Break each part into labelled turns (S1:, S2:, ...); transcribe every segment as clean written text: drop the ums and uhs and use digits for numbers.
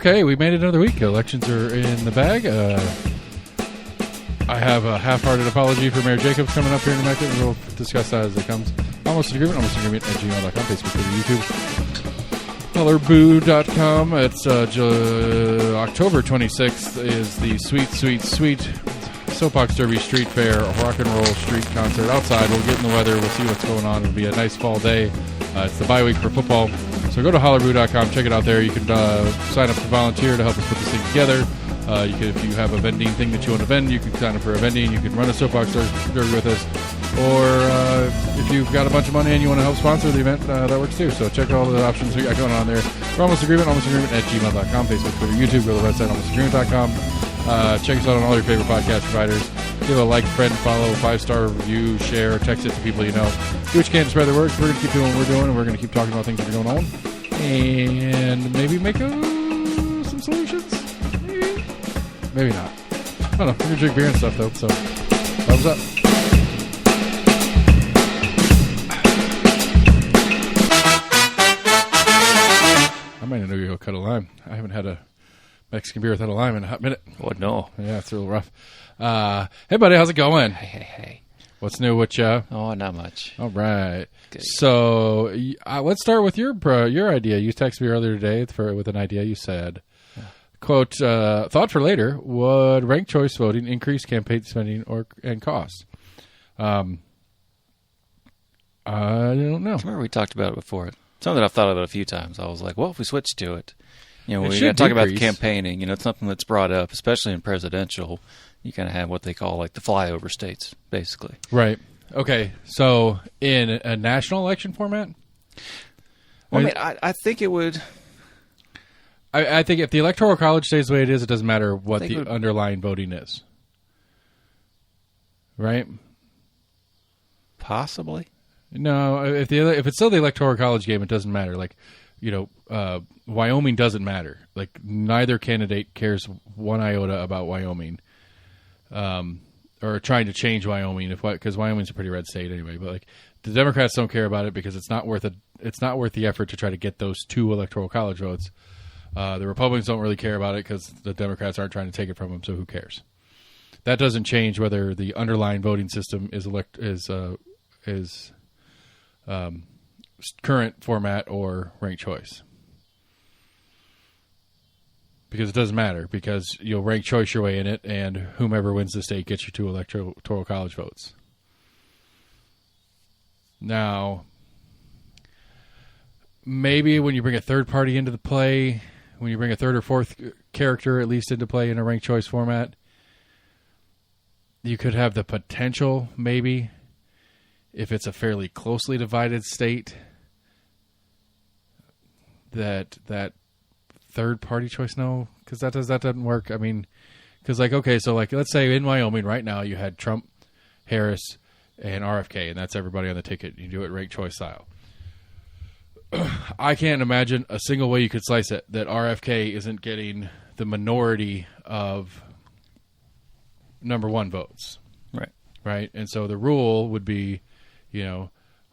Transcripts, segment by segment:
S1: Okay, we made it another week. Elections are in the bag. I have a half-hearted apology for Mayor Jacobs coming up here in a minute, and we'll discuss that as it comes. Almost an agreement at gmail.com, Facebook, Twitter, YouTube. Colorboo.com. It's October 26th is the sweet Soapbox Derby Street Fair rock and roll street concert outside. We'll get in the weather. We'll see what's going on. It'll be a nice fall day. It's the bye week for football. So go to hollarboo.com. Check it out there. You can sign up to volunteer to help us put this thing together. You can, if you have a vending thing that you want to vend, you can sign up for a vending. You can run a Soapbox Derby with us. Or if you've got a bunch of money and you want to help sponsor the event, that works too. So check all the options we got going on there. We're Almost Agreement at gmail.com, Facebook, Twitter, YouTube. Go to the website, almostagreement.com. Check us out on all your favorite podcast providers. Give a like, friend, follow, 5-star review, share, text it to people you know. Do what you can to spread the word. We're going to keep doing what we're doing, and we're going to keep talking about things that are going on. And maybe make some solutions? Maybe not. I don't know. We're going to drink beer and stuff, though. So, thumbs up. I might need to go cut a lime. I haven't had a Mexican beer without a lime in a hot minute.
S2: What? No.
S1: Yeah, it's a little rough. Hey, buddy, how's it going?
S2: Hey.
S1: What's new with you?
S2: Oh, not much.
S1: All right.
S2: Good.
S1: So let's start with your idea. You texted me earlier today with an idea. You said, quote, thought for later, would ranked choice voting increase campaign spending and costs? I don't know.
S2: I remember we talked about it before. Something I've thought about a few times. I was like, well, if we switch to it, we got to talk about the campaigning. It's something that's brought up, especially in presidential. You kind of have what they call like the flyover states, basically.
S1: Right. Okay. So in a national election format?
S2: Well, I think it would.
S1: I think if the Electoral College stays the way it is, it doesn't matter what the underlying voting is. Right?
S2: Possibly.
S1: No, if it's still the Electoral College game, it doesn't matter. Like, Wyoming doesn't matter. Like, neither candidate cares one iota about Wyoming, or trying to change Wyoming, because Wyoming's a pretty red state anyway. But like, the Democrats don't care about it because it's not worth the effort to try to get those 2 Electoral College votes. The Republicans don't really care about it because the Democrats aren't trying to take it from them. So who cares? That doesn't change whether the underlying voting system is current format or ranked choice, because it doesn't matter, because you'll rank choice your way in it, and whomever wins the state gets you 2 electoral college votes. Now, maybe when you bring a third party into the play, when you bring a third or fourth character at least into play in a ranked choice format, you could have the potential, maybe, if it's a fairly closely divided state, that third party choice, no, because that doesn't work. I mean, because let's say in Wyoming right now you had Trump, Harris, and RFK, and that's everybody on the ticket. You do it ranked choice style. I can't imagine a single way you could slice it that RFK isn't getting the minority of number 1 votes. Right? And so the rule would be,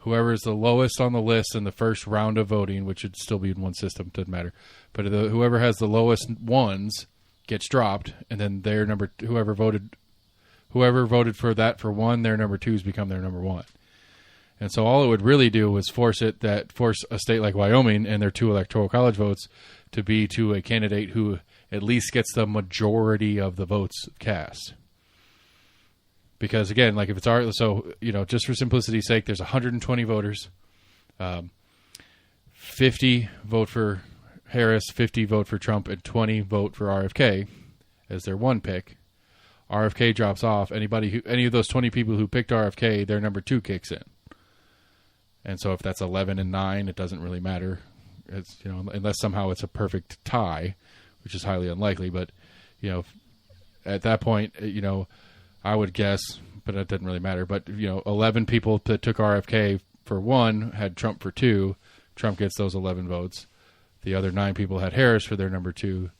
S1: whoever is the lowest on the list in the first round of voting, which would still be in one system, doesn't matter. But whoever has the lowest ones gets dropped, and then their whoever voted for that for 1, their number 2s become their number 1. And so all it would really do was force a state like Wyoming and their 2 electoral college votes to be to a candidate who at least gets the majority of the votes cast. Because again, like if it's just for simplicity's sake, there's 120 voters. 50 vote for Harris, 50 vote for Trump, and 20 vote for RFK as their 1 pick. RFK drops off. Any of those 20 people who picked RFK, their number 2 kicks in. And so if that's 11 and 9, it doesn't really matter. It's unless somehow it's a perfect tie, which is highly unlikely. But at that point, I would guess, but it doesn't really matter. But 11 people that took RFK for 1 had Trump for 2. Trump gets those 11 votes. The other 9 people had Harris for their number 2.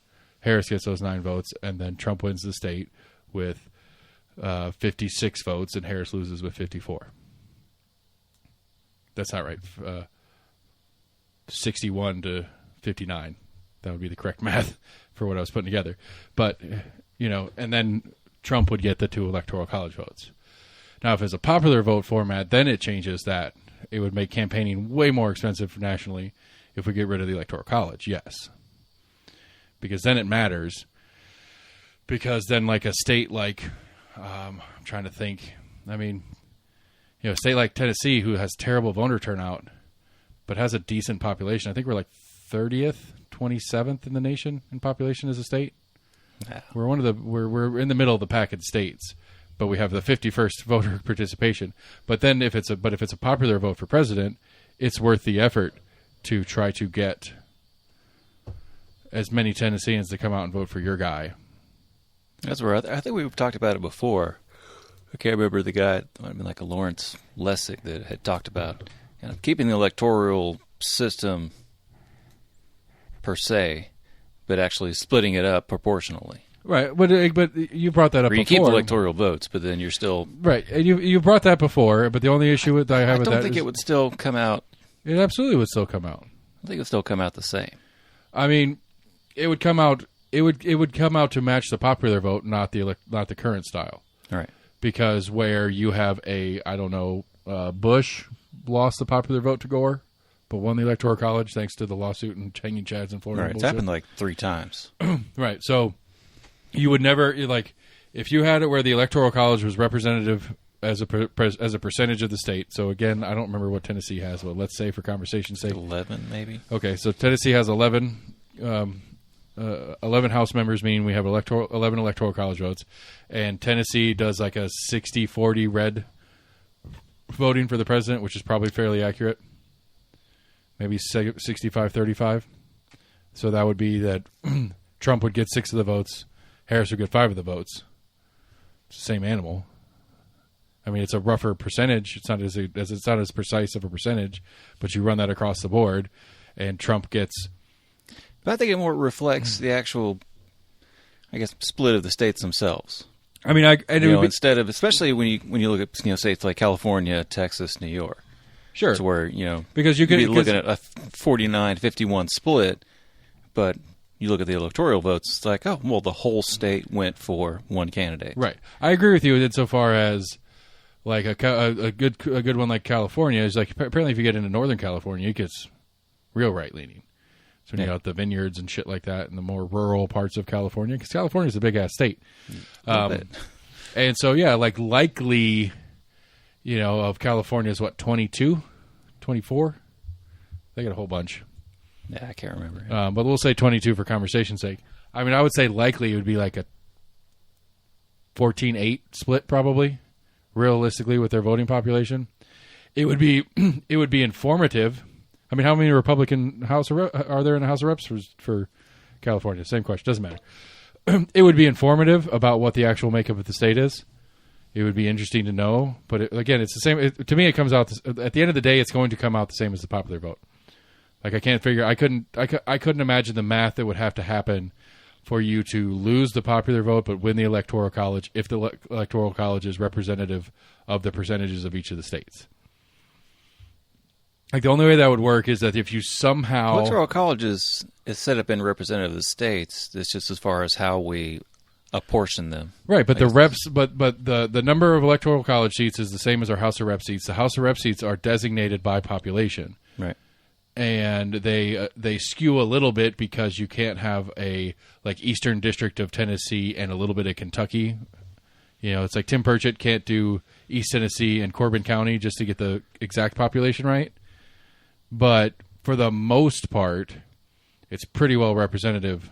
S1: Harris gets those 9 votes, and then Trump wins the state with 56 votes, and Harris loses with 54. That's not right. 61 to 59. That would be the correct math for what I was putting together. But, and then Trump would get the 2 electoral college votes. Now, if it's a popular vote format, then it changes that. It would make campaigning way more expensive nationally if we get rid of the electoral college, yes. Because then it matters. Because then like a state like, I'm trying to think, a state like Tennessee who has terrible voter turnout, but has a decent population. I think we're like 30th, 27th in the nation in population as a state. Yeah. We're in the middle of the pack of states, but we have the 51st voter participation. But then if it's a popular vote for president, it's worth the effort to try to get as many Tennesseans to come out and vote for your guy.
S2: That's where I think we've talked about it before. I can't remember the guy. It might have been like a Lawrence Lessig that had talked about kind of keeping the electoral system per se, but actually splitting it up proportionally.
S1: Right, but you brought that up before.
S2: You keep electoral votes, but then you're still...
S1: Right, and you brought that before, but the only issue with I have with that
S2: I don't think it would still come out...
S1: It absolutely would still come out.
S2: I think it would still come out the same.
S1: I mean, it would come out... It would come out to match the popular vote, not the current style.
S2: Right.
S1: Because where you have Bush lost the popular vote to Gore, but won the Electoral College thanks to the lawsuit and hanging chads in Florida.
S2: Right, it's happened like 3 times.
S1: Right, so you would never if you had it where the Electoral College was representative as a percentage of the state. So again, I don't remember what Tennessee has, but let's say for conversation's sake,
S2: 11 maybe.
S1: Okay, so Tennessee has 11 House members, meaning we have 11 Electoral College votes, and Tennessee does like a 60-40 red voting for the president, which is probably fairly accurate. Maybe 65-35. So that would be that Trump would get 6 of the votes, Harris would get 5 of the votes. It's the same animal. I mean, it's a rougher percentage. It's not as precise of a percentage, but you run that across the board, and Trump gets.
S2: But I think it more reflects the actual, split of the states themselves.
S1: I mean,
S2: instead of, especially when you look at states like California, Texas, New York.
S1: Sure.
S2: It's where
S1: because you could
S2: be looking at a 49-51 split, but you look at the electoral votes, it's like, oh, well, the whole state went for one candidate.
S1: Right. I agree with you insofar as like a good one like California is like apparently if you get into Northern California, it gets real right leaning. So when you got the vineyards and shit like that in the more rural parts of California, because California is a big ass state. And so likely, of California is what 22, 24. They got a whole bunch.
S2: Yeah, I can't remember.
S1: But we'll say 22 for conversation's sake. I mean, I would say likely it would be like a 14-8 split probably, realistically, with their voting population. It would be informative. I mean, how many Republican are there in the House of Reps for California? Same question. Doesn't matter. It would be informative about what the actual makeup of the state is. It would be interesting to know. But again, it's the same. To me, it comes out at the end of the day, it's going to come out the same as the popular vote. Like I can't figure. I couldn't imagine the math that would have to happen for you to lose the popular vote but win the Electoral College if the Electoral College is representative of the percentages of each of the states. Like the only way that would work is that if you somehow
S2: Electoral College is set up in representative of the states. It's just as far as how we apportion them.
S1: Right, but the reps, but the number of Electoral College seats is the same as our House of Rep seats. The House of Rep seats are designated by population.
S2: Right.
S1: And they skew a little bit because you can't have a Eastern District of Tennessee and a little bit of Kentucky. It's like Tim Purchett can't do East Tennessee and Corbin County just to get the exact population right. But for the most part, it's pretty well representative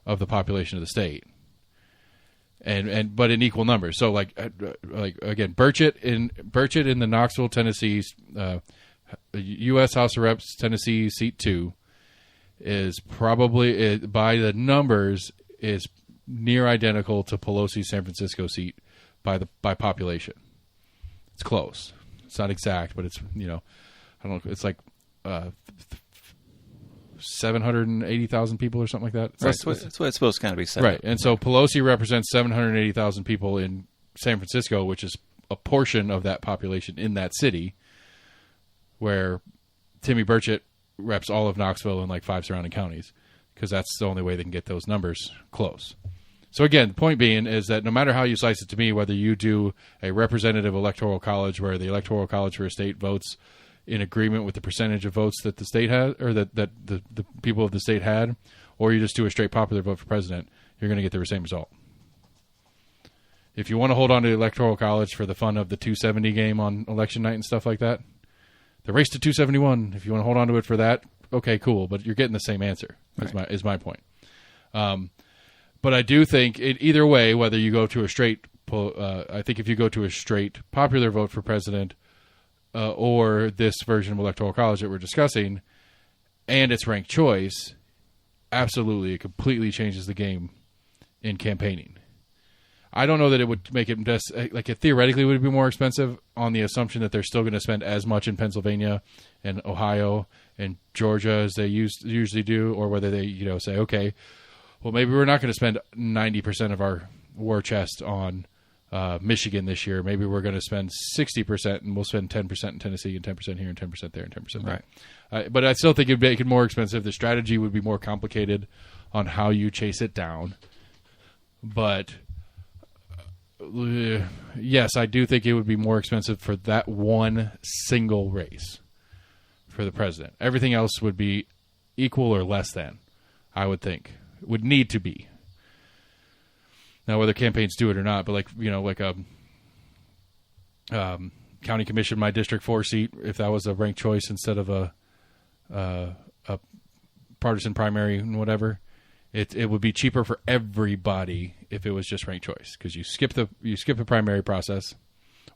S1: of the population of the state, but in equal numbers. So again, Burchett in the Knoxville, Tennessee, U.S. House of Reps, Tennessee seat 2 is probably by the numbers is near identical to Pelosi's San Francisco seat by population. It's close. It's not exact, but it's I don't know. It's like 780,000 people or something like that.
S2: Right. That's what it's supposed to kind of be set
S1: right.
S2: up.
S1: And so Pelosi represents 780,000 people in San Francisco, which is a portion of that population in that city, where Timmy Burchett reps all of Knoxville and 5 surrounding counties because that's the only way they can get those numbers close. So again, the point being is that no matter how you slice it to me, whether you do a representative electoral college where the electoral college for a state votes in agreement with the percentage of votes that the state had, or that the people of the state had, or you just do a straight popular vote for president, you're going to get the same result. If you want to hold on to the electoral college for the fun of the 270 game on election night and stuff like that, the race to 271, if you want to hold on to it for that, okay, cool, but you're getting the same answer, is my point. But I do think either way, whether you go to a straight, I think if you go to a straight popular vote for president or this version of electoral college that we're discussing, and it's ranked choice, absolutely, it completely changes the game in campaigning. I don't know that it would make it like it theoretically would be more expensive on the assumption that they're still going to spend as much in Pennsylvania and Ohio and Georgia as they usually do, or whether they say, okay, well, maybe we're not going to spend 90% of our war chest on Michigan this year. Maybe we're going to spend 60%, and we'll spend 10% in Tennessee and 10% here and 10% there and 10% there. Right. But I still think it'd make it more expensive. The strategy would be more complicated on how you chase it down. But yes, I do think it would be more expensive for that one single race for the president. Everything else would be equal or less than, I would think. Would need to be. Now, whether campaigns do it or not, but like a county commission, my District 4 seat, if that was a ranked choice instead of a partisan primary and whatever, it would be cheaper for everybody if it was just ranked choice, because you skip the primary process,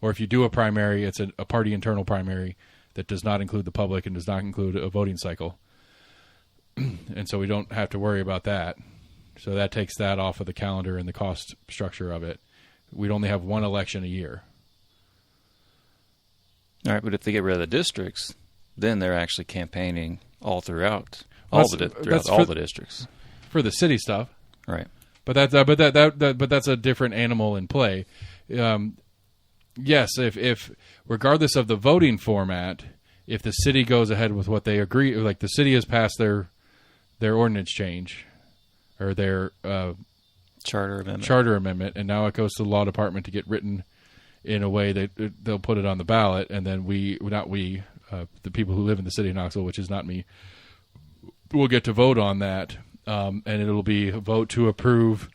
S1: or if you do a primary, it's a party internal primary that does not include the public and does not include a voting cycle. And so we don't have to worry about that. So that takes that off of the calendar and the cost structure of it. We'd only have one election a year.
S2: All right, but if they get rid of the districts, then they're actually campaigning all throughout all the districts
S1: for the city stuff,
S2: right?
S1: But that's a different animal in play. Yes, if regardless of the voting format, if the city goes ahead with what they agree, like the city has passed their ordinance change or their charter amendment, and now it goes to the law department to get written in a way that they'll put it on the ballot, and then the people who live in the city of Knoxville, which is not me, will get to vote on that, and it'll be a vote to approve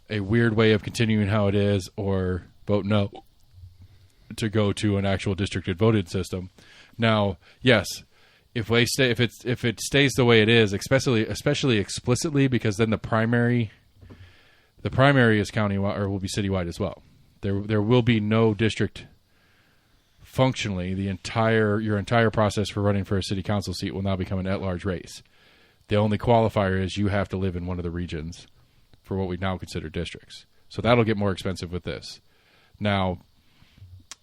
S1: a weird way of continuing how it is, or vote no to go to an actual districted voted system. Now, yes, if it stays the way it is, especially explicitly, because then the primary is countywide or will be citywide as well. There will be no district. Functionally, your entire process for running for a city council seat will now become an at-large race. The only qualifier is you have to live in one of the regions for what we now consider districts. So that'll get more expensive with this. Now,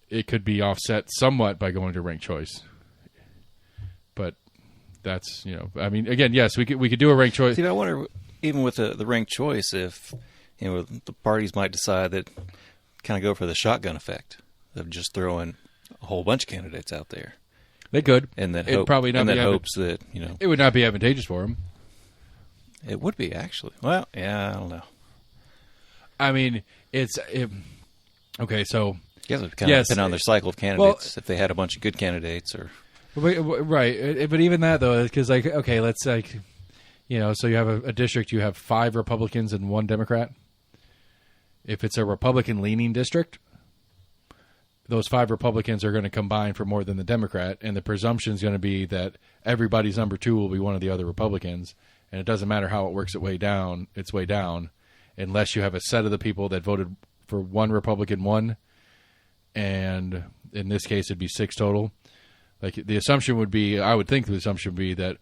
S1: it could be offset somewhat by going to ranked choice. But that's, I mean, again, yes, we could do a ranked choice.
S2: See, I wonder, even with the ranked choice, if the parties might decide that kind of go for the shotgun effect of just throwing a whole bunch of candidates out there.
S1: They could,
S2: and then
S1: hopes
S2: that
S1: it would not be advantageous for them.
S2: It would be, actually. Well, yeah, I don't know.
S1: I mean, okay. So
S2: I guess it would kind of depend on their cycle of candidates. If they had a bunch of good candidates, or
S1: right. But even that though, because let's so you have a district, you have 5 Republicans and 1 Democrat. If it's a Republican-leaning district, those 5 Republicans are going to combine for more than the Democrat, and the presumption is going to be that everybody's number 2 will be one of the other Republicans, and it doesn't matter how it works its way down, unless you have a set of the people that voted for 1 Republican, 1, and in this case it'd be 6 total. Like the assumption would be, I would think the assumption would be that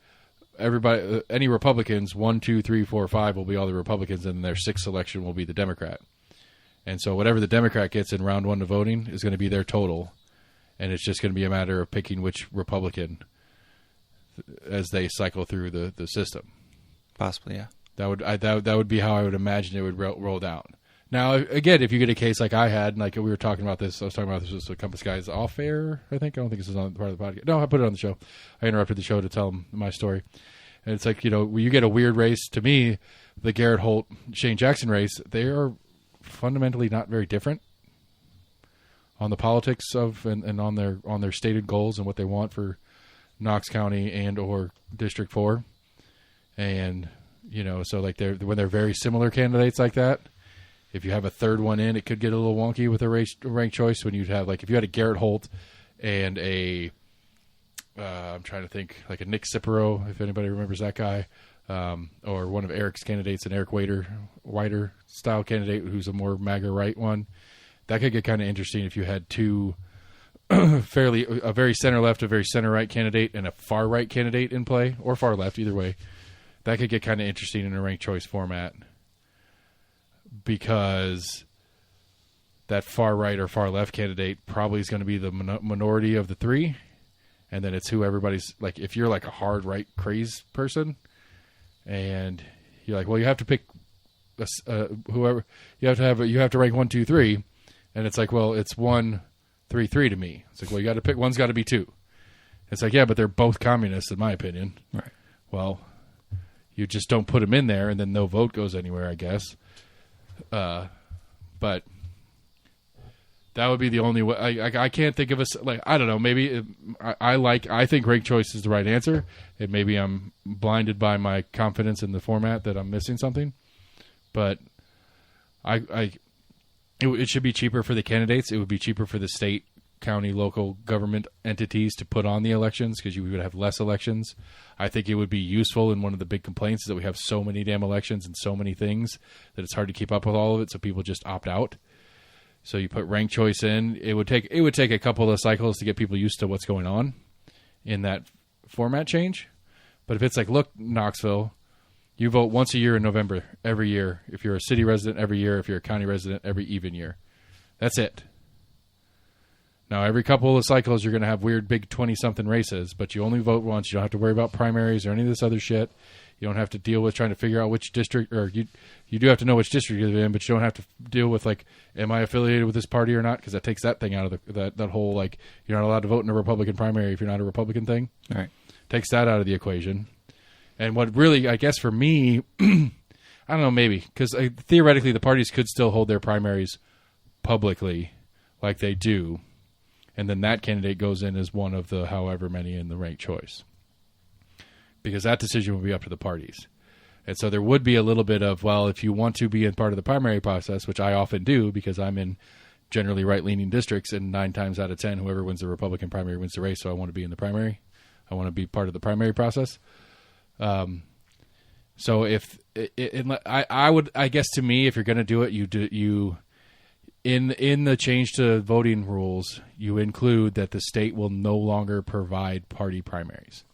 S1: everybody, any Republicans, 1, 2, 3, 4, 5 will be all the Republicans, and their 6th selection will be the Democrat. And so whatever the Democrat gets in round 1 of voting is going to be their total, and it's just going to be a matter of picking which Republican as they cycle through the system.
S2: Possibly, yeah.
S1: That would be how I would imagine it would roll down. Now, again, if you get a case like I had, like we were talking about this, I was talking about this with the Compass guys off air, I think. I don't think this is on part of the podcast. No, I put it on the show. I interrupted the show to tell them my story. And it's like, when you get a weird race, to me, the Garrett Holt, Shane Jackson race, they are fundamentally not very different on the politics of and on their stated goals and what they want for Knox County and or District 4. And, so like when they're very similar candidates like that, if you have a third one in, it could get a little wonky with a ranked choice when you'd have, like, if you had a Garrett Holt and I'm trying to think, like a Nick Cipero, if anybody remembers that guy, or one of Eric's candidates, an Eric Whiter style candidate who's a more MAGA right one. That could get kind of interesting if you had two a very center left, a very center right candidate, and a far right candidate in play, or far left, either way. That could get kind of interesting in a ranked choice format because that far right or far left candidate probably is going to be the minority of the three. And then it's who everybody's like. If you're like a hard right craze person, and you're like, well, you have to pick whoever you have to rank 1, 2, 3, and it's like, well, it's 1, 3, 3 to me. It's like, well, you got to pick. One's got to be 2. It's like, yeah, but they're both communists in my opinion.
S2: Right.
S1: Well, you just don't put them in there, and then no vote goes anywhere, I guess. But that would be the only way. I can't think of I don't know. Maybe I think ranked choice is the right answer, and maybe I'm blinded by my confidence in the format that I'm missing something. But it should be cheaper for the candidates. It would be cheaper for the state, county, local government entities to put on the elections because you would have less elections. I think it would be useful, and one of the big complaints is that we have so many damn elections and so many things that it's hard to keep up with all of it, so people just opt out. So you put ranked choice in. It would take a couple of cycles to get people used to what's going on in that format change. But if it's like, look, Knoxville, you vote once a year in November, every year. If you're a city resident, every year. If you're a county resident, every even year. That's it. Now, every couple of cycles, you're going to have weird big 20-something races, but you only vote once. You don't have to worry about primaries or any of this other shit. You don't have to deal with trying to figure out which district, or you do have to know which district you're in, but you don't have to deal with, like, am I affiliated with this party or not? Because that takes that thing out of that whole, like, you're not allowed to vote in a Republican primary if you're not a Republican thing.
S2: All right.
S1: Takes that out of the equation. And what really, I guess for me, I don't know, maybe, because theoretically the parties could still hold their primaries publicly like they do, and then that candidate goes in as one of the however many in the ranked choice. Because that decision would be up to the parties. And so there would be a little bit of, well, if you want to be in part of the primary process, which I often do because I'm in generally right-leaning districts, and 9 times out of 10, whoever wins the Republican primary wins the race, so I want to be in the primary. I want to be part of the primary process. So if I would, I guess to me, if you're going to do it, in the change to voting rules, you include that the state will no longer provide party primaries.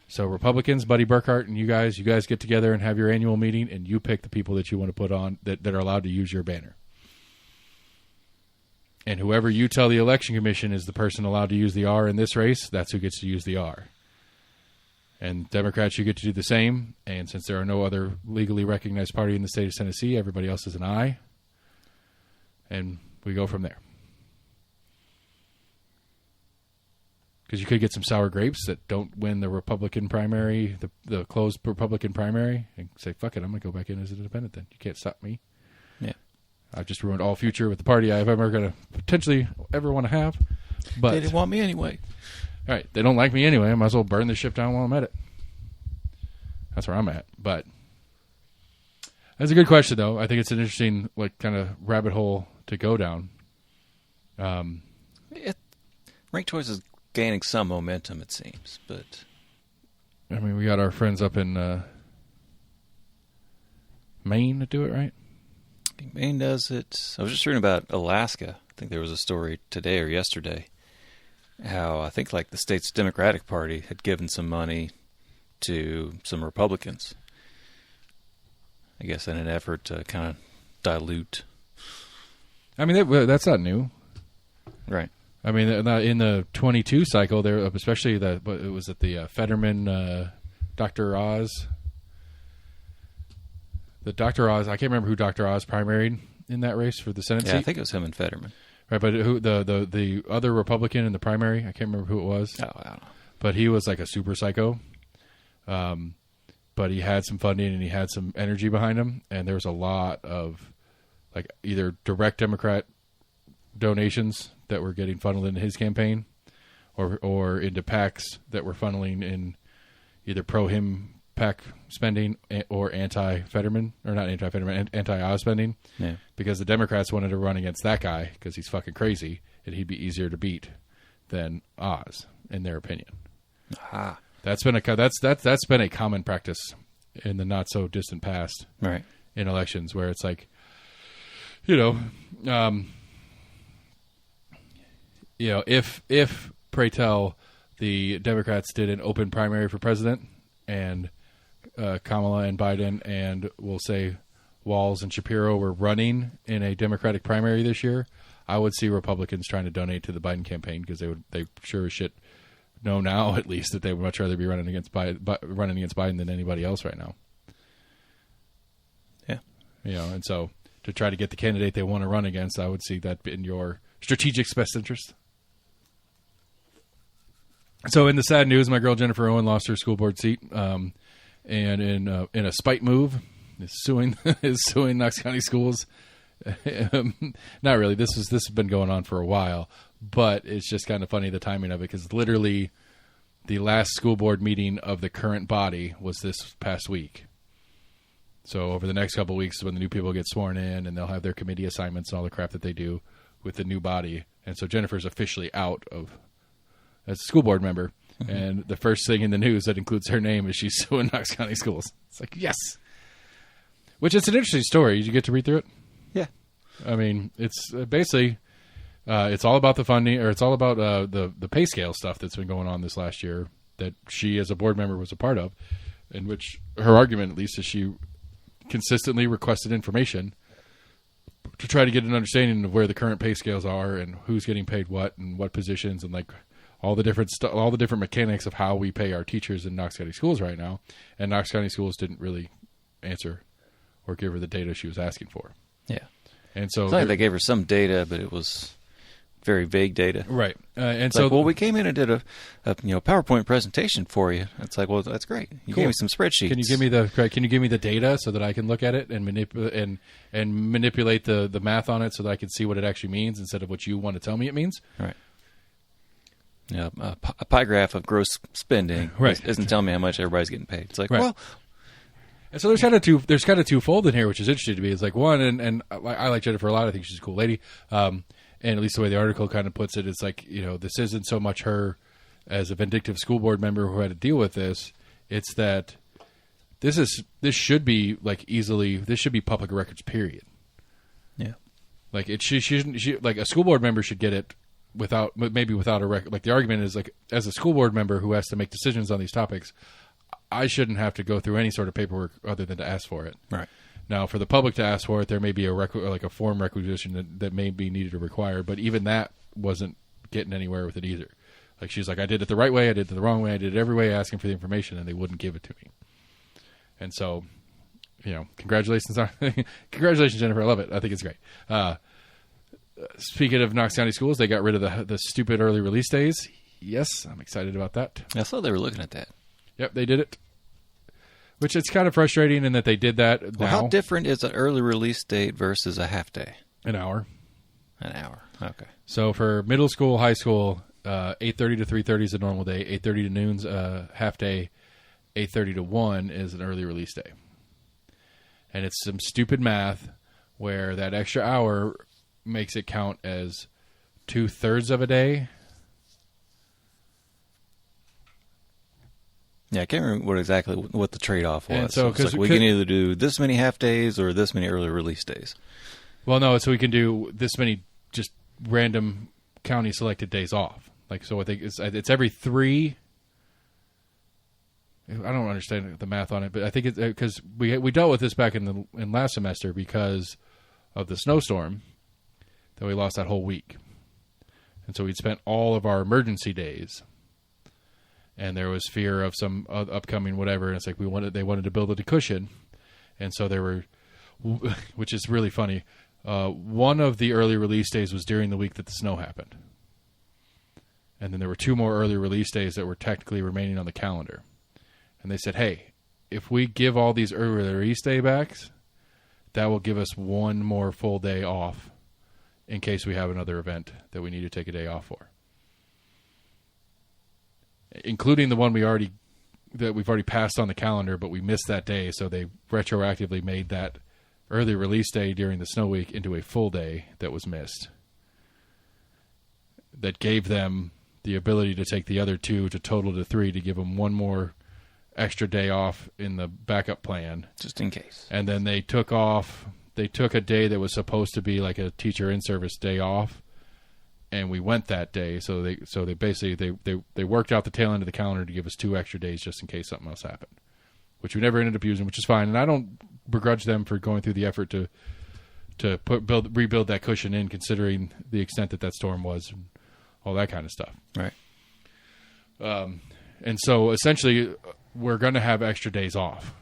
S1: So Republicans, Buddy Burkhart, and you guys get together and have your annual meeting, and you pick the people that you want to put on that are allowed to use your banner. And whoever you tell the election commission is the person allowed to use the R in this race, that's who gets to use the R. And Democrats, you get to do the same. And since there are no other legally recognized party in the state of Tennessee, everybody else is an I. And we go from there. Because you could get some sour grapes that don't win the Republican primary, the closed Republican primary, and say, fuck it, I'm going to go back in as an independent then. You can't stop me.
S2: Yeah.
S1: I've just ruined all future with the party I'm ever going to potentially ever want to have. But
S2: they didn't want me anyway.
S1: All right, they don't like me anyway. I might as well burn this ship down while I'm at it. That's where I'm at. But that's a good question, though. I think it's an interesting, like, kind of rabbit hole to go down.
S2: Ranked choice is gaining some momentum, it seems. But
S1: I mean, we got our friends up in Maine to do it, right?
S2: I think Maine does it. I was just reading about Alaska. I think there was a story today or yesterday. How I think like the state's Democratic Party had given some money to some Republicans. I guess in an effort to kind of dilute. I
S1: mean, that's not new.
S2: Right.
S1: I mean, in the 22 cycle, there, especially it was at the Fetterman, Dr. Oz. The Dr. Oz, I can't remember who Dr. Oz primaried in that race for the Senate seat.
S2: I think it was him and Fetterman.
S1: Right, but who the other Republican in the primary, I can't remember who it was.
S2: Oh, I don't know.
S1: But he was like a super psycho. but he had some funding and he had some energy behind him, and there was a lot of like either direct Democrat donations that were getting funneled into his campaign, or into PACs that were funneling in either pro-him PAC spending or anti-Fetterman, or not anti-Fetterman, anti-Oz spending.
S2: Yeah. Because
S1: the Democrats wanted to run against that guy because he's fucking crazy and he'd be easier to beat than Oz, in their opinion.
S2: Ah.
S1: That's been a common practice in the not so distant past,
S2: right?
S1: In elections, where it's like, if pray tell the Democrats did an open primary for president, and Kamala and Biden and we'll say Walz and Shapiro were running in a Democratic primary this year, I would see Republicans trying to donate to the Biden campaign because they sure as shit know now, at least, that they would much rather be running against Biden than anybody else right now.
S2: Yeah.
S1: And so to try to get the candidate they want to run against, I would see that in your strategic best interest. So in the sad news, my girl Jennifer Owen lost her school board seat, and in a spite move, is suing Knox County Schools. Not really. This has been going on for a while, but it's just kind of funny the timing of it, because literally the last school board meeting of the current body was this past week. So over the next couple of weeks is when the new people get sworn in, and they'll have their committee assignments and all the crap that they do with the new body. And so Jennifer's officially out as a school board member. Mm-hmm. And the first thing in the news that includes her name is she's suing Knox County Schools. It's like, yes. Which is an interesting story. Did you get to read through it?
S2: Yeah.
S1: I mean, it's basically, it's all about the funding, or it's all about the pay scale stuff that's been going on this last year that she as a board member was a part of, in which her argument, at least, is she consistently requested information to try to get an understanding of where the current pay scales are and who's getting paid what and what positions, and like all the different mechanics of how we pay our teachers in Knox County Schools right now. And Knox County Schools didn't really answer or give her the data she was asking for.
S2: Yeah.
S1: And so
S2: it's like they gave her some data, but it was very vague data.
S1: Right. And
S2: it's so, like, well, we came in and did a PowerPoint presentation for you. It's like, well, that's great. You gave me some spreadsheets.
S1: Can you give me the data so that I can look at it and manipulate the math on it so that I can see what it actually means instead of what you want to tell me it means?
S2: Right. Yeah, a pie graph of gross spending isn't telling me how much everybody's getting paid. It's like, well.
S1: And so there's kind of twofold in here, which is interesting to me. It's like, one, and I like Jennifer a lot. I think she's a cool lady. And at least the way the article kind of puts it, it's like, this isn't so much her as a vindictive school board member who had to deal with this. It's that this should be public records, period.
S2: Yeah.
S1: Like like a school board member should get it without a record. Like the argument is, like, as a school board member who has to make decisions on these topics, I shouldn't have to go through any sort of paperwork other than to ask for it.
S2: Right.
S1: Now, for the public to ask for it, there may be a form requisition that may be needed or required, but even that wasn't getting anywhere with it either. Like, she's like, I did it the right way, I did it the wrong way, I did it every way asking for the information, and they wouldn't give it to me. And so, congratulations, Jennifer. I love it. I think it's great. Speaking of Knox County Schools, they got rid of the stupid early release days. Yes, I'm excited about that.
S2: I thought they were looking at that.
S1: Yep, they did it. Which it's kind of frustrating in that they did that now.
S2: Well, how different is an early release date versus a half day?
S1: An hour.
S2: Okay.
S1: So for middle school, high school, 8:30 to 3:30 is a normal day. 8:30 to noon's a half day. 8:30 to 1 is an early release day. And it's some stupid math where that extra hour makes it count as 2/3 of a day.
S2: Yeah, I can't remember what the trade-off was.
S1: And so
S2: it's like we can either do this many half days or this many early release days.
S1: Well, no, so we can do this many just random county selected days off. Like, so I think it's every 3. I don't understand the math on it, but I think it's because we dealt with this back in last semester because of the snowstorm that we lost that whole week, and so we'd spent all of our emergency days. And there was fear of some upcoming whatever, and it's like they wanted to build it a cushion, and so there were, which is really funny. One of the early release days was during the week that the snow happened, and then there were 2 more early release days that were technically remaining on the calendar. And they said, "Hey, if we give all these early release day backs, that will give us one more full day off in case we have another event that we need to take a day off for, including the one we've already passed on the calendar, but we missed that day, so they retroactively made that early release day during the snow week into a full day that was missed. That gave them the ability to take the other 2 to total to 3 to give them one more extra day off in the backup plan.
S2: Just in case.
S1: And then they took a day that was supposed to be like a teacher in-service day off, and we went that day. So they basically they worked out the tail end of the calendar to give us 2 extra days just in case something else happened, which we never ended up using, which is fine. And I don't begrudge them for going through the effort to rebuild that cushion in, considering the extent that storm was and all that kind of stuff.
S2: Right.
S1: And so essentially we're going to have extra days off.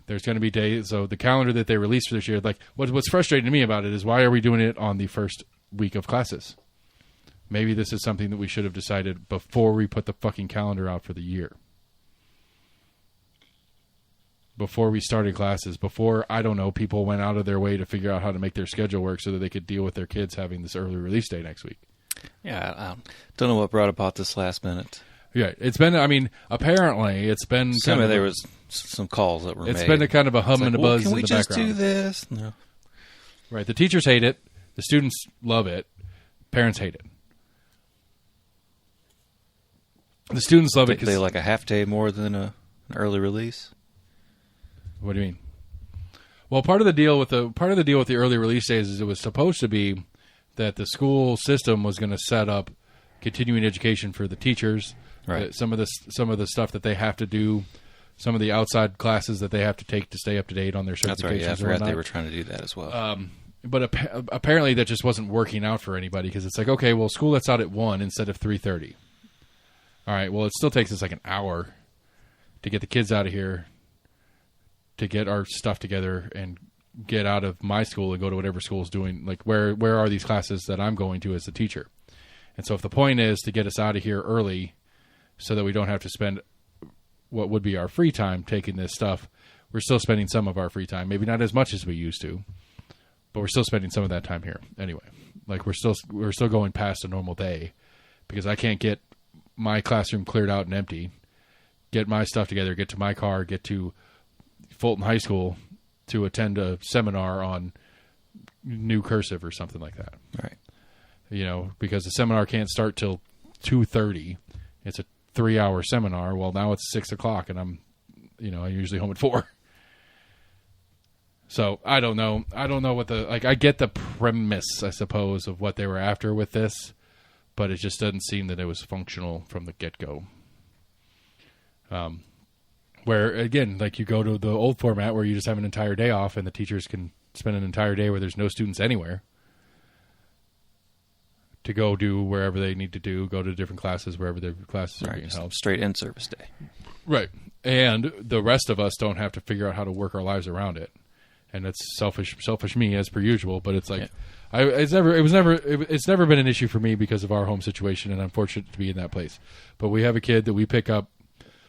S1: There's going to be days. So the calendar that they released for this year, like what's frustrating to me about it is, why are we doing it on the first week of classes? Maybe this is something that we should have decided before we put the fucking calendar out for the year. Before we started classes, before, I don't know, people went out of their way to figure out how to make their schedule work so that they could deal with their kids having this early release day next week.
S2: Yeah, I don't know what brought about this last minute.
S1: Yeah, it's been, I mean, apparently it's been
S2: there was some calls that were made.
S1: It's been a kind of a hum and a buzz in the background.
S2: Can we just do this? No.
S1: Right, the teachers hate it. The students love it. Parents hate it. The students love it because
S2: they like a half day more than an early release.
S1: What do you mean? Well, part of the deal with the early release days is it was supposed to be that the school system was going to set up continuing education for the teachers.
S2: Right.
S1: Some of the stuff that they have to do, some of the outside classes that they have to take to stay up to date on their certifications.
S2: That's right. Yeah, I forgot they were trying to do that as well.
S1: But apparently that just wasn't working out for anybody, because it's like, okay, well, school lets out at 1 instead of 3:30. All right, well, it still takes us like an hour to get the kids out of here, to get our stuff together and get out of my school and go to whatever school's doing. Like, where are these classes that I'm going to as a teacher? And so if the point is to get us out of here early so that we don't have to spend what would be our free time taking this stuff, we're still spending some of our free time. Maybe not as much as we used to, but we're still spending some of that time here anyway. Like, we're still going past a normal day, because I can't get my classroom cleared out and empty, get my stuff together, get to my car, get to Fulton High School to attend a seminar on new cursive or something like that.
S2: Right.
S1: You know, because the seminar can't start till 2:30. It's a 3-hour seminar. Well, now it's 6 o'clock, and I'm usually home at 4. So I don't know. I don't know what I get the premise, I suppose, of what they were after with this, but it just doesn't seem that it was functional from the get-go. Where, again, like, you go to the old format where you just have an entire day off and the teachers can spend an entire day where there's no students anywhere to go do wherever they need to go to different classes, wherever their classes are being held.
S2: Straight in-service day. Right.
S1: And the rest of us don't have to figure out how to work our lives around it. And it's selfish me as per usual, but it's like, yeah. It's never been an issue for me because of our home situation, and I'm fortunate to be in that place. But we have a kid that we pick up,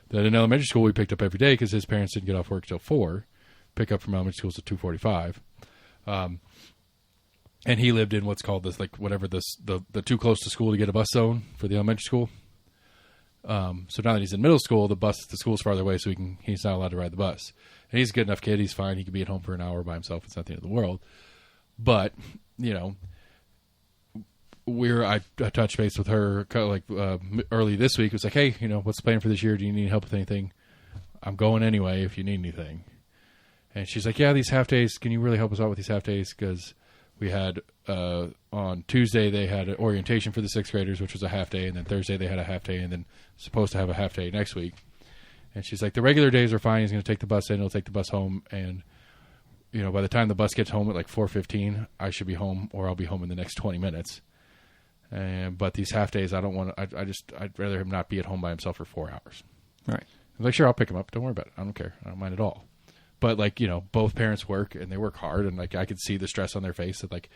S1: that in elementary school we picked up every day because his parents didn't get off work till 4. Pick up from elementary schools at 2:45. And he lived in what's called this, like, whatever the too close to school to get a bus zone for the elementary school. So now that he's in middle school, the school's farther away, so he's not allowed to ride the bus. And he's a good enough kid. He's fine. He can be at home for an hour by himself. It's not the end of the world. But, I touched base with her early this week. It was like, hey, what's the plan for this year? Do you need help with anything? I'm going anyway if you need anything. And she's like, yeah, these half days, can you really help us out with these half days? Because we had, on Tuesday, they had an orientation for the 6th graders, which was a half day. And then Thursday, they had a half day, and then supposed to have a half day next week. And she's like, the regular days are fine. He's going to take the bus in. He'll take the bus home. And, by the time the bus gets home at like 4:15, I should be home, or I'll be home in the next 20 minutes. But these half days, I don't want to, I'd rather him not be at home by himself for 4 hours.
S2: Right.
S1: I'm like, sure, I'll pick him up. Don't worry about it. I don't care. I don't mind at all. But, like, both parents work, and they work hard. And, like, I could see the stress on their face that, like,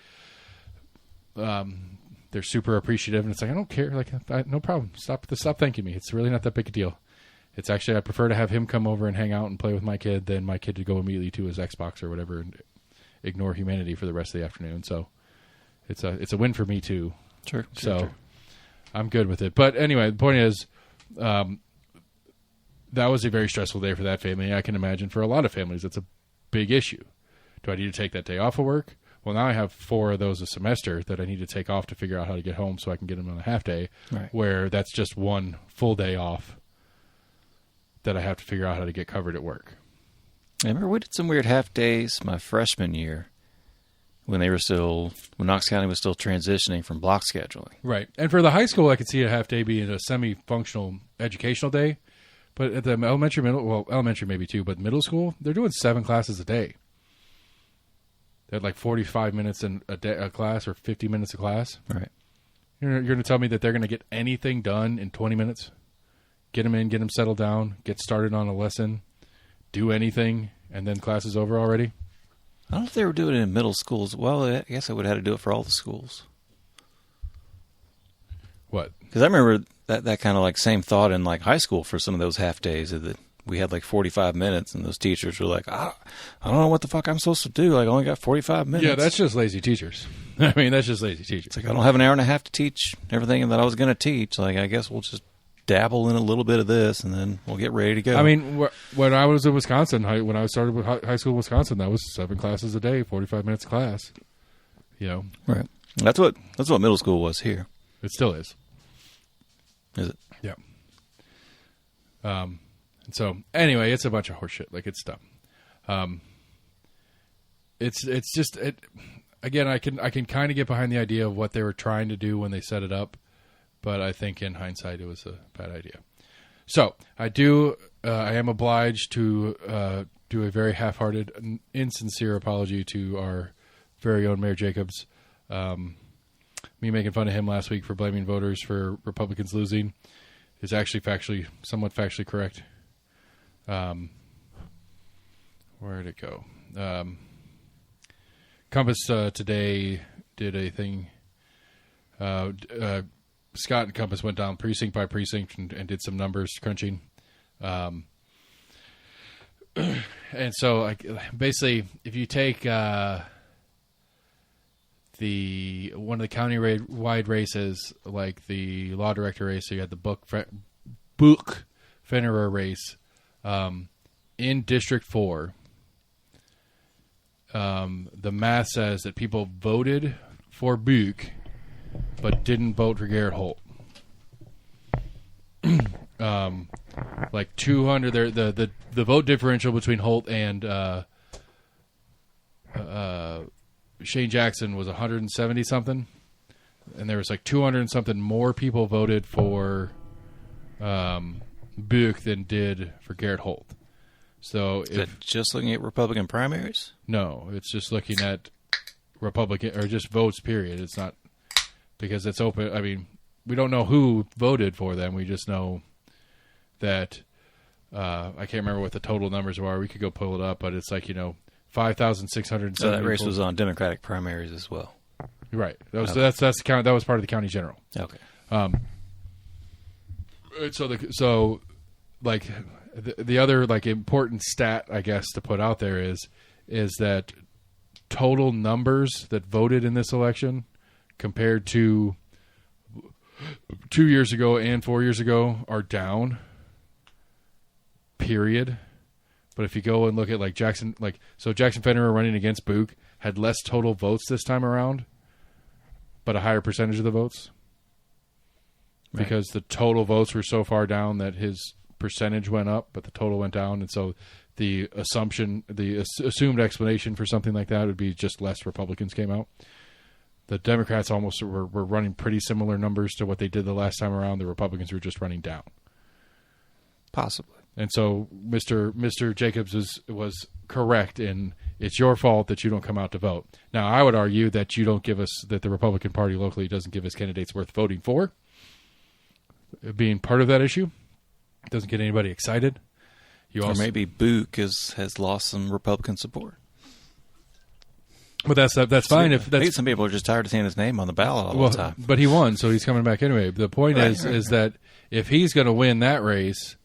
S1: they're super appreciative. And it's like, I don't care. Like, no problem. Stop thanking me. It's really not that big a deal. It's actually, I prefer to have him come over and hang out and play with my kid than my kid to go immediately to his Xbox or whatever and ignore humanity for the rest of the afternoon. So it's a win for me too.
S2: Sure.
S1: So I'm good with it. But anyway, the point is, that was a very stressful day for that family. I can imagine for a lot of families, it's a big issue. Do I need to take that day off of work? Well, now I have 4 of those a semester that I need to take off to figure out how to get home so I can get them on a half day, where that's just one full day off that I have to figure out how to get covered at work.
S2: I remember we did some weird half days my freshman year when Knox County was still transitioning from block scheduling.
S1: Right. And for the high school, I could see a half day being a semi-functional educational day. But at the elementary maybe too, but middle school, they're doing 7 classes a day. They had like 45 minutes in a class or 50 minutes a class.
S2: Right.
S1: You're going to tell me that they're going to get anything done in 20 minutes? Get them in, get them settled down, get started on a lesson, do anything, and then class is over already?
S2: I don't know if they were doing it in middle schools. Well, I guess I would have had to do it for all the schools.
S1: What?
S2: Because I remember that kind of like same thought in like high school for some of those half days that we had like 45 minutes and those teachers were like, I don't know what the fuck I'm supposed to do. Like I only got 45 minutes.
S1: Yeah, that's just lazy teachers. I mean, that's just lazy teachers.
S2: It's like I don't have an hour and a half to teach everything that I was going to teach. Like I guess we'll just dabble in a little bit of this, and then we'll get ready to go.
S1: I mean, when I was in Wisconsin, when I started with high school in Wisconsin, that was 7 classes a day, 45 minutes a class.
S2: Right. That's what middle school was here.
S1: It still is.
S2: Is it?
S1: Yeah. And so anyway, it's a bunch of horseshit. Like it's dumb. It's just again. I can kind of get behind the idea of what they were trying to do when they set it up. But I think in hindsight, it was a bad idea. So I am obliged to do a very half-hearted, insincere apology to our very own Mayor Jacobs. Me making fun of him last week for blaming voters for Republicans losing is actually somewhat factually correct. Where did it go? Compass today did a thing. Scott and Compass went down precinct by precinct and did some numbers crunching. And so, like, basically, if you take one of the county-wide races, like the law director race, so you had the Book Fennerer race, in District 4, the math says that people voted for Buch but didn't vote for Garrett Holt. Like 200, the vote differential between Holt and Shane Jackson was 170 something, and there was like 200 something more people voted for Buch than did for Garrett Holt. So
S2: is it just looking at Republican primaries?
S1: No, it's just looking at Republican or just votes. Period. It's not. Because it's open. I mean, we don't know who voted for them. We just know that I can't remember what the total numbers are. We could go pull it up, but it's like 5,670.
S2: So that race was on Democratic primaries as well.
S1: Right. That's the county. That was part of the county general.
S2: Okay.
S1: So the other like important stat I guess to put out there is that total numbers that voted in this election, compared to 2 years ago and 4 years ago, are down. Period. But if you go and look at like Jackson Fennerer running against Buch had less total votes this time around, but a higher percentage of the votes. Right. Because the total votes were so far down that his percentage went up, but the total went down, and so the assumed explanation for something like that would be just less Republicans came out. The Democrats almost were running pretty similar numbers to what they did the last time around. The Republicans were just running down.
S2: Possibly.
S1: And so Mr. Jacobs was correct in it's your fault that you don't come out to vote. Now, I would argue that that the Republican Party locally doesn't give us candidates worth voting for. Being part of that issue doesn't get anybody excited.
S2: Or maybe Buch has lost some Republican support.
S1: But that's fine. If that's,
S2: maybe some people are just tired of seeing his name on the ballot all the time.
S1: But he won, so he's coming back anyway. The point is that if he's going to win that race,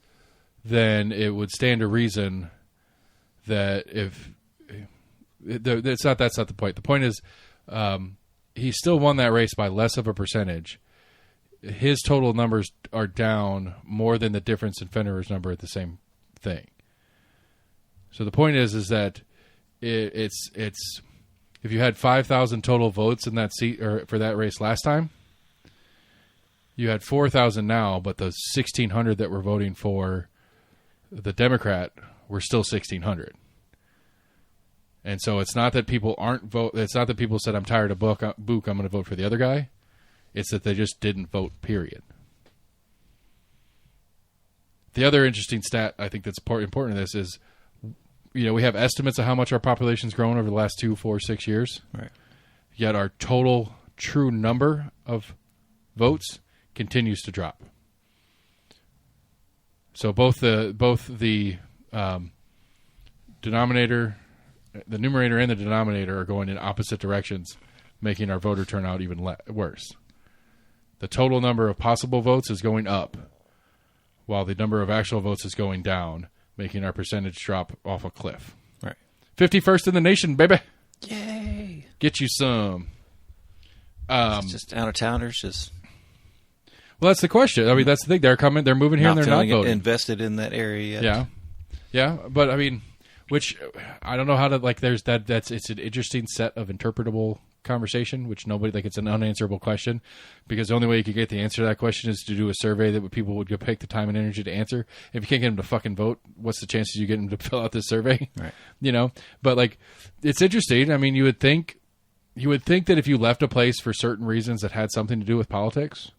S1: then it would stand to reason that if that's not the point. The point is, he still won that race by less of a percentage. His total numbers are down more than the difference in Federer's number at the same thing. So the point is that it's if you had 5,000 total votes in that seat or for that race last time, you had 4,000 now, but the 1,600 that were voting for the Democrat were still 1,600. And so it's not that people aren't vote. It's not that people said, "I'm tired of Book. I'm going to vote for the other guy." It's that they just didn't vote. Period. The other interesting stat I think that's important in this is, we have estimates of how much our population's grown over the last 2, 4, 6 years.
S2: Right.
S1: Yet our total true number of votes continues to drop. So both the denominator, the numerator, and the denominator are going in opposite directions, making our voter turnout even worse. The total number of possible votes is going up, while the number of actual votes is going down, making our percentage drop off a cliff.
S2: Right.
S1: 51st in the nation, baby.
S2: Yay.
S1: Get you some.
S2: It's just out-of-towners just...
S1: Well, that's the question. I mean, that's the thing. They're coming. They're moving here, and they're not voting.
S2: Invested in that area yet.
S1: Yeah. But I mean, which I don't know how to like. There's that. It's an interesting set of interpretable conversation, which nobody like. It's an unanswerable question because the only way you could get the answer to that question is to do a survey that people would take the time and energy to answer. If you can't get them to fucking vote, what's the chances you get them to fill out this survey?
S2: Right.
S1: But like, it's interesting. I mean, you would think that if you left a place for certain reasons that had something to do with politics,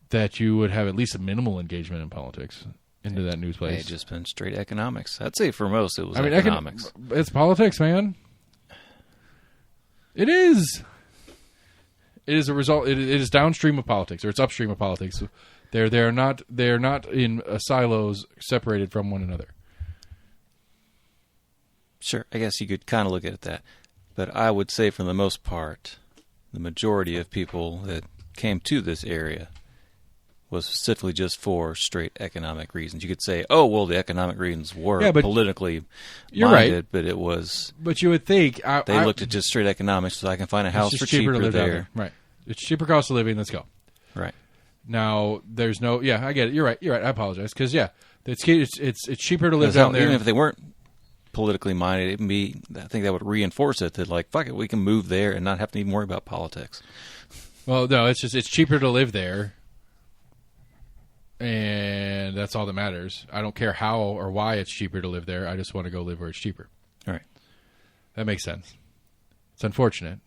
S1: that you would have at least a minimal engagement in politics into that new place.
S2: It's just been straight economics. I'd say for most it was economics.
S1: It's politics, man. It is. It is a result. It is downstream of politics, or it's upstream of politics. They're not in silos separated from one another.
S2: Sure, I guess you could kind of look at it that, but I would say for the most part, the majority of people that came to this area was specifically just for straight economic reasons. You could say, "Oh, well, the economic reasons were politically minded," right. But it was.
S1: But you would think
S2: they looked at just straight economics, so I can find a house for cheaper
S1: to live
S2: there.
S1: Right, it's cheaper cost of living. Let's go.
S2: Right
S1: now, there's no. Yeah, I get it. You're right. I apologize because it's cheaper to live down there.
S2: Even if they weren't politically minded, I think that would reinforce it that like fuck it, we can move there and not have to even worry about politics.
S1: Well, no, it's cheaper to live there. And that's all that matters. I don't care how or why it's cheaper to live there. I just want to go live where it's cheaper.
S2: All right.
S1: That makes sense. It's unfortunate,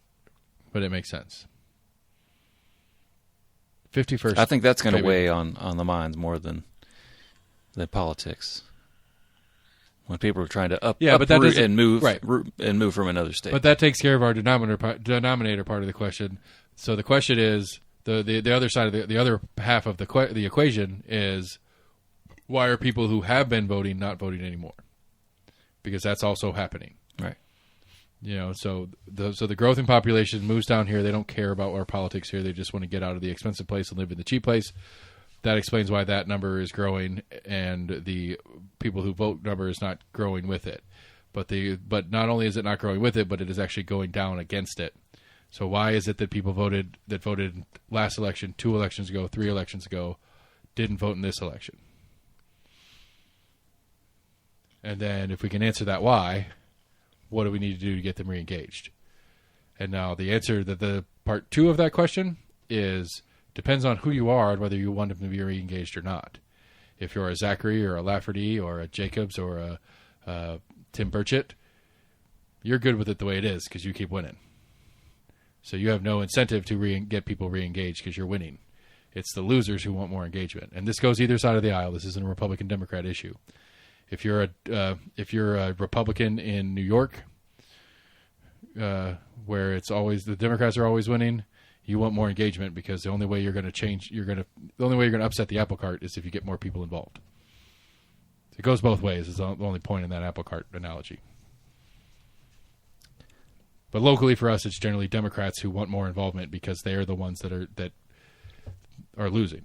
S1: but it makes sense. 51st.
S2: I think that's going to weigh on the minds more than politics. When people are trying to uproot and move from another state.
S1: But that takes care of our denominator part of the question. So the question is, the other side of the other half of the equation is, why are people who have been voting not voting anymore? Because that's also happening,
S2: right?
S1: So the growth in population moves down here. They don't care about our politics here. They just want to get out of the expensive place and live in the cheap place. That explains why that number is growing, and the people who vote number is not growing with it. But not only is it not growing with it, but it is actually going down against it. So why is it that people voted last election, 2 elections ago, 3 elections ago, didn't vote in this election? And then if we can answer that why, what do we need to do to get them reengaged? And now the answer to the part 2 of that question is depends on who you are and whether you want them to be reengaged or not. If you're a Zachary or a Lafferty or a Jacobs or a Tim Burchett, you're good with it the way it is because you keep winning. So you have no incentive to get people re-engaged because you're winning. It's the losers who want more engagement, and this goes either side of the aisle. This isn't a Republican-Democrat issue. If you're a Republican in New York, where it's always the Democrats are always winning, you want more engagement because the only way you're going to upset the apple cart is if you get more people involved. It goes both ways. Is the only point in that apple cart analogy. But locally for us, it's generally Democrats who want more involvement because they are the ones that are losing.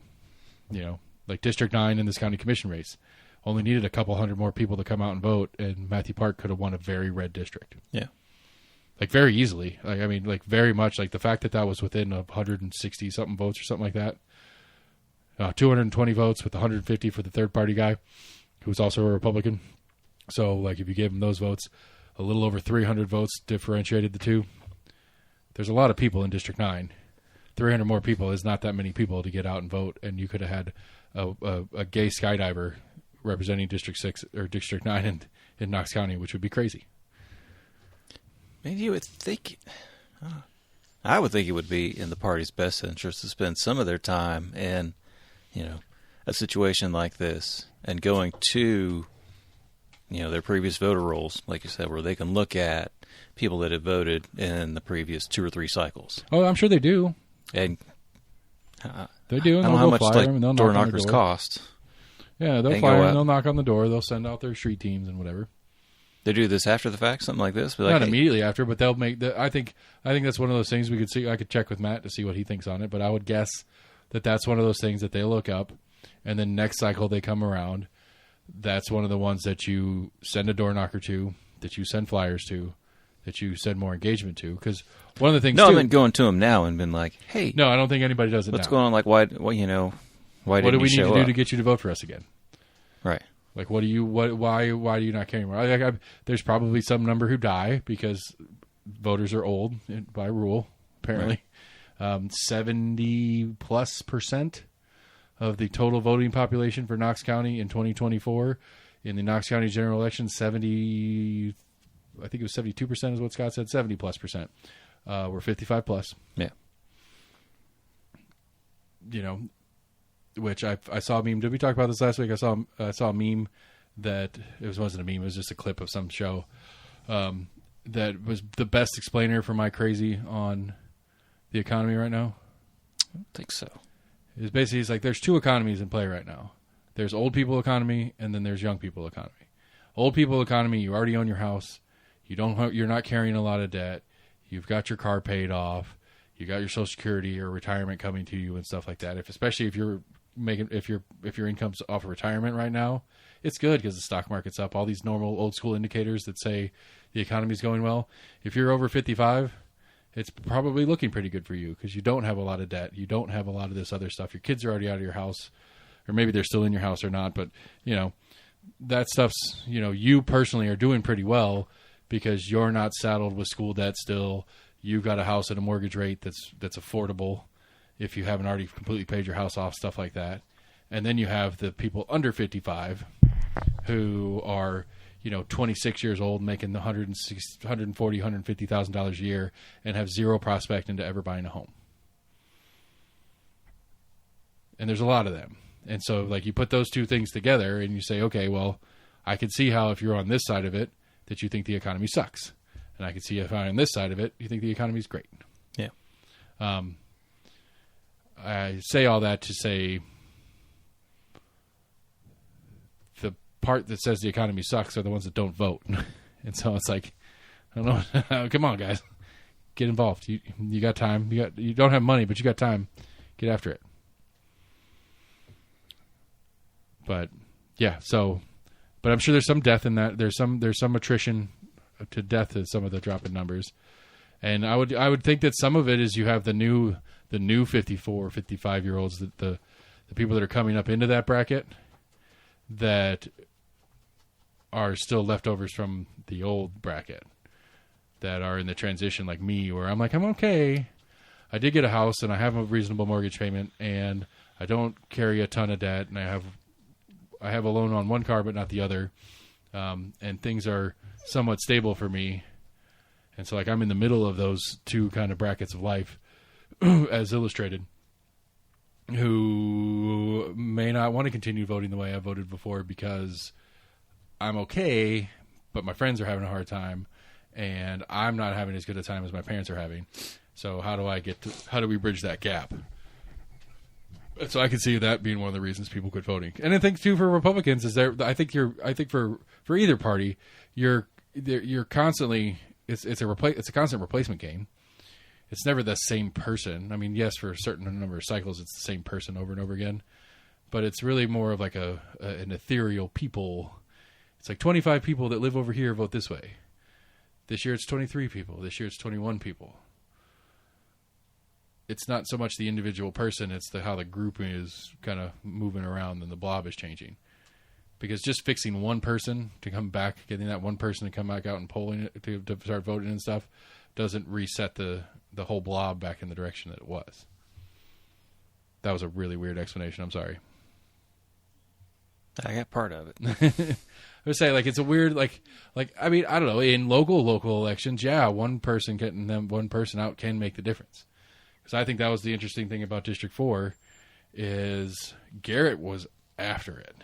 S1: Like District 9 in this county commission race only needed a couple hundred more people to come out and vote, and Matthew Park could have won a very red district.
S2: Yeah.
S1: Like very easily. Like, I mean, like very much. Like the fact that was within 160 something votes or something like that. 220 votes with 150 for the third party guy, who was also a Republican. So, like, if you gave him those votes, a little over 300 votes differentiated the two. There's a lot of people in District 9. 300 more people is not that many people to get out and vote, and you could have had a gay skydiver representing District 6 or District 9 in Knox County, which would be crazy.
S2: Maybe you would think... I would think it would be in the party's best interest to spend some of their time in, a situation like this and going to, their previous voter rolls, like you said, where they can look at people that have voted in the previous 2 or 3 cycles.
S1: Oh, I'm sure they do.
S2: And
S1: they do. And
S2: I don't know how much door knockers cost.
S1: Yeah, they'll flyer them. They'll knock on the door. They'll send out their street teams and whatever.
S2: They do this after the fact, something like this.
S1: Not immediately after, but they'll make. I think that's one of those things we could see. I could check with Matt to see what he thinks on it, but I would guess that that's one of those things that they look up, and then next cycle they come around. That's one of the ones that you send a door knocker to, that you send flyers to, that you send more engagement to. Because one of the things.
S2: No, I mean going to them now and been like, hey.
S1: No, I don't think anybody does it.
S2: What's
S1: now.
S2: going on? Like, why didn't you show up? What do we need to do
S1: to get you to vote for us again?
S2: Right.
S1: Like, why do you not care anymore? There's probably some number who die because voters are old by rule, apparently. Right. 70+% of the total voting population for Knox County in 2024 in the Knox County general election, I think it was 72% is what Scott said, 70+%. Were 55 plus.
S2: Yeah.
S1: Which I saw a meme. Did we talk about this last week? I saw a meme that wasn't a meme. It was just a clip of some show that was the best explainer for my crazy on the economy right now.
S2: I don't think so.
S1: It's like there's 2 economies in play right now. There's old people economy, and then there's young people economy. Old people economy, you already own your house. You're not carrying a lot of debt. You've got your car paid off. You got your Social Security or retirement coming to you and stuff like that. Especially if your income's off of retirement right now, it's good because the stock market's up. All these normal old school indicators that say the economy's going well. If you're over 55, it's probably looking pretty good for you because you don't have a lot of debt. You don't have a lot of this other stuff. Your kids are already out of your house, or maybe they're still in your house or not. But that stuff's you personally are doing pretty well because you're not saddled with school debt still. You've got a house at a mortgage rate that's affordable if you haven't already completely paid your house off, stuff like that. And then you have the people under 55 who are, 26 years old, making the $140,000, $150,000 a year and have zero prospect into ever buying a home. And there's a lot of them. And so, like, you put those 2 things together and you say, okay, well, I can see how if you're on this side of it that you think the economy sucks. And I can see if I'm on this side of it, you think the economy is great.
S2: Yeah.
S1: I say all that to say the part that says the economy sucks are the ones that don't vote. And so it's like, I don't know. Come on, guys. Get involved. You got time. You don't have money, but you got time. Get after it. But yeah, but I'm sure there's some death in that. There's some attrition to death in some of the drop in numbers. And I would think that some of it is you have the new 54, 55 year olds, the people that are coming up into that bracket that are still leftovers from the old bracket that are in the transition like me, where I'm like, I'm okay. I did get a house and I have a reasonable mortgage payment and I don't carry a ton of debt and I have a loan on one car but not the other. And things are somewhat stable for me. And so, like, I'm in the middle of those 2 kind of brackets of life, as illustrated, who may not want to continue voting the way I voted before because I'm okay, but my friends are having a hard time, and I'm not having as good a time as my parents are having. So how do we bridge that gap? So I can see that being one of the reasons people quit voting. And I think too for Republicans is I think for either party, you're constantly it's a constant replacement game. It's never the same person. I mean, yes, for a certain number of cycles, it's the same person over and over again. but it's really more of like an ethereal people. It's like 25 people that live over here vote this way. This year it's 23 people. This year it's 21 people. It's not so much the individual person, it's how the group is kind of moving around and the blob is changing. Because just fixing one person to come back, getting that one person to come back out and polling it, to start voting and stuff, doesn't reset the whole blob back in the direction that it was. That was a really weird explanation. I'm sorry.
S2: I got part of it.
S1: I would say, like, it's a weird, like I mean, I don't know. In local elections, yeah, one person getting them one person out can make the difference. Because I think that was the interesting thing about District 4 is Garrett was after it.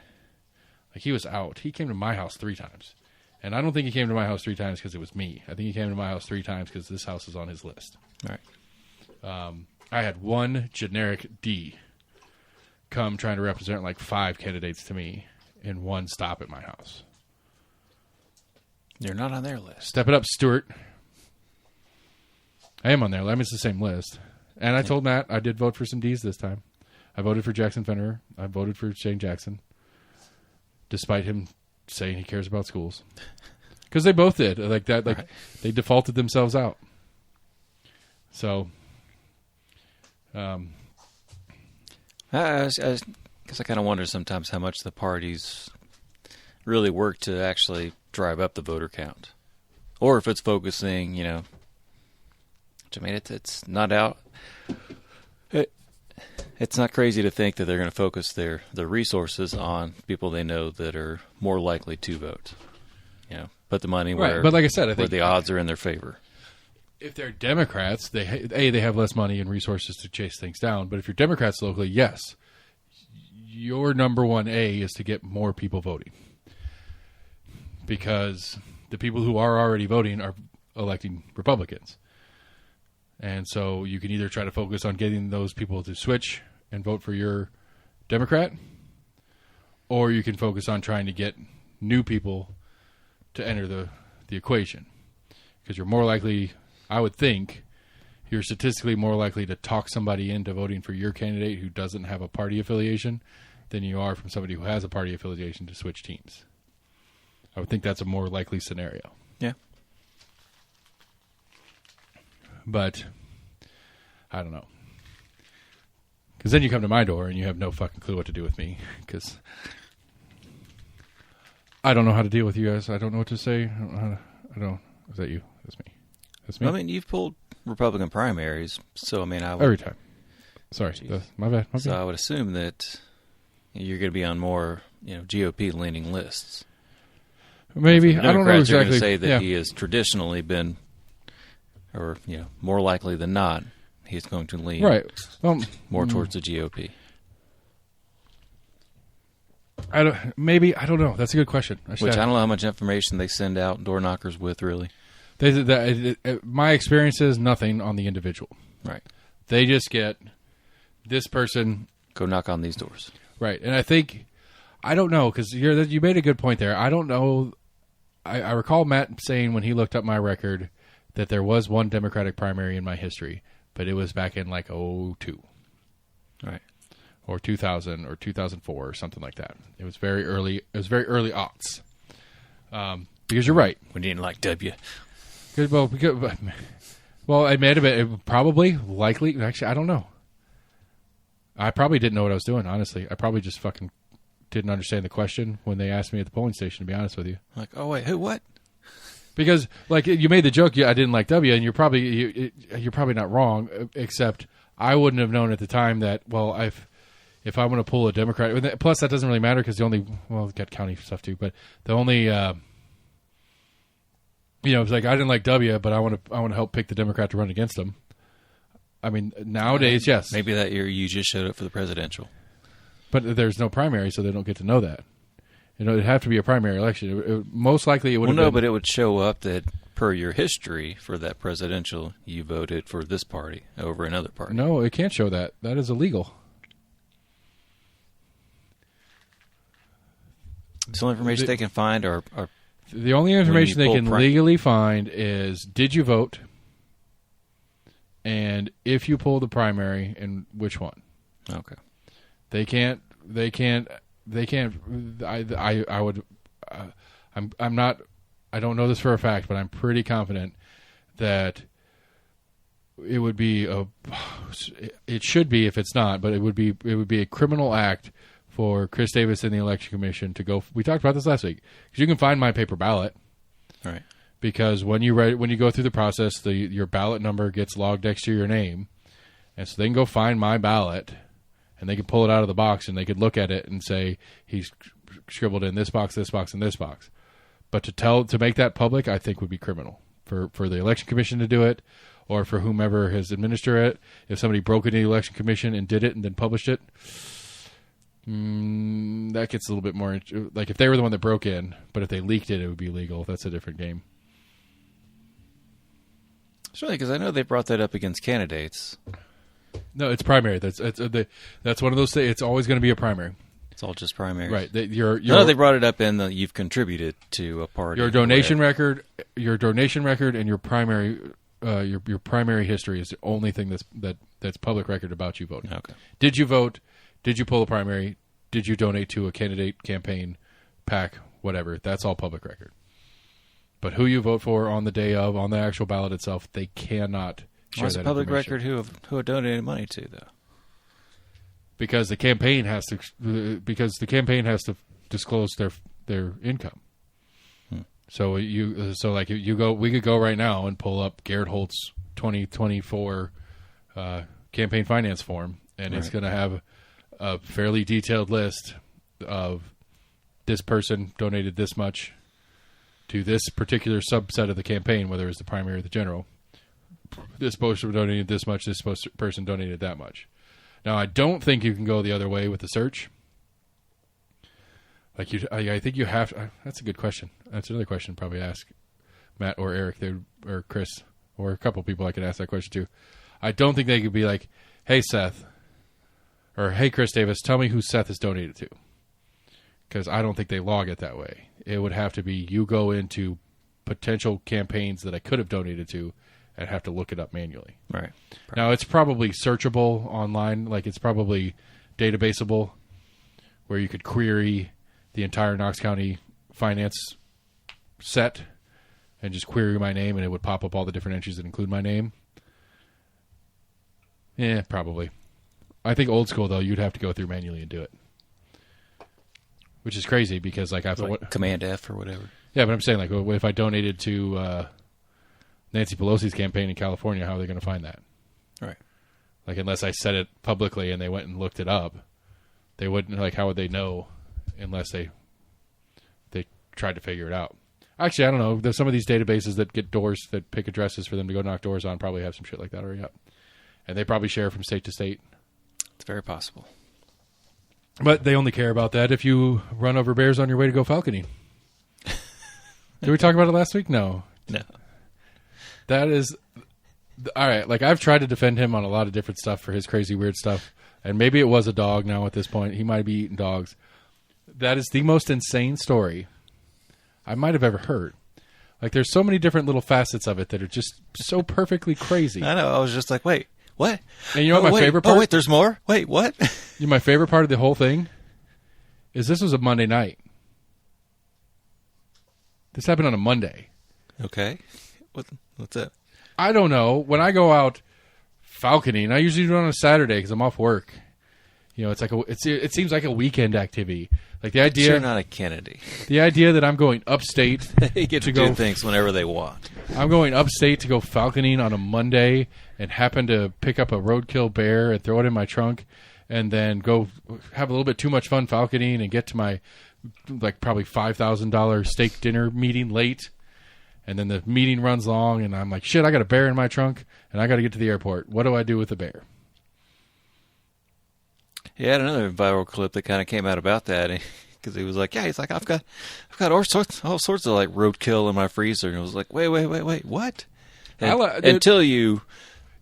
S1: Like, he was out. He came to my house 3 times. And I don't think he came to my house 3 times because it was me. I think he came to my house 3 times because this house is on his list.
S2: All right.
S1: I had one generic D come trying to represent like 5 candidates to me and one stop at my house.
S2: You're not on their list.
S1: Step it up, Stuart. I am on there. I mean, it's the same list. And I told Matt I did vote for some Ds this time. I voted for Jackson Fennerer. I voted for Shane Jackson. Despite him saying he cares about schools. Because they both did. Like that. Like, they defaulted themselves out. So,
S2: I guess I kind of wonder sometimes how much the parties really work to actually drive up the voter count. Or if it's focusing, you know, which, I mean, it's not out. It's not crazy to think that they're going to focus their resources on people they know that are more likely to vote. You know, put the money where,
S1: but like I said, I think
S2: the odds are in their favor.
S1: If they're Democrats, they have less money and resources to chase things down. But if you're Democrats locally, yes, your number one A is to get more people voting. Because the people who are already voting are electing Republicans. And so you can either try to focus on getting those people to switch and vote for your Democrat, or you can focus on trying to get new people to enter the equation. Because you're more likely, I would think, you're statistically more likely to talk somebody into voting for your candidate who doesn't have a party affiliation than you are from somebody who has a party affiliation to switch teams. I would think that's a more likely scenario.
S2: Yeah.
S1: But I don't know. Because then you come to my door and you have no fucking clue what to do with me. Because I don't know how to deal with you guys. I don't know what to say. I don't. Is that you? That's me. That's me.
S2: I mean, you've pulled Republican primaries, so I mean,
S1: every time. Sorry, my bad.
S2: So I would assume that you're going to be on more, you know, GOP leaning lists.
S1: Maybe. I don't know exactly.
S2: Are going to say that he has traditionally been, or, you know, more likely than not, he's going to lean more towards the GOP.
S1: I don't know. That's a good question.
S2: I don't know how much information they send out door knockers with, really.
S1: My experience is nothing on the individual.
S2: Right.
S1: They just get this person.
S2: Go knock on these doors.
S1: Right. And I think, I don't know, because you made a good point there. I don't know. I recall Matt saying when he looked up my record that there was one Democratic primary in my history, but it was back in like 2002.
S2: Right.
S1: Or 2000 or 2004 or something like that. It was very early. It was very early aughts. Because you're right.
S2: When you didn't like W.
S1: Well, I made it probably, likely. Actually, I don't know. I probably didn't know what I was doing, honestly. I probably just fucking didn't understand the question when they asked me at the polling station, to be honest with you.
S2: Like, oh, wait, who, what?
S1: Because, like, you made the joke, I didn't like W, and you're probably not wrong, except I wouldn't have known at the time that, well, if I want to pull a Democrat, plus that doesn't really matter because we've got county stuff too, but the only, it's like I didn't like W, but I want to help pick the Democrat to run against him. I mean, nowadays, yes.
S2: Maybe that year you just showed up for the presidential.
S1: But there's no primary, so they don't get to know that. It'd have to be a primary election. Most likely it would have been.
S2: But it would show up that per your history for that presidential, you voted for this party over another party.
S1: No, it can't show that. That is illegal.
S2: The only information they can find are
S1: the only information they can legally find is did you vote, and if you pulled the primary, and which one.
S2: Okay.
S1: They can't They can't. I would. I'm not. I don't know this for a fact, but I'm pretty confident that it would be a. It should be if it's not, but it would be a criminal act for Chris Davis and the Election Commission to go. We talked about this last week because you can find my paper ballot.
S2: All right.
S1: Because when you go through the process, your ballot number gets logged next to your name, and so they can go find my ballot, and they can pull it out of the box, and they could look at it and say he's scribbled in this box, this box, and this box. But to make that public, I think would be criminal for the Election Commission to do it, or for whomever has administered it. If somebody broke into the Election Commission and did it and then published it, that gets a little bit more like if they were the one that broke in, but if they leaked it, it would be legal. That's a different game.
S2: Surely, because I know they brought that up against candidates.
S1: No, it's primary. That's one of those things. It's always going to be a primary.
S2: It's all just primary,
S1: right?
S2: No, they brought it up in the you've contributed to a party.
S1: Your donation record, and your primary, your primary history is the only thing that's public record about you voting.
S2: Okay.
S1: Did you vote? Did you pull a primary? Did you donate to a candidate, campaign, PAC, whatever? That's all public record. But who you vote for on the day of, on the actual ballot itself, they cannot share
S2: What's
S1: that
S2: public record who have donated money to, though?
S1: Because the campaign has to disclose their income. So we could go right now and pull up Garrett Holt's 2024 campaign finance form, and It's going to have a fairly detailed list of this person donated this much to this particular subset of the campaign, whether it's the primary or the general. This person donated this much. This person donated that much. Now, I don't think you can go the other way with the search. I think you have. That's a good question. That's another question to probably ask Matt or Eric or Chris or a couple people I could ask that question to. I don't think they could be like, "Hey Seth," or "Hey Chris Davis, tell me who Seth has donated to," because I don't think they log it that way. It would have to be you go into potential campaigns that I could have donated to and have to look it up manually.
S2: Right.
S1: Now, it's probably searchable online. Like, it's probably databaseable where you could query the entire Knox County finance set and just query my name, and it would pop up all the different entries that include my name. Yeah, probably. I think old school, though, you'd have to go through manually and do it. Which is crazy because, like,
S2: Command F or whatever.
S1: Yeah, but I'm saying, like, if I donated to Nancy Pelosi's campaign in California, how are they going to find that?
S2: Right.
S1: Like, unless I said it publicly and they went and looked it up, they wouldn't, like, how would they know unless they tried to figure it out? Actually, I don't know. There's some of these databases that get doors, that pick addresses for them to go knock doors on, probably have some shit like that already up. And they probably share from state to state.
S2: It's very possible.
S1: But they only care about that if you run over bears on your way to go falconing. Did we talk about it last week? No.
S2: No.
S1: That is... All right, like, I've tried to defend him on a lot of different stuff for his crazy, weird stuff. And maybe it was a dog now at this point. He might be eating dogs. That is the most insane story I might have ever heard. Like, there's so many different little facets of it that are just so perfectly crazy.
S2: I know. I was just like, wait, what?
S1: And you know what my favorite part?
S2: Oh, wait, there's more? Wait, what?
S1: My favorite part of the whole thing is this was a Monday night. This happened on a Monday.
S2: Okay. What's that?
S1: I don't know. When I go out falconing, I usually do it on a Saturday because I'm off work. You know, it's like it seems like a weekend activity. Like the idea,
S2: you're not a Kennedy.
S1: The idea that I'm going upstate,
S2: they get to do things whenever they want.
S1: I'm going upstate to go falconing on a Monday and happen to pick up a roadkill bear and throw it in my trunk, and then go have a little bit too much fun falconing and get to my probably $5,000 steak dinner meeting late. And then the meeting runs long, and I'm like, shit, I got a bear in my trunk, and I got to get to the airport. What do I do with the bear?
S2: He had another viral clip that kind of came out about that, because he was like, yeah, he's like, I've got all sorts of like roadkill in my freezer, and it was like, wait, what? Until you,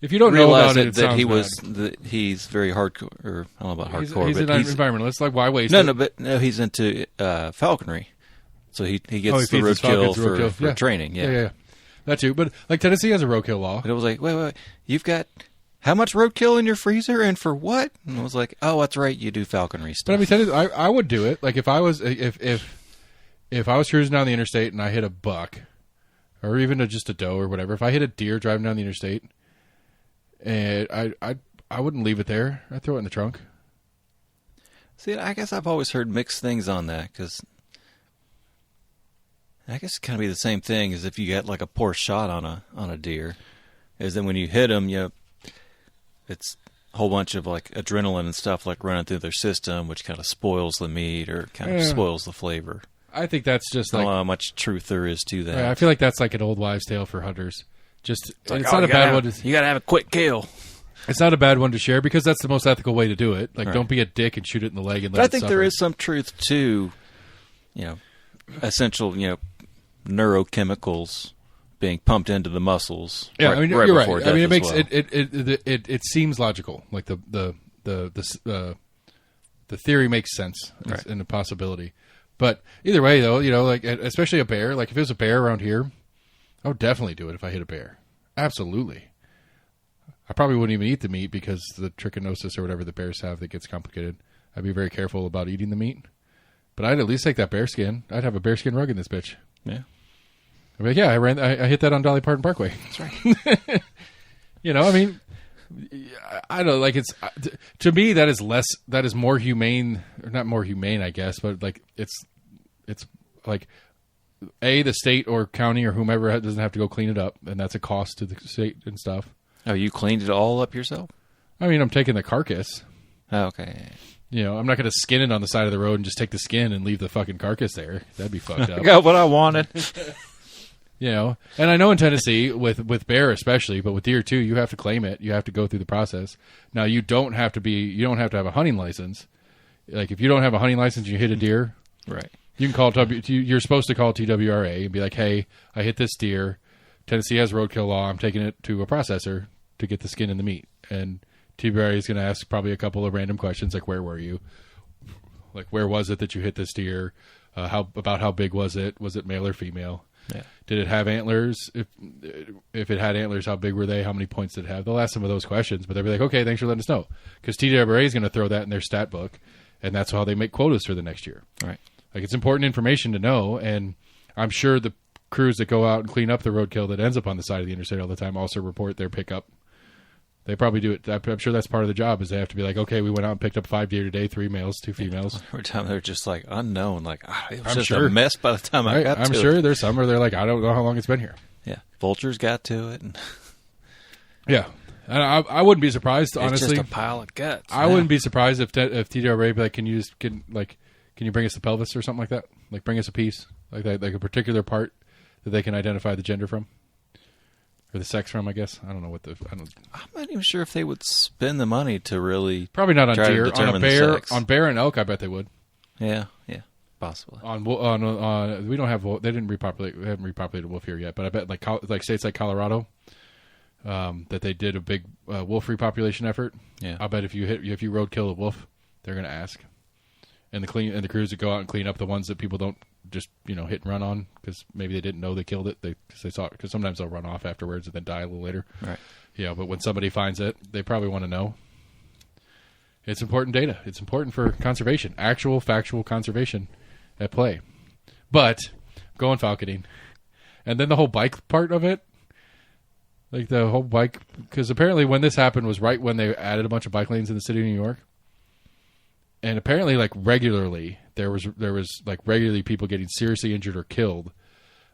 S1: if you don't know about
S2: it, he's very hardcore. Or I don't know about hardcore.
S1: He's an environmentalist. Like, why waste?
S2: No, he's into falconry. So he gets the roadkill for training. Yeah.
S1: That too. But like Tennessee has a roadkill law.
S2: But it was like, wait, you've got how much roadkill in your freezer and for what? And I was like, oh, that's right, you do falconry stuff.
S1: But I mean, I would do it. Like if I was cruising down the interstate and I hit a buck, or even just a doe or whatever, if I hit a deer driving down the interstate, and I wouldn't leave it there. I'd throw it in the trunk.
S2: See, I guess I've always heard mixed things on that, because I guess it kind of be the same thing as if you get like a poor shot on a deer, is that when you hit them, it's a whole bunch of like adrenaline and stuff like running through their system, which kind of spoils the meat or kind of spoils the flavor.
S1: I think that's just
S2: I
S1: like
S2: don't know how much truth there is to that.
S1: I feel like that's like an old wives' tale for hunters. Just
S2: it's not a bad one. You got to have a quick kill.
S1: It's not a bad one to share because that's the most ethical way to do it. Like, don't be a dick and shoot it in the leg and let it suffer.
S2: But I think there is some truth to, essential, neurochemicals being pumped into the muscles.
S1: Yeah,
S2: right,
S1: you're right.
S2: I mean,
S1: it makes it seems logical. Like the theory makes sense in the possibility. But either way, though, like especially a bear. Like if it was a bear around here, I would definitely do it if I hit a bear. Absolutely. I probably wouldn't even eat the meat because the trichinosis or whatever the bears have that gets complicated. I'd be very careful about eating the meat. But I'd at least take that bear skin. I'd have a bear skin rug in this bitch.
S2: Yeah.
S1: I'd be like, yeah, I hit that on Dolly Parton Parkway.
S2: That's right.
S1: I mean, I don't know, like it's, to me, that is more humane, or not more humane, I guess, but like it's like, the state or county or whomever doesn't have to go clean it up, and that's a cost to the state and stuff.
S2: Oh, you cleaned it all up yourself?
S1: I mean, I'm taking the carcass.
S2: Oh, okay.
S1: I'm not going to skin it on the side of the road and just take the skin and leave the fucking carcass there. That'd be fucked up.
S2: I got what I wanted.
S1: And I know in Tennessee, with bear especially, but with deer too, you have to claim it. You have to go through the process. Now, you don't have to have a hunting license. Like, if you don't have a hunting license and you hit a deer,
S2: right?
S1: You can call you're supposed to call TWRA and be like, hey, I hit this deer. Tennessee has roadkill law. I'm taking it to a processor to get the skin and the meat. And TWRA is going to ask probably a couple of random questions, like, where were you? Like, where was it that you hit this deer? How big was it? Was it male or female?
S2: Yeah.
S1: Did it have antlers? If it had antlers, how big were they? How many points did it have? They'll ask some of those questions, but they'll be like, okay, thanks for letting us know. Because TWRA is going to throw that in their stat book, and that's how they make quotas for the next year.
S2: Right.
S1: Like, it's important information to know, and I'm sure the crews that go out and clean up the roadkill that ends up on the side of the interstate all the time also report their pickup. They probably do it. I'm sure that's part of the job, is they have to be like, okay, we went out and picked up 5 deer today, 3 males, 2 females.
S2: Every time they're just like unknown, like it was
S1: I'm
S2: just
S1: sure.
S2: a mess by the time I got to it.
S1: I'm sure there's some where they're like, I don't know how long it's been here.
S2: Yeah, vultures got to it. And
S1: yeah, and I wouldn't be surprised, honestly.
S2: It's just a pile of guts.
S1: I wouldn't be surprised if TWRA would be like, can you bring us the pelvis or something like that? Like, bring us a piece like that, like a particular part that they can identify the gender from. Or the sex from, I guess. I don't know I'm
S2: not even sure if they would spend the money to really
S1: probably not on
S2: try
S1: deer.
S2: To determine
S1: on a bear,
S2: the sex.
S1: On bear and elk, I bet they would.
S2: Yeah, possibly.
S1: On we don't have they didn't repopulate. We haven't repopulated wolf here yet, but I bet like states like Colorado, that they did a big wolf repopulation effort.
S2: Yeah,
S1: I bet if you roadkill a wolf, they're going to ask, and the crews that go out and clean up the ones that people don't just hit and run on because maybe they didn't know they killed it, because they saw it, because sometimes they'll run off afterwards and then die a little later.
S2: Right.
S1: Yeah, but when somebody finds it, they probably want to know. It's important data. It's important for conservation, actual factual conservation at play. But going falconing, and then the whole bike part of it, like the whole bike, because apparently when this happened was right when they added a bunch of bike lanes in the city of New York. And apparently, like, regularly, there was like regularly people getting seriously injured or killed.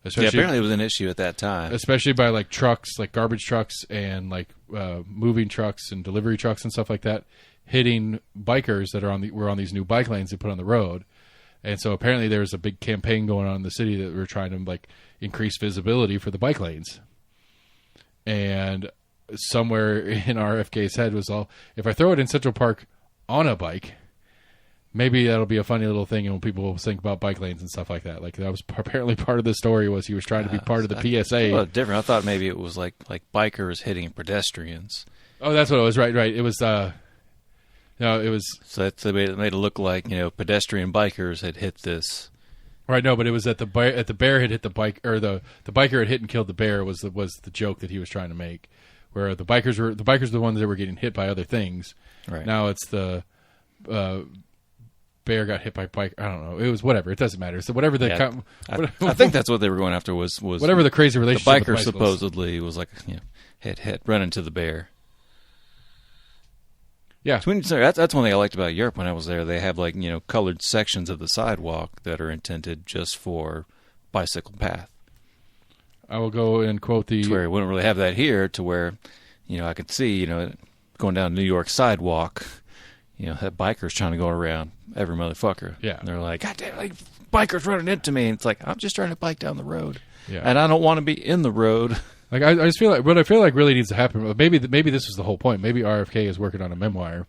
S2: Apparently it was an issue at that time,
S1: especially by like trucks, like garbage trucks and like moving trucks and delivery trucks and stuff like that, hitting bikers that were on these new bike lanes they put on the road. And so apparently there was a big campaign going on in the city that were trying to like increase visibility for the bike lanes. And somewhere in RFK's head was if I throw it in Central Park on a bike, maybe that'll be a funny little thing, and when people will think about bike lanes and stuff like that. Like, that was apparently part of the story, was he was trying to be part of the PSA.
S2: Well, different. I thought maybe it was like bikers hitting pedestrians.
S1: Oh, that's what it was. Right. It was. No, it was.
S2: So they made it look like pedestrian bikers had hit this.
S1: Right. No, but it was that the bear had hit the bike, or the biker had hit and killed the bear was the joke that he was trying to make. where the bikers were the ones that were getting hit by other things.
S2: Right.
S1: Now it's the bear got hit by bike. I don't know. It was whatever. It doesn't matter. So whatever the
S2: I think that's what they were going after was
S1: whatever the crazy relationship.
S2: The biker supposedly was like hit run into the bear.
S1: Yeah,
S2: so that's one thing I liked about Europe when I was there. They have like colored sections of the sidewalk that are intended just for bicycle path.
S1: I will go and quote
S2: to where we wouldn't really have that here. To where I could see going down New York sidewalk. That biker's trying to go around every motherfucker.
S1: Yeah.
S2: And they're like, God damn, like, biker's running into me. And it's like, I'm just trying to bike down the road.
S1: Yeah.
S2: And I don't want to be in the road.
S1: Like, I just feel like, what I feel like really needs to happen, maybe this was the whole point. Maybe RFK is working on a memoir,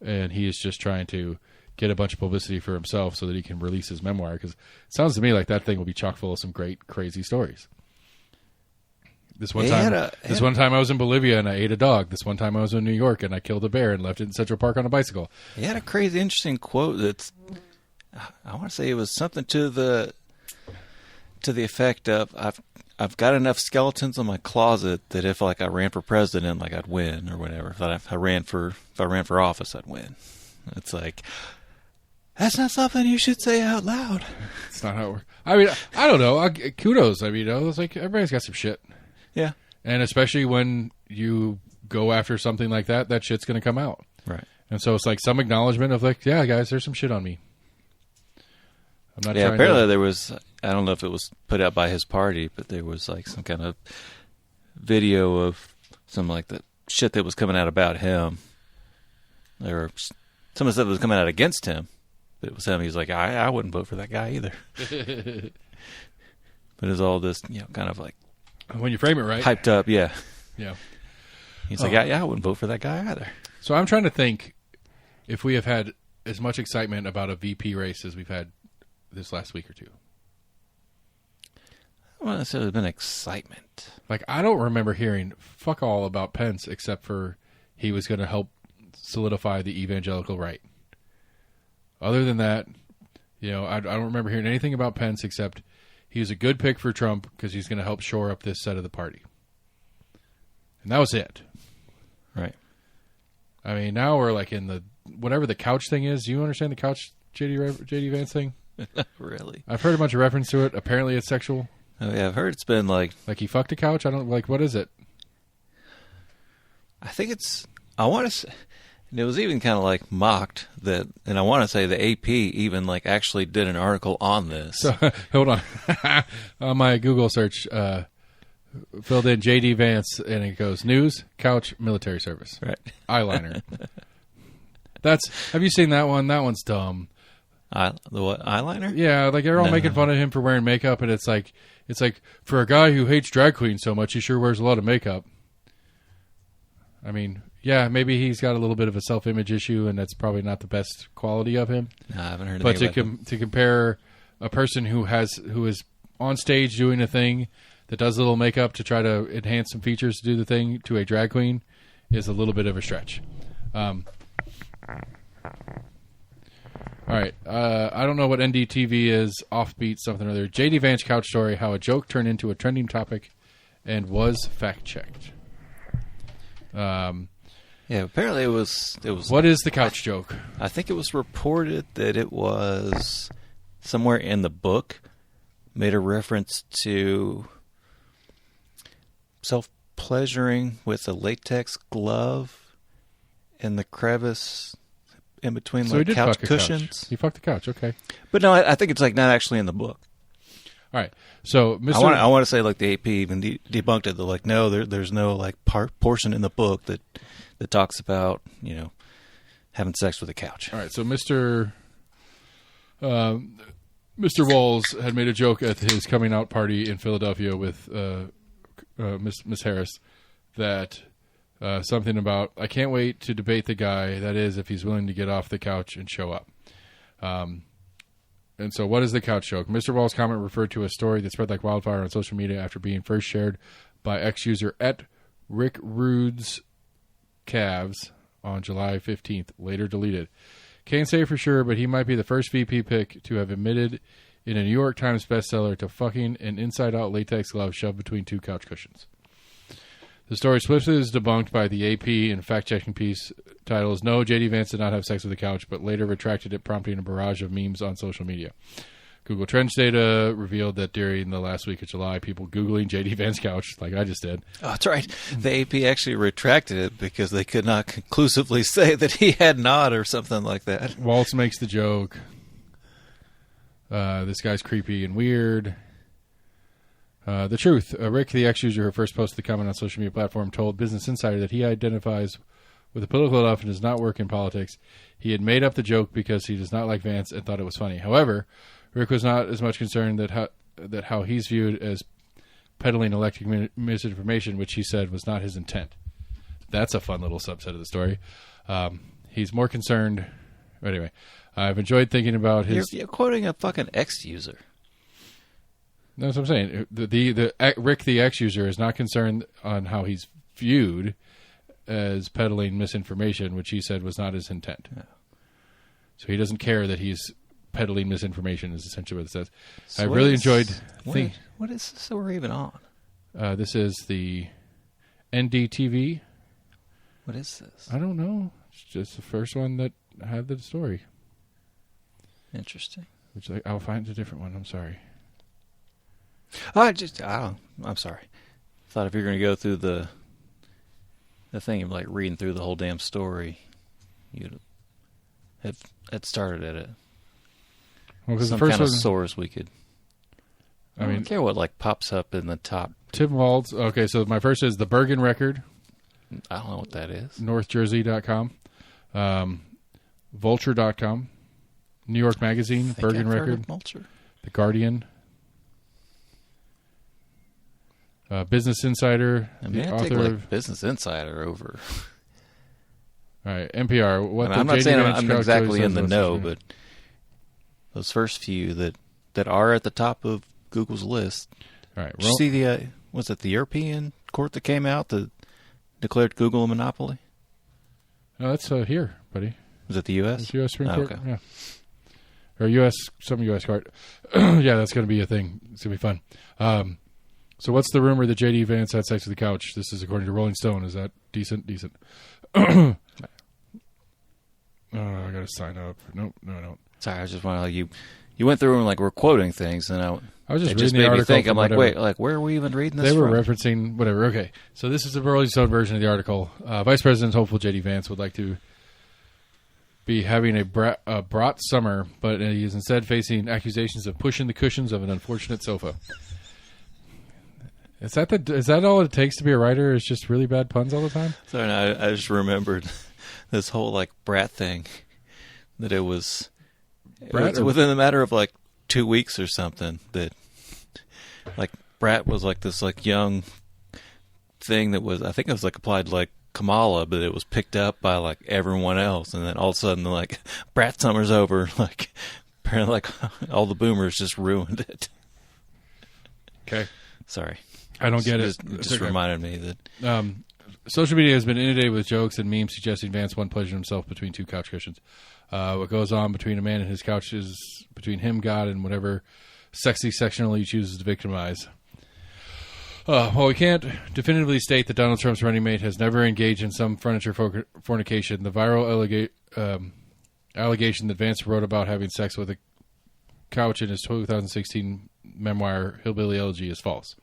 S1: and he is just trying to get a bunch of publicity for himself so that he can release his memoir. Because it sounds to me like that thing will be chock full of some great, crazy stories. This one time I was in Bolivia and I ate a dog. This one time I was in New York and I killed a bear and left it in Central Park on a bicycle.
S2: He had a crazy, interesting quote that's, I want to say it was something to the effect of, I've got enough skeletons in my closet that if I ran for president, like I'd win or whatever. If I ran for office, I'd win. It's like, that's not something you should say out loud.
S1: It's not how it works. I mean, I don't know. Kudos. I mean, it's like everybody's got some shit.
S2: Yeah.
S1: And especially when you go after something like that, that shit's going to come out.
S2: Right.
S1: And so it's like some acknowledgement of like, yeah, guys, there's some shit on me. I'm not trying
S2: apparently there was, I don't know if it was put out by his party, but there was like some kind of video of some like the shit that was coming out about him. There were some of the stuff that was coming out against him. But it was him. He was like, I wouldn't vote for that guy either. But it's all this, kind of like,
S1: when you frame it right.
S2: Hyped up, yeah.
S1: Yeah.
S2: He's like, I wouldn't vote for that guy either.
S1: So I'm trying to think if we have had as much excitement about a VP race as we've had this last week or two.
S2: I wouldn't say there's been excitement.
S1: Like, I don't remember hearing fuck all about Pence except for he was going to help solidify the evangelical right. Other than that, I don't remember hearing anything about Pence except he was a good pick for Trump because he's going to help shore up this side of the party. And that was it.
S2: Right.
S1: I mean, now we're like in the, whatever the couch thing is. Do you understand the couch JD Vance thing?
S2: Really?
S1: I've heard a bunch of reference to it. Apparently it's sexual.
S2: Oh, yeah, I've heard it's been like
S1: he fucked a couch? I don't, like, what is it?
S2: I think it's, I want to say, and it was even kind of like mocked that, and I want to say the AP even like actually did an article on this.
S1: So, hold on. On my Google search, filled in JD Vance, and it goes news, couch, military service.
S2: Right.
S1: Eyeliner. Have you seen that one? That one's dumb.
S2: The what? Eyeliner?
S1: Yeah, like they're all making fun of him for wearing makeup, and it's like for a guy who hates drag queens so much, he sure wears a lot of makeup. I mean, yeah, maybe he's got a little bit of a self-image issue, and that's probably not the best quality of him.
S2: No, I haven't heard.
S1: But to compare a person who is on stage doing a thing that does a little makeup to try to enhance some features to do the thing to a drag queen is a little bit of a stretch. All right. I don't know what NDTV is. Offbeat something or other. JD Vance couch story: how a joke turned into a trending topic and was fact checked.
S2: Yeah, apparently it was.
S1: What is the couch joke?
S2: I think it was reported that it was somewhere in the book made a reference to self-pleasuring with a latex glove in the crevice in between
S1: so
S2: the couch cushions.
S1: He fucked the couch, okay.
S2: But no, I think it's like not actually in the book.
S1: All right. So,
S2: I want to say like the AP even debunked it. They're like, no, there's no like portion in the book that talks about having sex with a couch.
S1: All right. So Mr. Walls had made a joke at his coming out party in Philadelphia with Miss Harris that something about, I can't wait to debate the guy, that is, if he's willing to get off the couch and show up. And so what is the couch joke? Mr. Walls' comment referred to a story that spread like wildfire on social media after being first shared by ex-user at Rick Rude's Calves on July 15th, later deleted. Can't say for sure, but he might be the first VP pick to have admitted in a New York Times bestseller to fucking an inside-out latex glove shoved between two couch cushions. The story swiftly is debunked by the AP in fact-checking piece titles, "No, J.D. Vance did not have sex with the couch," but later retracted it, prompting a barrage of memes on social media. Google Trends data revealed that during the last week of July, people Googling J.D. Vance couch, like I just did.
S2: Oh, that's right. The AP actually retracted it because they could not conclusively say that he had not or something like that.
S1: Waltz makes the joke. This guy's creepy and weird. The truth. Rick, the ex-user who first posted the comment on social media platform, told Business Insider that he identifies with the political enough and does not work in politics. He had made up the joke because he does not like Vance and thought it was funny. However, Rick was not as much concerned that how he's viewed as peddling electric misinformation, which he said was not his intent. That's a fun little subset of the story. He's more concerned. Anyway, I've enjoyed thinking about his...
S2: You're quoting a fucking ex-user.
S1: That's what I'm saying. The Rick, the ex-user, is not concerned on how he's viewed as peddling misinformation, which he said was not his intent. Yeah. So he doesn't care that he's peddling misinformation, is essentially what it says.
S2: So
S1: I really enjoyed...
S2: What is this that we're even on?
S1: This is the NDTV.
S2: What is this?
S1: I don't know. It's just the first one that had the story.
S2: Interesting.
S1: Which I'll find a different one. I'm sorry.
S2: I'm sorry. Thought if you're going to go through the thing of like reading through the whole damn story, you'd have started at it.
S1: Well,
S2: some
S1: the first
S2: kind of source we could. I don't care what like pops up in the top.
S1: Tim Waltz. Okay, so my first is the Bergen Record.
S2: I don't know what that is.
S1: NorthJersey.com, Vulture.com, New York Magazine, Bergen Record, The Guardian. Business Insider, the author of
S2: Business Insider over.
S1: All right, NPR.
S2: I'm not saying I'm exactly in the know, but those first few that are at the top of Google's list.
S1: All right,
S2: did you see was it the European court that came out that declared Google a monopoly?
S1: No, that's here, buddy.
S2: Was it the U.S.?
S1: It's U.S. Supreme Court.
S2: Okay.
S1: Yeah, or some U.S. court. Yeah, that's going to be a thing. It's going to be fun. So what's the rumor that J.D. Vance had sex with the couch? This is according to Rolling Stone. Is that decent? Decent. Oh, I got to sign up. No, I don't.
S2: Sorry, I was just wondering, you went through and like we're quoting things, and
S1: I was just reading
S2: just
S1: the
S2: made
S1: article.
S2: Me think, I'm like,
S1: whatever.
S2: wait, like where are we even reading this?
S1: They were
S2: from?
S1: referencing whatever. Okay, so this is the Rolling Stone version of the article. Vice President's hopeful J.D. Vance would like to be having a brat summer, but he is instead facing accusations of pushing the cushions of an unfortunate sofa. Is that all it takes to be a writer? Is just really bad puns all the time?
S2: Sorry, no, I just remembered this whole like brat thing. That it was within a matter of like 2 weeks or something. That like brat was like this like young thing that was, I think it was like applied to like Kamala, but it was picked up by like everyone else, and then all of a sudden like brat summer's over. Like apparently like all the boomers just ruined it.
S1: Okay,
S2: sorry.
S1: I don't get
S2: it.
S1: It
S2: just reminded me that
S1: social media has been inundated with jokes and memes suggesting Vance won pleasure himself between two couch cushions. What goes on between a man and his couch is between him, God, and whatever sexy sectional he chooses to victimize. While we can't definitively state that Donald Trump's running mate has never engaged in some furniture fornication, the viral allegation that Vance wrote about having sex with a couch in his 2016 memoir, Hillbilly Elegy, is false.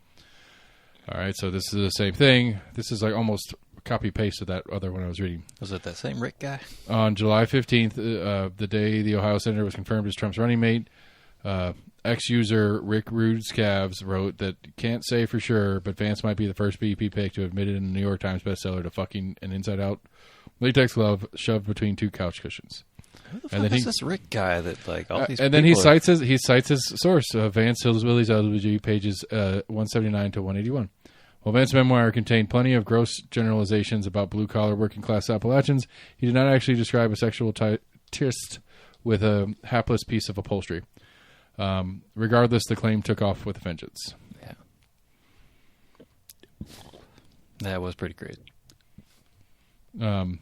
S1: All right, so this is the same thing. This is like almost copy-paste of that other one I was reading.
S2: Was it that same Rick guy?
S1: On July 15th, the day the Ohio senator was confirmed as Trump's running mate, ex-user Rick Rudescabs wrote that can't say for sure, but Vance might be the first BEP pick to admit it in the New York Times bestseller to fucking an inside-out latex glove shoved between two couch cushions.
S2: Who the fuck is this Rick guy that like all these?
S1: And then he cites his source, Vance Hillbilly's LWG, pages 179 to 181. While Vance's memoir contained plenty of gross generalizations about blue-collar, working-class Appalachians, he did not actually describe a sexual tryst with a hapless piece of upholstery. Regardless, the claim took off with a vengeance.
S2: Yeah. That was pretty great. And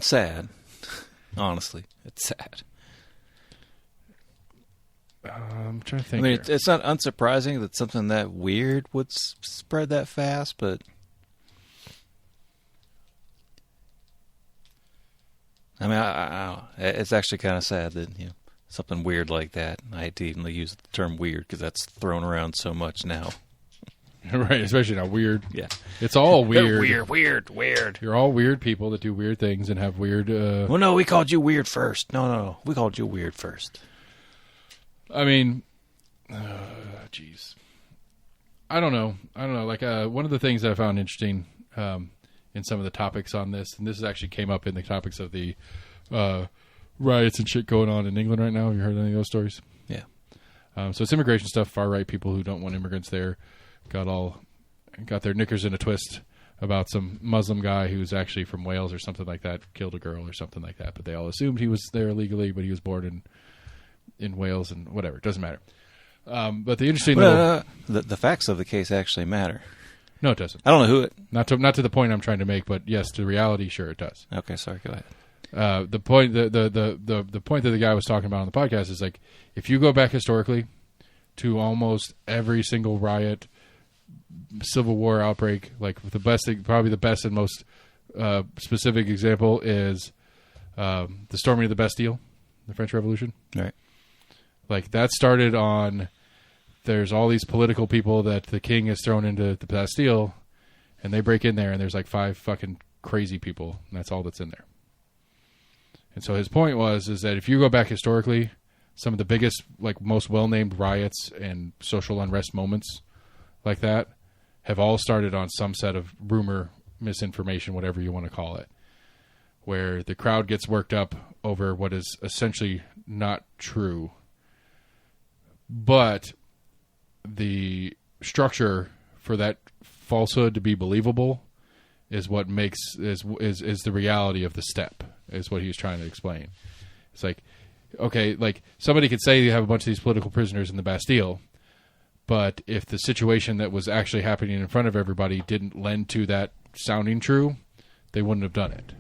S2: sad. Honestly, it's sad.
S1: I'm trying to think.
S2: I mean, it's not unsurprising that something that weird would spread that fast, but I mean, it's actually kind of sad that something weird like that. I hate to even use the term weird because that's thrown around so much now.
S1: Right, especially now weird.
S2: Yeah.
S1: It's all weird.
S2: Weird.
S1: You're all weird people that do weird things and have weird...
S2: Well, no, we called you weird first. No. We called you weird first.
S1: I mean... Jeez. I don't know. Like, one of the things that I found interesting in some of the topics on this, and this actually came up in the topics of the riots and shit going on in England right now. Have you heard any of those stories?
S2: Yeah.
S1: So it's immigration stuff. Far-right people who don't want immigrants there got their knickers in a twist about some Muslim guy who's actually from Wales or something like that, killed a girl or something like that. But they all assumed he was there illegally, but he was born in Wales and whatever. It doesn't matter. But the interesting
S2: the facts of the case actually matter.
S1: No, it doesn't.
S2: I don't know who it.
S1: Not to the point I'm trying to make, but yes, to reality, sure it does.
S2: Okay, sorry. Go ahead.
S1: The point the point that the guy was talking about on the podcast is like if you go back historically to almost every single riot, Civil War outbreak, like probably the best and most specific example is the storming of the Bastille, the French Revolution.
S2: Right.
S1: Like that started on. There's all these political people that the king has thrown into the Bastille, and they break in there, and there's like 5 fucking crazy people, and that's all that's in there. And so his point is that if you go back historically, some of the biggest, like most well-named riots and social unrest moments like that have all started on some set of rumor, misinformation, whatever you want to call it, where the crowd gets worked up over what is essentially not true, but the structure for that falsehood to be believable is what makes is the reality of the step, is what he was trying to explain. It's like, okay, like somebody could say you have a bunch of these political prisoners in the Bastille, but if the situation that was actually happening in front of everybody didn't lend to that sounding true, they wouldn't have done it.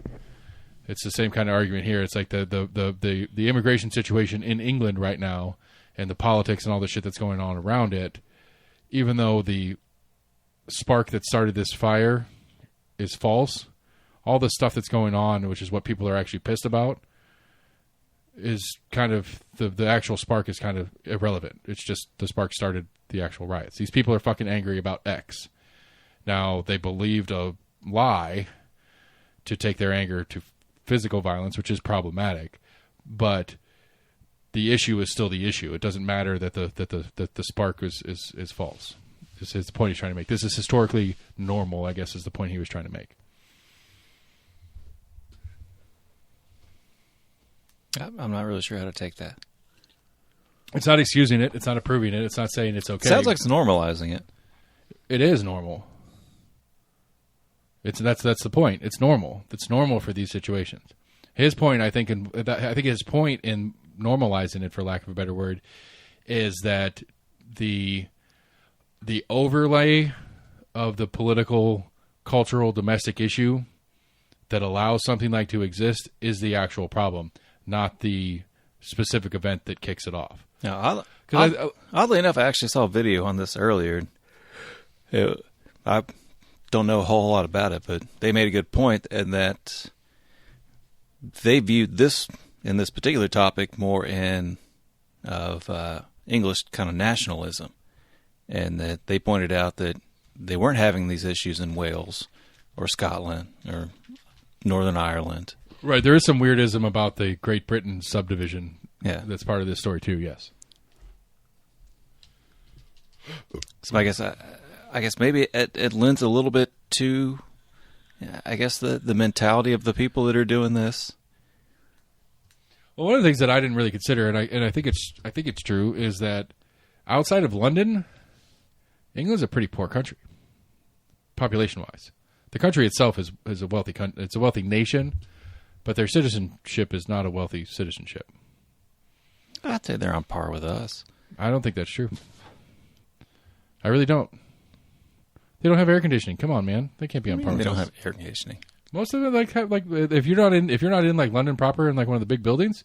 S1: It's the same kind of argument here. It's like the immigration situation in England right now and the politics and all the shit that's going on around it, even though the spark that started this fire is false, all the stuff that's going on, which is what people are actually pissed about, is kind of, the actual spark is kind of irrelevant. It's just the spark started the actual riots. These people are fucking angry about X. Now, they believed a lie to take their anger to physical violence, which is problematic, but the issue is still the issue. It doesn't matter that the spark is false. This is the point he's trying to make. This is historically normal, I guess, is the point he was trying to make.
S2: I'm not really sure how to take that.
S1: It's not excusing it. It's not approving it. It's not saying it's okay.
S2: It sounds like it's normalizing it.
S1: It is normal. That's the point. It's normal. It's normal for these situations. His point, I think his point in normalizing it, for lack of a better word, is that the overlay of the political, cultural, domestic issue that allows something like to exist is the actual problem, not the specific event that kicks it off.
S2: Now, oddly enough, I actually saw a video on this earlier. I don't know a whole lot about it, but they made a good point in that they viewed this, in this particular topic, more of English kind of nationalism, and that they pointed out that they weren't having these issues in Wales or Scotland or Northern Ireland.
S1: Right, there is some weirdism about the Great Britain subdivision.
S2: Yeah,
S1: that's part of this story too. Yes.
S2: So I guess maybe it lends a little bit to, I guess, the mentality of the people that are doing this.
S1: Well, one of the things that I didn't really consider, and I think it's true, is that outside of London, England's a pretty poor country, population-wise. The country itself is a wealthy country. It's a wealthy nation, but their citizenship is not a wealthy citizenship.
S2: I'd say they're on par with us.
S1: I don't think that's true. I really don't. They don't have air conditioning. Come on, man. They can't be on par with us.
S2: They don't have air conditioning.
S1: Most of it, like if you're not in like London proper in like one of the big buildings,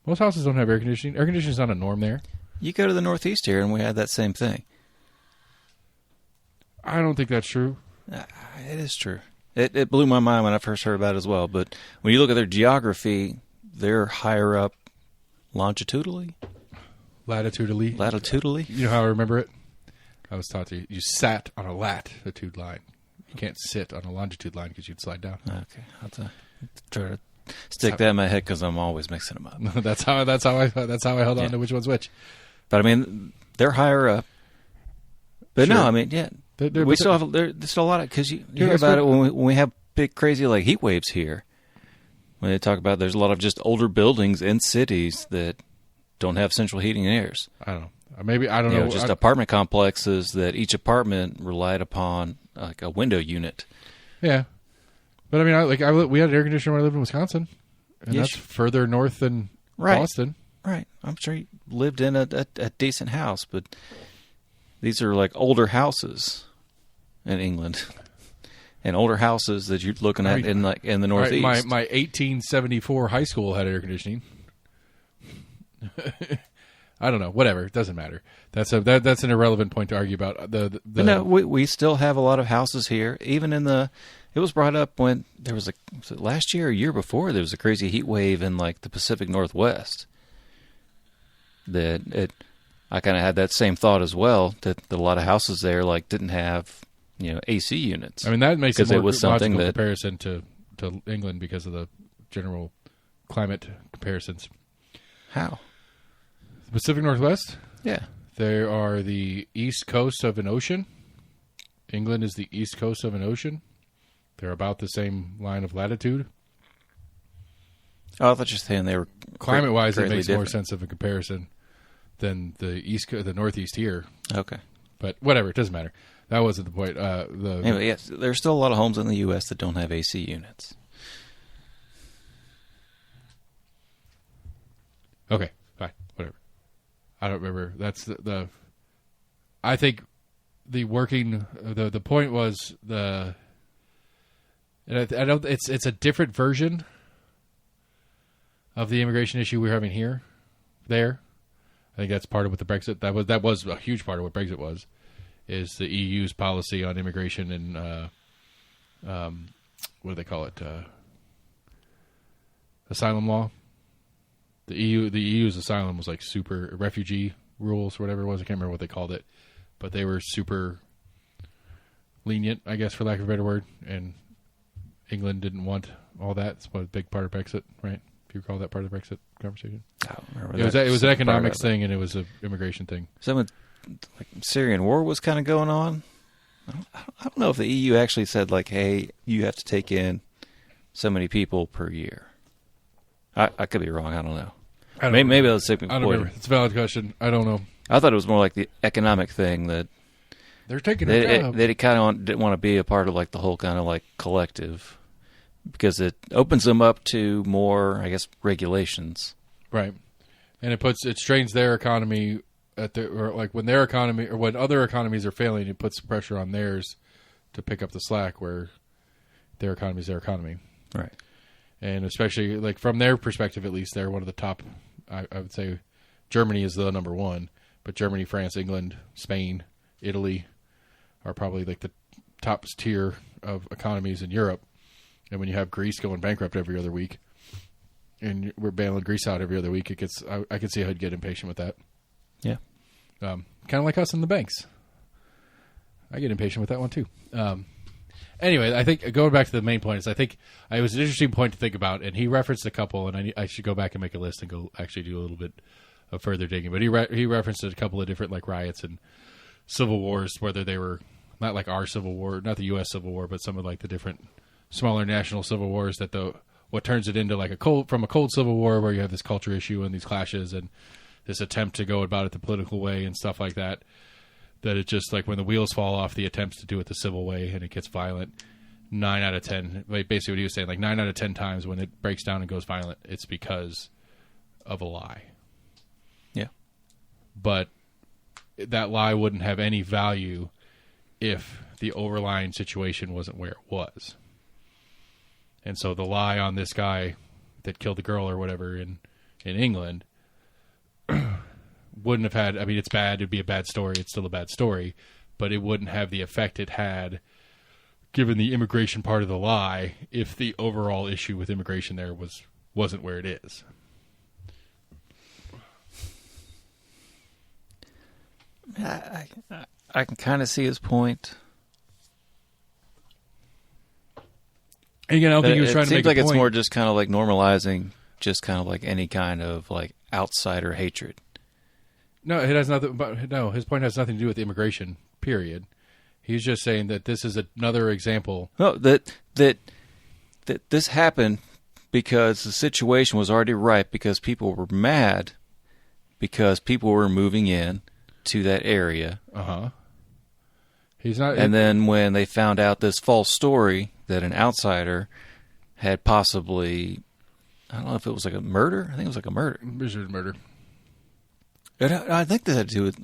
S1: most houses don't have air conditioning. Air conditioning is not a norm there.
S2: You go to the Northeast here, and we had that same thing.
S1: I don't think that's true.
S2: It is true. It blew my mind when I first heard about it as well. But when you look at their geography, they're higher up longitudinally. Latitudinally.
S1: You know how I remember it? I was taught you sat on a latitude line. You can't sit on a longitude line because you'd slide down.
S2: Okay. I'll have to try to stick that in my head because I'm always mixing them up.
S1: that's how I held on to which one's which.
S2: But I mean, they're higher up. But
S1: sure.
S2: No, I mean, yeah. We still have there's still a lot of, because you hear about it when we have big crazy like heat waves here. When they talk about there's a lot of just older buildings in cities that don't have central heating and airs.
S1: I don't know. Maybe I don't know.
S2: Just apartment complexes that each apartment relied upon like a window unit.
S1: Yeah, but I mean, we had air conditioner when I lived in Wisconsin, and that's further north than Boston.
S2: Right. I'm sure you lived in a decent house, but these are like older houses in England, and older houses that you're looking at in the Northeast.
S1: Right, my 1874 high school had air conditioning. I don't know. Whatever. It doesn't matter. That's an irrelevant point to argue about. But
S2: no, we still have a lot of houses here. Even in it was brought up when there was last year or year before, there was a crazy heat wave in like the Pacific Northwest. I kind of had that same thought as well, that a lot of houses there like didn't have AC units.
S1: I mean, that makes it more logical comparison to England because of the general climate comparisons.
S2: How?
S1: The Pacific Northwest?
S2: Yeah.
S1: They are the east coast of an ocean. England is the east coast of an ocean. They're about the same line of latitude.
S2: Oh, I thought you were saying they were
S1: climate-wise. It makes more sense of a comparison than the Northeast here.
S2: Okay,
S1: but whatever, it doesn't matter. That wasn't the point.
S2: Anyway, yes, there's still a lot of homes in the U.S. that don't have AC units.
S1: Okay, fine, whatever. I don't remember. That's the. I think the working. The point was the. And I don't. It's a different version of the immigration issue we're having here. There, I think that's part of what the Brexit. That was a huge part of what Brexit was, is the EU's policy on immigration and what do they call it? Asylum law. The EU's asylum was like super refugee rules or whatever it was. I can't remember what they called it, but they were super lenient, I guess, for lack of a better word. And England didn't want all that. It's a big part of Brexit, right? If you recall that part of the Brexit conversation.
S2: I don't remember
S1: it was an economics thing, and it was an immigration thing.
S2: So when Syrian war was kind of going on, I don't know if the EU actually said like, "Hey, you have to take in so many people per year." I could be wrong. I don't know. Maybe that was a
S1: I don't remember. It's a valid question. I don't know.
S2: I thought it was more like the economic thing that
S1: they're taking.
S2: They kind of didn't want to be a part of like the whole kind of like collective, because it opens them up to more, I guess, regulations.
S1: Right, and it strains their economy when their economy or when other economies are failing, it puts pressure on theirs to pick up the slack where their economy is their economy.
S2: Right.
S1: And especially, like, from their perspective, at least, they're one of the top. I would say Germany is the number one, but Germany, France, England, Spain, Italy are probably like the top tier of economies in Europe. And when you have Greece going bankrupt every other week, and we're bailing Greece out every other week, it gets. I can see how you'd get impatient with that.
S2: Yeah.
S1: Kind of like us in the banks. I get impatient with that one too. Anyway, I think going back to the main point is I think it was an interesting point to think about, and he referenced a couple, and I should go back and make a list and go actually do a little bit of further digging. But he referenced a couple of different like riots and civil wars, whether they were not like our Civil War, not the U.S. Civil War, but some of like the different smaller national civil wars that what turns it into like a cold Civil War where you have this culture issue and these clashes and this attempt to go about it the political way and stuff like that. That it's just like when the wheels fall off the attempts to do it the civil way and it gets violent, 9 out of 10, like basically what he was saying, like 9 out of 10 times when it breaks down and goes violent, it's because of a lie.
S2: Yeah.
S1: But that lie wouldn't have any value if the overlying situation wasn't where it was. And so the lie on this guy that killed the girl or whatever in England wouldn't have had. I mean, it's bad. It'd be a bad story. It's still a bad story, but it wouldn't have the effect it had, given the immigration part of the lie, if the overall issue with immigration there wasn't where it is.
S2: I can kind of see his point.
S1: And again, I don't think he was trying to make a point.
S2: It seems like it's more just kind of like normalizing just kind of like any kind of like outsider hatred.
S1: No, it has nothing. But no, his point has nothing to do with immigration. Period. He's just saying that this is another example.
S2: No, that this happened because the situation was already ripe because people were mad because people were moving in to that area.
S1: He's not.
S2: And then when they found out this false story that an outsider had possibly, I don't know if it was like a murder. I think it was like a murder.
S1: It was a murder.
S2: And I think that had to do with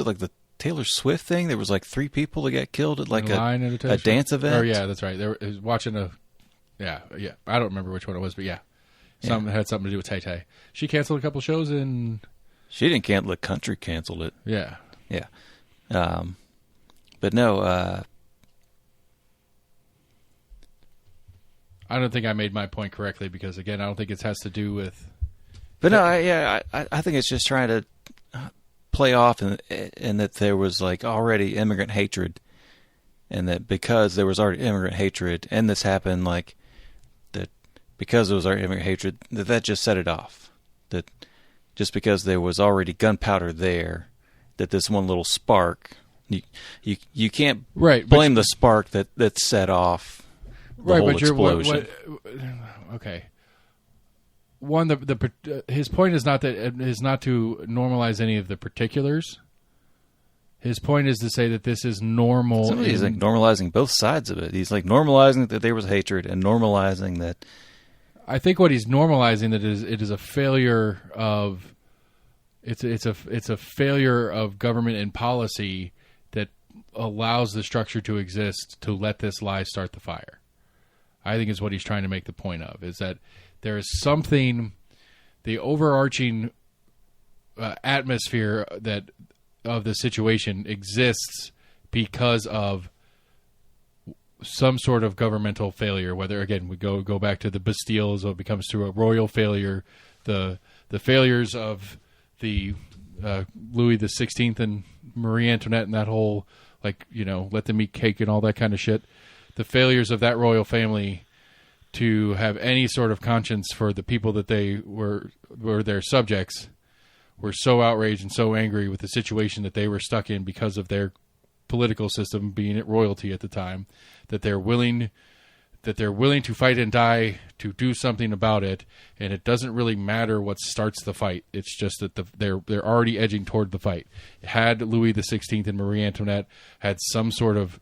S2: like the Taylor Swift thing. There was like 3 people that got killed at like a dance event.
S1: Oh yeah, that's right. They were watching a. Yeah. I don't remember which one it was, but yeah, something had something to do with Tay Tay. She canceled a couple shows in.
S2: She didn't cancel it. Country canceled it.
S1: Yeah.
S2: But no.
S1: I don't think I made my point correctly because, again, I don't think it has to do with...
S2: But no, I think it's just trying to play off and that there was like already immigrant hatred and that because there was already immigrant hatred and this happened like that because there was already immigrant hatred that just set it off. That just because there was already gunpowder there, that this one little spark, you can't blame the spark that set off the whole explosion.
S1: Okay. One, his point is not to normalize any of the particulars. His point is to say that this is normal.
S2: He's like normalizing both sides of it. He's like normalizing that there was hatred and normalizing that.
S1: I think what he's normalizing that it is a failure of it's a failure of government and policy that allows the structure to exist to let this lie start the fire. I think is what he's trying to make the point of, is that there is something, the overarching atmosphere that of the situation exists because of some sort of governmental failure. Whether again we go back to the Bastille, so it becomes through a royal failure, the failures of the Louis the 16th and Marie Antoinette and that whole let them eat cake and all that kind of shit. The failures of that royal family to have any sort of conscience for the people that they were their subjects were so outraged and so angry with the situation that they were stuck in because of their political system being at royalty at the time, that they're willing to fight and die to do something about it, and it doesn't really matter what starts the fight. It's just that they're already edging toward the fight. Had Louis the 16th and Marie Antoinette had some sort of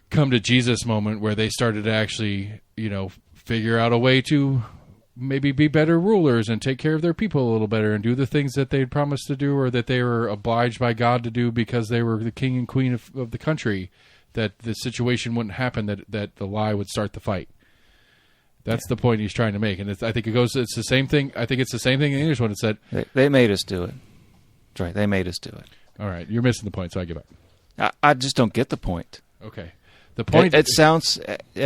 S1: come to Jesus moment where they started to actually, figure out a way to maybe be better rulers and take care of their people a little better and do the things that they'd promised to do or that they were obliged by God to do because they were the king and queen of the country, that the situation wouldn't happen, that the lie would start the fight. That's the point he's trying to make. And I think it's the same thing. I think it's the same thing in English when it said...
S2: They made us do it. That's right. They made us do it.
S1: All right. You're missing the point, so I give up.
S2: I just don't get the point.
S1: Okay. The point...
S2: It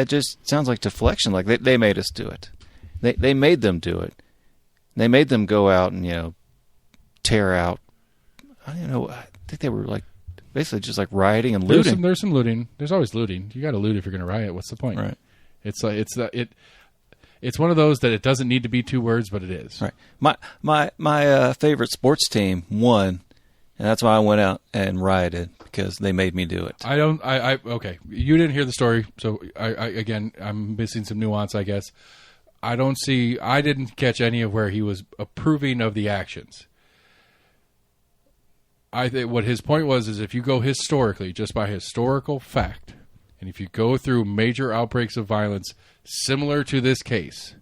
S2: just sounds like deflection, like they made us do it. They made them do it. They made them go out and, tear out. I don't know. I think they were like basically just like rioting and looting.
S1: There's some looting. There's always looting. You got to loot if you're going to riot. What's the point?
S2: Right.
S1: It's one of those that it doesn't need to be 2 words, but it is.
S2: Right. My favorite sports team won, and that's why I went out and rioted because they made me do it.
S1: Okay. You didn't hear the story, so I'm missing some nuance, I guess. I didn't catch any of where he was approving of the actions. I think what his point was is if you go historically, just by historical fact, and if you go through major outbreaks of violence similar to this case,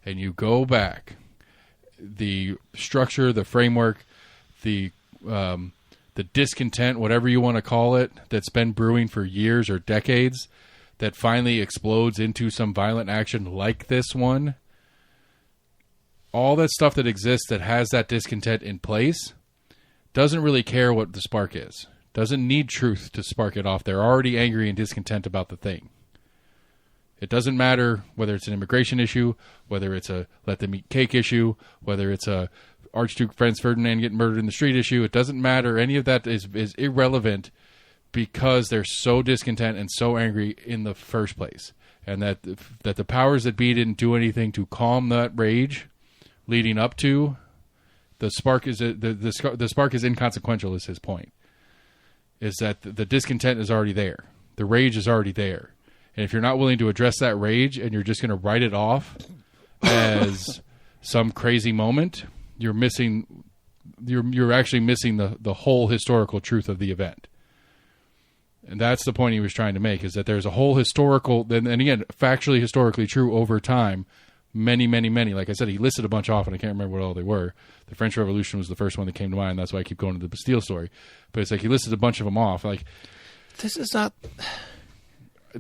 S1: and you go back, the structure, the framework, the discontent, whatever you want to call it, that's been brewing for years or decades, that finally explodes into some violent action like this one, all that stuff that exists that has that discontent in place doesn't really care what the spark is. Doesn't need truth to spark it off. They're already angry and discontent about the thing. It doesn't matter whether it's an immigration issue, whether it's a let them eat cake issue, whether it's a Archduke Franz Ferdinand getting murdered in the street issue. It doesn't matter. Any of that is irrelevant because they're so discontent and so angry in the first place. And that the powers that be didn't do anything to calm that rage leading up to the spark is the spark is inconsequential is his point. Is that the discontent is already there. The rage is already there. And if you're not willing to address that rage and you're just going to write it off as some crazy moment, you're actually missing the whole historical truth of the event. And that's the point he was trying to make, is that there's a whole historical, and again, factually, historically true over time, many, many, many. Like I said, he listed a bunch off, and I can't remember what all they were. The French Revolution was the first one that came to mind. That's why I keep going to the Bastille story. But it's like he listed a bunch of them off. Like,
S2: this is not...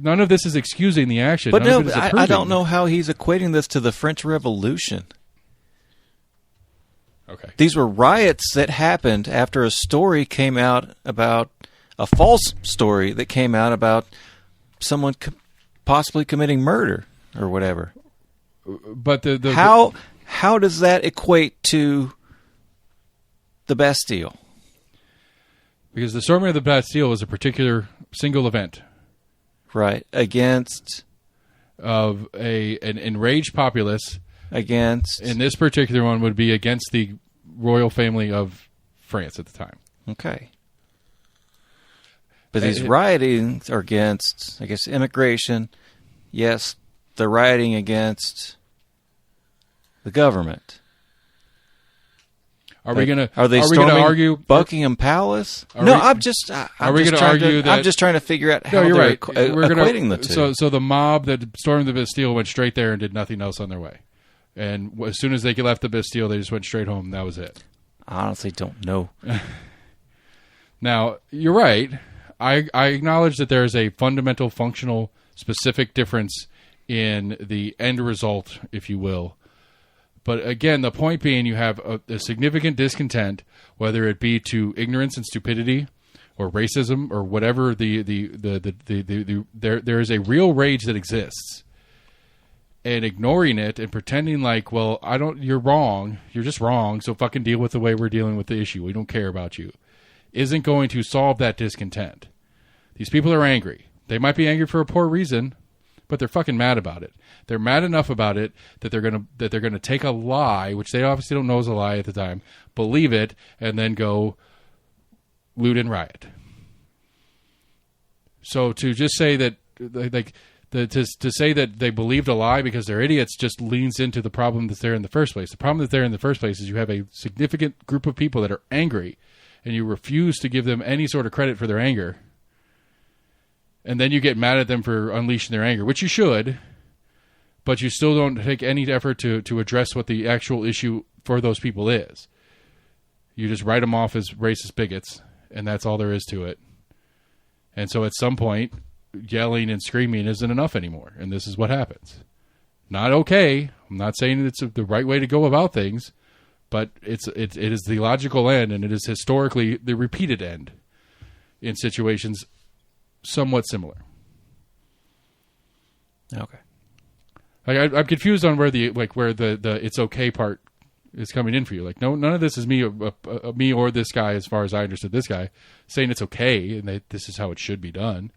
S1: None of this is excusing the action.
S2: But no, I don't know how he's equating this to the French Revolution.
S1: Okay.
S2: These were riots that happened after a story came out about a false story that came out about someone possibly committing murder or whatever.
S1: But
S2: how does that equate to the Bastille?
S1: Because the storming of the Bastille was a particular single event.
S2: Right. Against
S1: of an enraged populace.
S2: Against,
S1: in this particular one, would be against the royal family of France at the time.
S2: Okay. But these riotings are against, I guess, immigration. Yes, they're rioting against the government.
S1: Are we going to
S2: argue Buckingham Palace? I'm just trying to figure out how they're right. Equating the two.
S1: So the mob that stormed the Bastille went straight there and did nothing else on their way. And as soon as they left the Bastille, they just went straight home. That was it.
S2: I honestly don't know.
S1: Now, you're right. I acknowledge that there is a fundamental, functional, specific difference in the end result, if you will. But again, the point being, you have a significant discontent, whether it be to ignorance and stupidity, or racism, or whatever. There is a real rage that exists, and ignoring it and pretending like, well, you're wrong. You're just wrong. So fucking deal with the way we're dealing with the issue. We don't care about you. Isn't going to solve that discontent. These people are angry. They might be angry for a poor reason, but they're fucking mad about it. They're mad enough about it that they're gonna take a lie, which they obviously don't know is a lie at the time, believe it, and then go loot and riot. So to just say that, to say that they believed a lie because they're idiots just leans into the problem that's there in the first place. The problem that's there in the first place is you have a significant group of people that are angry, and you refuse to give them any sort of credit for their anger. And then you get mad at them for unleashing their anger, which you should, but you still don't take any effort to address what the actual issue for those people is. You just write them off as racist bigots, and that's all there is to it. And so at some point, yelling and screaming isn't enough anymore, and this is what happens. Not okay. I'm not saying it's the right way to go about things, but it is the logical end, and it is historically the repeated end in situations somewhat similar.
S2: Okay.
S1: Like I'm confused on where the it's okay part is coming in for you. Like none of this is me or this guy, as far as I understood this guy, saying it's okay and that this is how it should be done.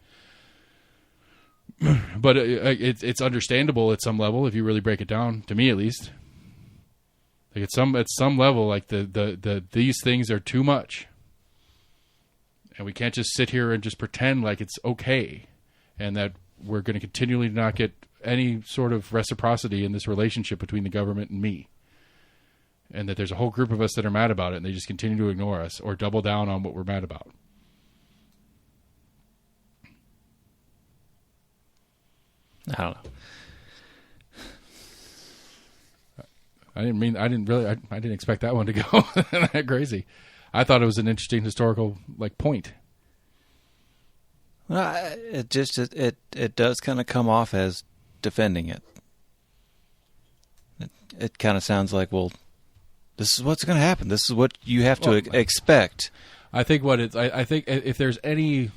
S1: But it's understandable at some level if you really break it down. To me, at least, like at some level, like these things are too much. And we can't just sit here and just pretend like it's okay and that we're going to continually not get any sort of reciprocity in this relationship between the government and me. And that there's a whole group of us that are mad about it and they just continue to ignore us or double down on what we're mad about.
S2: I don't know.
S1: I didn't expect that one to go that crazy. I thought it was an interesting historical point.
S2: Well, it does kind of come off as defending it. It kind of sounds like, well, This is what's going to happen. This is what you have to expect.
S1: I think I think if there's any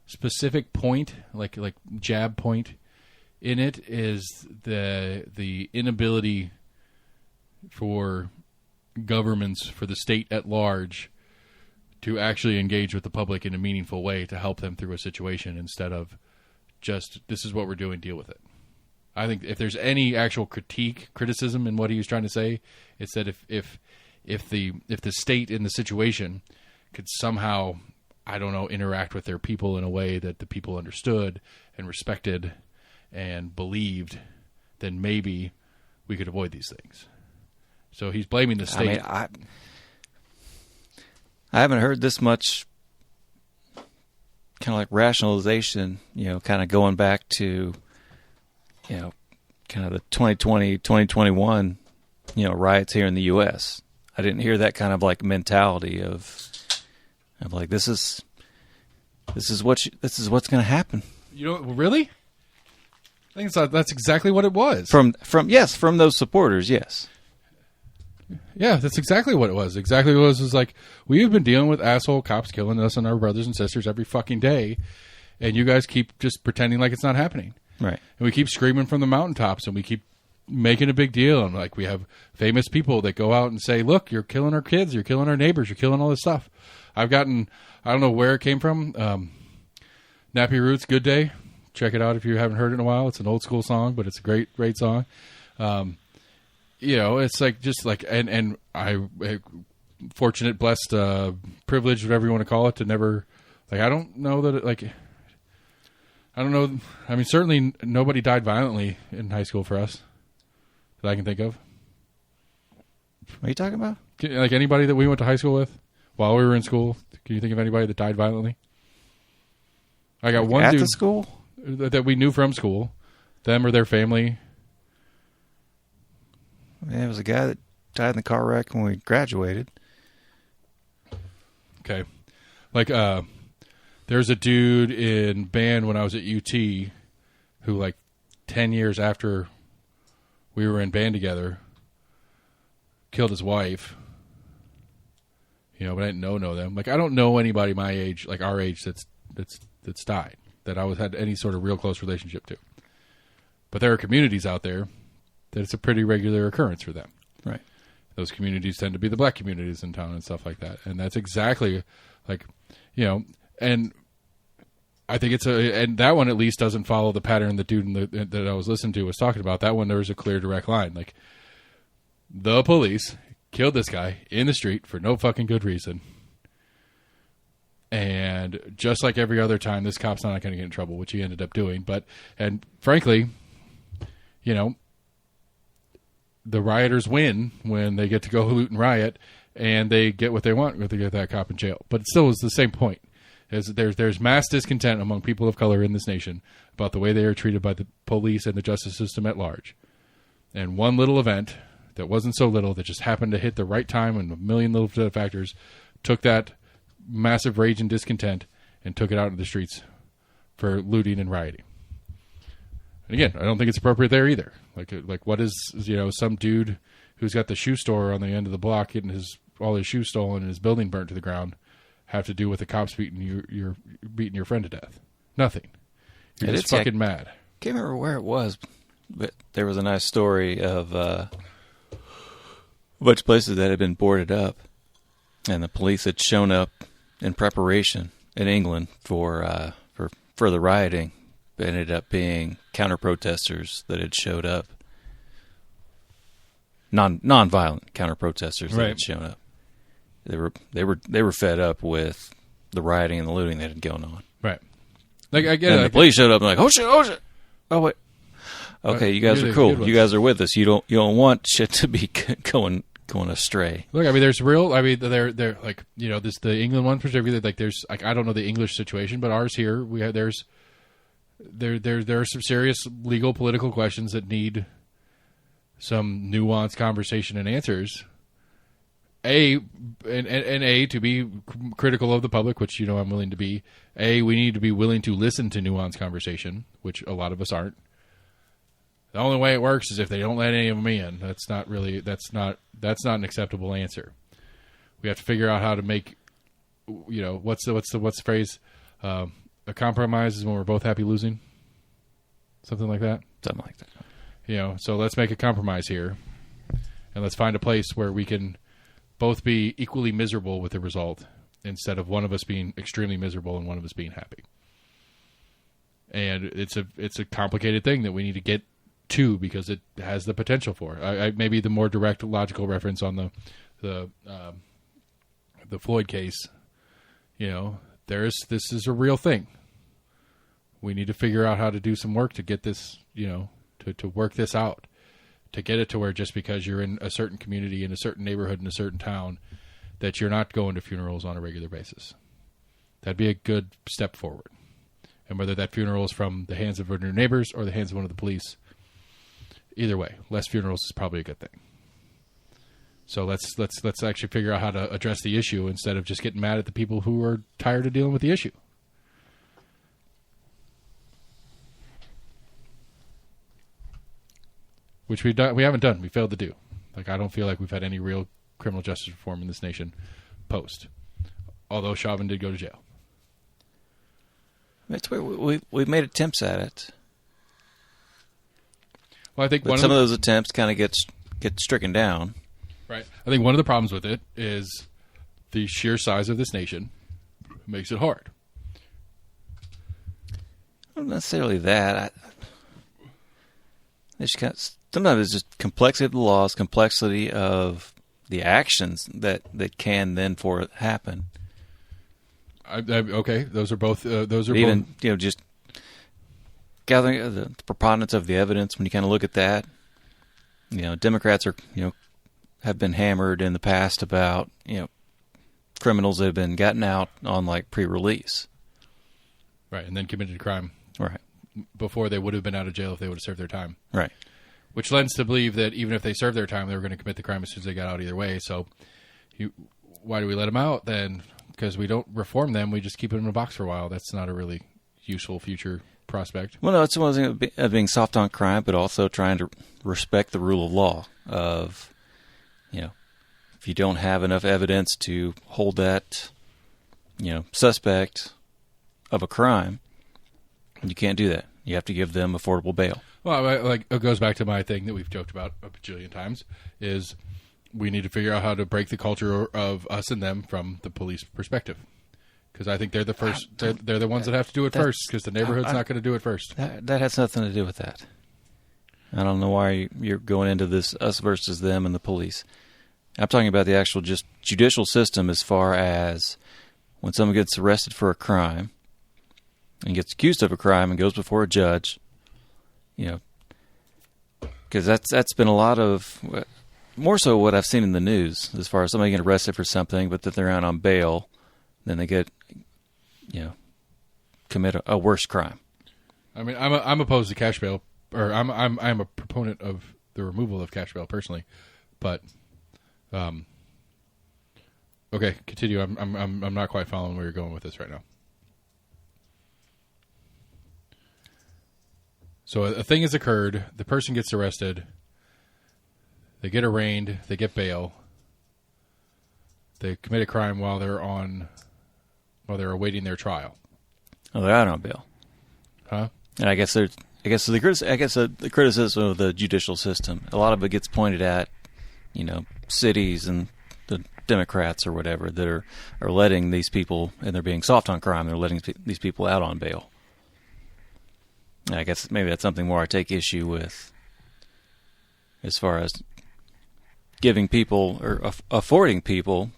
S1: specific point, like jab point in it, is the inability for governments, for the state at large, to actually engage with the public in a meaningful way to help them through a situation instead of just, this is what we're doing, deal with it. I think if there's any actual criticism in what he was trying to say, it's that if the state in the situation could somehow, I don't know, interact with their people in a way that the people understood and respected and believed, then maybe we could avoid these things. So he's blaming the state.
S2: I haven't heard this much kind of like rationalization, kind of going back to, kind of the 2020, 2021, riots here in the U.S. I didn't hear that kind of like mentality of like, this is what's going to happen.
S1: Really? I think that's exactly what it was.
S2: From those supporters, yes.
S1: Yeah, that's exactly what it was. Exactly what it was like, we've been dealing with asshole cops killing us and our brothers and sisters every fucking day, and you guys keep just pretending like it's not happening.
S2: Right.
S1: And we keep screaming from the mountaintops, and we keep making a big deal. And like, we have famous people that go out and say, look, you're killing our kids, you're killing our neighbors, you're killing all this stuff. I don't know where it came from. Nappy Roots, Good Day. Check it out if you haven't heard it in a while. It's an old school song, but it's a great, great song. It's like, just like, and I fortunate, blessed, privileged, whatever you want to call it, to never, like, I don't know that I don't know. I mean, certainly nobody died violently in high school for us that I can think of.
S2: What are you talking about?
S1: Like anybody that we went to high school with while we were in school. Can you think of anybody that died violently? I got one
S2: at
S1: dude
S2: the school
S1: that we knew from school, them or their family.
S2: Yeah, it was a guy that died in the car wreck when we graduated.
S1: Okay. Like, there's a dude in band when I was at UT who, like, 10 years after we were in band together, killed his wife. But I didn't know them. Like, I don't know anybody my age, like our age, that's died, that I had any sort of real close relationship to. But there are communities out there that it's a pretty regular occurrence for them.
S2: Right.
S1: Those communities tend to be the black communities in town and stuff like that. And that's exactly like, and I think and that one at least doesn't follow the pattern the dude that I was listening to was talking about. That one, there was a clear direct line. Like, the police killed this guy in the street for no fucking good reason. And just like every other time, this cop's not going to get in trouble, which he ended up doing. And frankly, the rioters win when they get to go loot and riot, and they get what they want when they get that cop in jail. But it still is the same point. There's mass discontent among people of color in this nation about the way they are treated by the police and the justice system at large. And one little event that wasn't so little, that just happened to hit the right time, and a million little factors took that massive rage and discontent and took it out into the streets for looting and rioting. And again, I don't think it's appropriate there either. Like what is, some dude who's got the shoe store on the end of the block getting all his shoes stolen and his building burnt to the ground have to do with the cops beating your friend to death? Nothing. You're just fucking mad.
S2: Can't remember where it was, but there was a nice story of a bunch of places that had been boarded up, and the police had shown up in preparation in England for further rioting. It ended up being counter-protesters that had showed up. Non-violent counter-protesters that had shown up. They were fed up with the rioting and the looting that had going on.
S1: Right. Like, I get it.
S2: And the police showed up and like, oh shit. Oh wait. Okay, you guys are cool. You guys are with us. You don't want shit to be going astray.
S1: Look, I mean, they're like, this, the England one particularly, like, there's, like, I don't know the English situation, but ours here, there are some serious legal, political questions that need some nuanced conversation and answers. To be critical of the public, which, I'm willing to be. We need to be willing to listen to nuanced conversation, which a lot of us aren't. The only way it works is if they don't let any of them in. That's not an acceptable answer. We have to figure out how to make, what's the phrase? A compromise is when we're both happy losing. Something like that.
S2: Something like that.
S1: So let's make a compromise here, and let's find a place where we can both be equally miserable with the result, instead of one of us being extremely miserable and one of us being happy. And it's a complicated thing that we need to get to, because it has the potential for it. Maybe the more direct logical reference on the Floyd case, this is a real thing. We need to figure out how to do some work to get this, to work this out, to get it to where just because you're in a certain community, in a certain neighborhood, in a certain town, that you're not going to funerals on a regular basis. That'd be a good step forward. And whether that funeral is from the hands of one of your neighbors or the hands of one of the police, either way, less funerals is probably a good thing. So let's actually figure out how to address the issue instead of just getting mad at the people who are tired of dealing with the issue. Which we haven't done. We failed to do. I don't feel like we've had any real criminal justice reform in this nation post. Although Chauvin did go to jail.
S2: We've made attempts at it.
S1: Well, I think
S2: some of those attempts kind of get stricken down.
S1: Right. I think one of the problems with it is the sheer size of this nation makes it hard.
S2: Not necessarily that. Sometimes it's just complexity of the laws, complexity of the actions that can then for it happen.
S1: Okay, those are both.
S2: Even both. Just gathering the preponderance of the evidence. When you kind of look at that, Democrats are have been hammered in the past about criminals that have been gotten out on pre-release,
S1: right, and then committed a crime,
S2: right,
S1: before they would have been out of jail if they would have served their time,
S2: right.
S1: Which lends to believe that even if they served their time, they were going to commit the crime as soon as they got out either way. So, why do we let them out then? Because we don't reform them; we just keep them in a box for a while. That's not a really useful future prospect.
S2: Well, no, it's one thing of being soft on crime, but also trying to respect the rule of law. Of if you don't have enough evidence to hold that suspect of a crime, you can't do that. You have to give them affordable bail.
S1: Well, it goes back to my thing that we've joked about a bajillion times, is we need to figure out how to break the culture of us and them from the police perspective. Because I think they're the first. They're the ones that have to do it first, because the neighborhood's not going to do it first.
S2: That has nothing to do with that. I don't know why you're going into this us versus them and the police. I'm talking about the actual just judicial system, as far as when someone gets arrested for a crime and gets accused of a crime and goes before a judge, because that's been a lot of, more so what I've seen in the news, as far as somebody getting arrested for something, but that they're out on bail, then they get, commit a worse crime.
S1: I mean, I'm opposed to cash bail, or I'm a proponent of the removal of cash bail personally, but okay, continue. I'm not quite following where you're going with this right now. So a thing has occurred. The person gets arrested. They get arraigned. They get bail. They commit a crime while they're awaiting their trial.
S2: Oh, they're out on bail,
S1: huh?
S2: And I guess the criticism of the judicial system, a lot of it gets pointed at, cities and the Democrats or whatever that are letting these people, and they're being soft on crime. They're letting these people out on bail. I guess maybe that's something more I take issue with, as far as giving people or affording people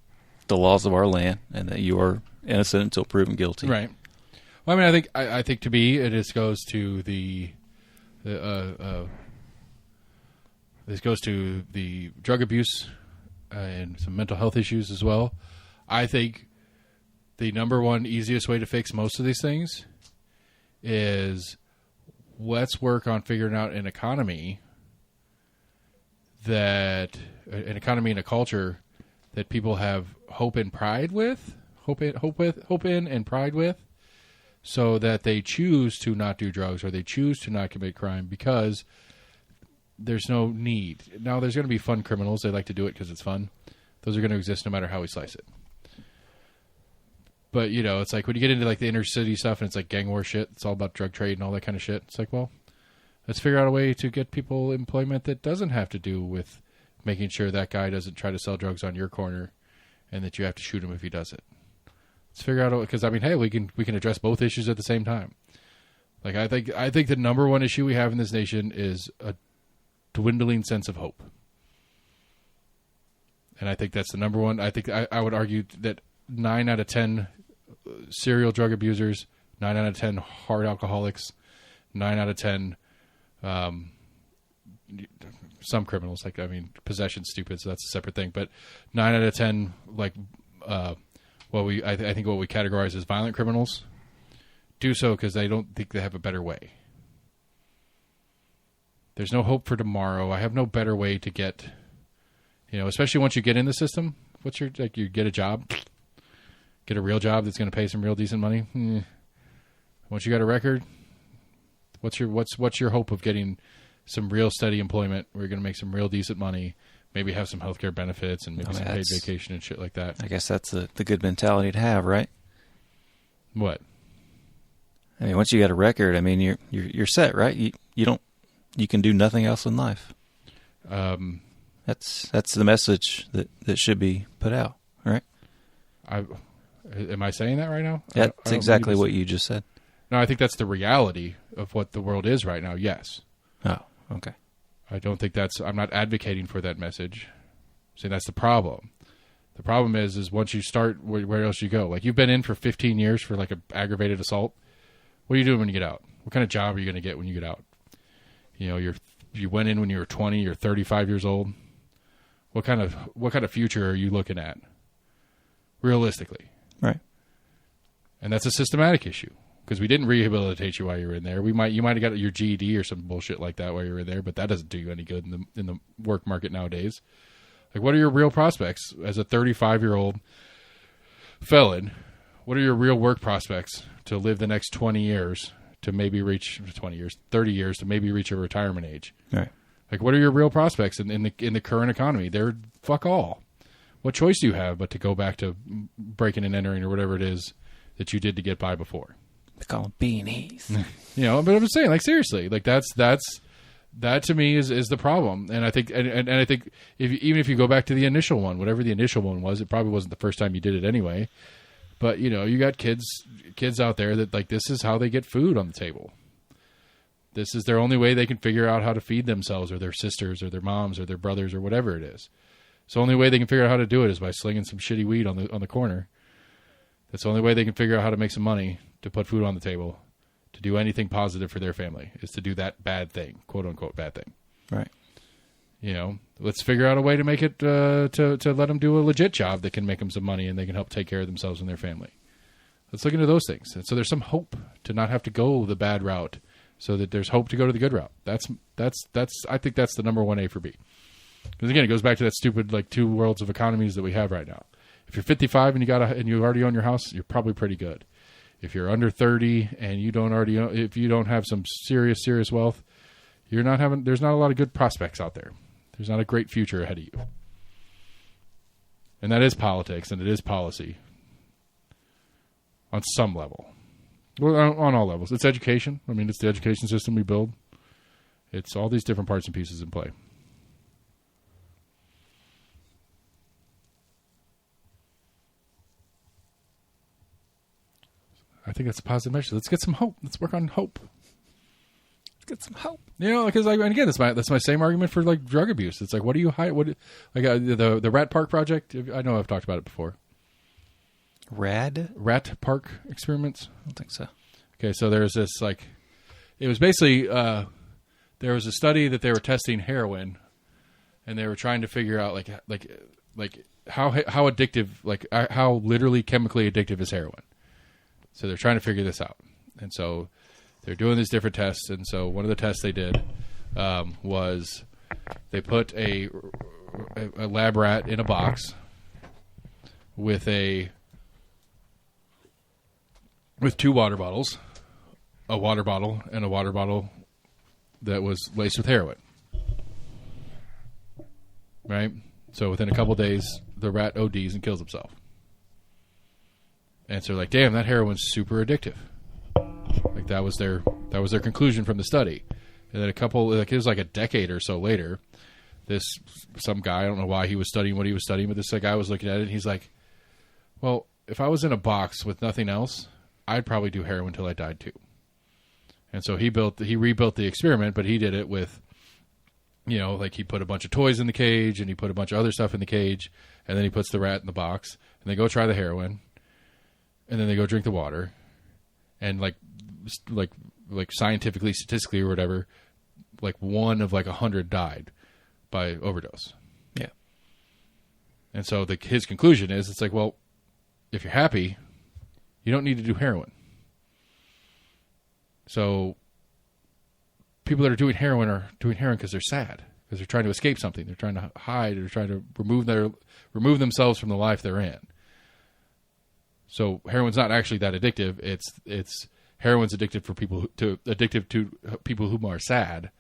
S2: the laws of our land, and that you are innocent until proven guilty.
S1: Right. Well, I mean, I think to me, it just goes to this goes to the drug abuse and some mental health issues as well. I think the number one easiest way to fix most of these things is, let's work on figuring out an economy and a culture that people have hope and pride with, so that they choose to not do drugs or they choose to not commit crime, because there's no need. Now, there's going to be fun criminals. They like to do it because it's fun. Those are going to exist no matter how we slice it. But, you know, it's like when you get into like the inner city stuff and it's like gang war shit, it's all about drug trade and all that kind of shit. It's like, well, let's figure out a way to get people employment that doesn't have to do with making sure that guy doesn't try to sell drugs on your corner and that you have to shoot him if he does it. Let's figure out, because I mean, hey, we can address both issues at the same time. Like I think the number one issue we have in this nation is a dwindling sense of hope. And I think that's the number one. I think I would argue that 9 out of 10 serial drug abusers, 9 out of 10 hard alcoholics, 9 out of 10 some criminals, like, I mean, possession's stupid, so that's a separate thing. But 9 out of 10, like, I think what we categorize as violent criminals do so because they don't think they have a better way. There's no hope for tomorrow. I have no better way to get, you know, especially once you get in the system. What's your, like, you get a job, get a real job that's going to pay some real decent money. Once you got a record, what's your hope of getting some real steady employment where you're going to make some real decent money, maybe have some healthcare benefits and maybe some paid vacation and shit like that? I guess
S2: that's the good mentality to have, right?
S1: What?
S2: I mean, once you got a record, I mean, you're set, right? You can do nothing else in life. That's the message that should be put out, right?
S1: Am I saying that right now?
S2: That's exactly what you just said.
S1: No, I think that's the reality of what the world is right now. Yes.
S2: Oh, okay.
S1: I don't think I'm not advocating for that message. See, that's the problem. The problem is once you start, where else you go? Like, you've been in for 15 years for like an aggravated assault. What are you doing when you get out? What kind of job are you going to get when you get out? You know, you went in when you were 20, you're 35 years old. What kind of future are you looking at? Realistically.
S2: Right.
S1: And that's a systematic issue. Because we didn't rehabilitate you while you were in there. You might have got your GED or some bullshit like that while you were in there, but that doesn't do you any good in the work market nowadays. Like, what are your real prospects as a 35-year-old felon? What are your real work prospects to live the next 20 years to maybe reach 30 years to maybe reach a retirement age?
S2: Right.
S1: Like, what are your real prospects in the current economy? They're fuck all. What choice do you have but to go back to breaking and entering or whatever it is that you did to get by before?
S2: They call them beanies.
S1: You know, but I'm just saying, like, seriously, like that to me is the problem. And I think, and I think even if you go back to the initial one, whatever the initial one was, it probably wasn't the first time you did it anyway. But, you know, you got kids out there that, like, this is how they get food on the table. This is their only way they can figure out how to feed themselves or their sisters or their moms or their brothers or whatever it is. So the only way they can figure out how to do it is by slinging some shitty weed on the corner. That's the only way they can figure out how to make some money to put food on the table, to do anything positive for their family, is to do that bad thing, quote unquote bad thing.
S2: Right.
S1: You know, let's figure out a way to make it to let them do a legit job that can make them some money and they can help take care of themselves and their family. Let's look into those things. And so there's some hope to not have to go the bad route, so that there's hope to go to the good route. That's I think that's the number one A for B. Because again, it goes back to that stupid like two worlds of economies that we have right now. If you're 55 and you already own your house, you're probably pretty good. If you're under 30 and if you don't have some serious wealth, there's not a lot of good prospects out there. There's not a great future ahead of you. And that is politics and it is policy on some level. Well, on all levels. It's education. I mean, it's the education system we build. It's all these different parts and pieces in play. I think that's a positive measure. Let's get some hope. Let's work on hope. Let's get some hope. You know, because and again, that's my same argument for like drug abuse. It's like, what do you hide? The Rat Park Project? I know I've talked about it before. Rat Park experiments?
S2: I don't think so.
S1: Okay, so there's this like, it was basically there was a study that they were testing heroin, and they were trying to figure out like how addictive, like how literally chemically addictive is heroin. So they're trying to figure this out. And so they're doing these different tests. And so one of the tests they did was they put a lab rat in a box with two water bottles, a water bottle and a water bottle that was laced with heroin. right? So within a couple of days, the rat ODs and kills himself. And so like, damn, that heroin's super addictive. Like that was their conclusion from the study. And then it was like a decade or so later, some guy, I don't know why he was studying what he was studying, but this guy was looking at it and he's like, well, if I was in a box with nothing else, I'd probably do heroin until I died too. And so he rebuilt the experiment, but he did it with, like he put a bunch of toys in the cage and he put a bunch of other stuff in the cage, and then he puts the rat in the box, and they go try the heroin, and then they go drink the water, and like scientifically, statistically, or whatever, like 1 of like 100 died by overdose.
S2: Yeah.
S1: And so his conclusion is, it's like, well, if you're happy, you don't need to do heroin. So people that are doing heroin are doing heroin because they're sad, because they're trying to escape something. They're trying to hide, or they're trying to remove themselves from the life they're in. So heroin's not actually that addictive. It's heroin's addictive to people who are sad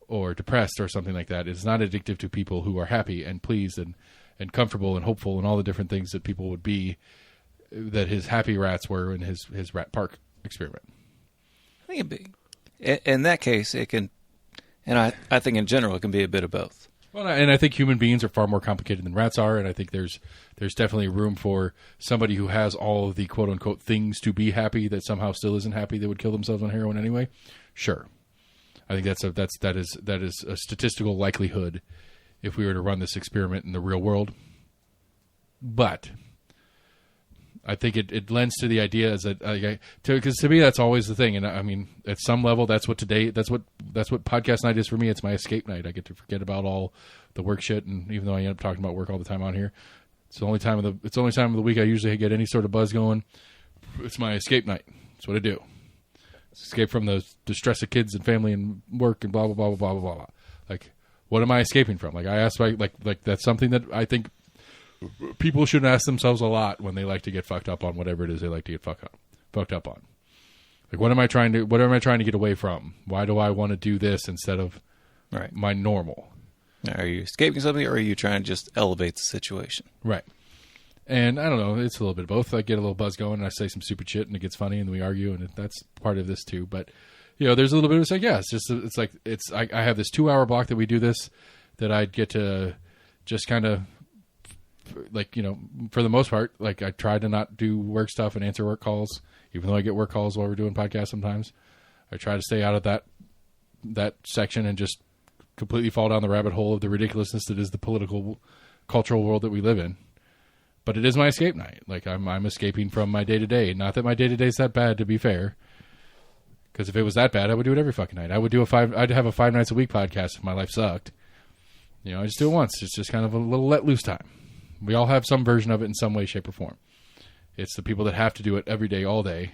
S1: or depressed or something like that. It's not addictive to people who are happy and pleased and comfortable and hopeful and all the different things that people would be, that his happy rats were in his rat park experiment.
S2: I think it'd be, in that case, it can, and I think in general it can be a bit of both.
S1: Well, and I think human beings are far more complicated than rats are, and I think there's definitely room for somebody who has all of the quote unquote things to be happy that somehow still isn't happy, that would kill themselves on heroin anyway. Sure, I think that is a statistical likelihood if we were to run this experiment in the real world. But I think it lends to the idea is that because to me that's always the thing, and I mean at some level that's what podcast night is for me. It's my escape night. I get to forget about all the work shit, and even though I end up talking about work all the time on here, it's the only time of the week I usually get any sort of buzz going. It's my escape night. That's what I do. Escape from the stress of kids and family and work and blah blah blah blah blah blah blah. Like, what am I escaping from? Like I asked, like that's something that I think people should ask themselves a lot when they like to get fucked up on whatever it is they like to get fucked up on. Like, what am I trying to get away from? Why do I want to do this instead of my normal?
S2: Are you escaping something, or are you trying to just elevate the situation?
S1: Right. And I don't know, it's a little bit of both. I get a little buzz going and I say some stupid shit and it gets funny and we argue, and that's part of this too. But there's a little bit of like, yeah, I have this 2-hour block that we do this, that I get to just kind of, like, for the most part, like I try to not do work stuff and answer work calls, even though I get work calls while we're doing podcasts sometimes. I try to stay out of that section and just completely fall down the rabbit hole of the ridiculousness that is the political, cultural world that we live in. But it is my escape night. Like I'm escaping from my day to day. Not that my day to day is that bad, to be fair. Because if it was that bad, I would do it every fucking night. I'd have a 5 nights a week podcast if my life sucked. I just do it once. It's just kind of a little let loose time. We all have some version of it in some way, shape, or form. It's the people that have to do it every day, all day,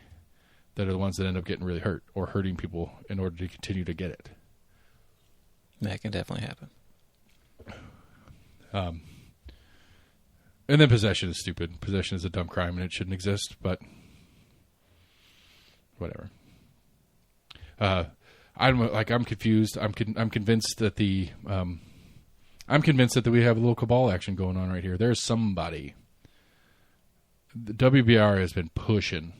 S1: that are the ones that end up getting really hurt or hurting people in order to continue to get it.
S2: That can definitely happen.
S1: And then possession is stupid. Possession is a dumb crime and it shouldn't exist, but whatever. I'm confused. I'm convinced that we have a little cabal action going on right here. There's somebody. The WBR has been pushing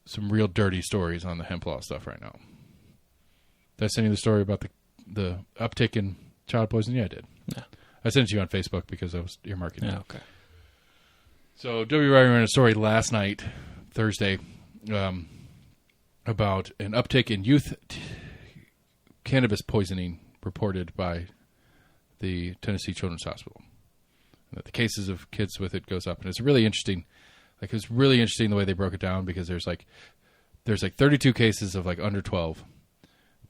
S1: some real dirty stories on the hemp law stuff right now. Did I send you the story about the uptick in child poisoning? Yeah, I did.
S2: Yeah.
S1: I sent it to you on Facebook because I was earmarking it.
S2: Yeah, okay.
S1: So WBR ran a story last night, Thursday, about an uptick in youth cannabis poisoning reported by the Tennessee Children's Hospital. And that the cases of kids with it goes up, and it's really interesting. Like, it's really interesting the way they broke it down, because there's 32 cases of like under 12.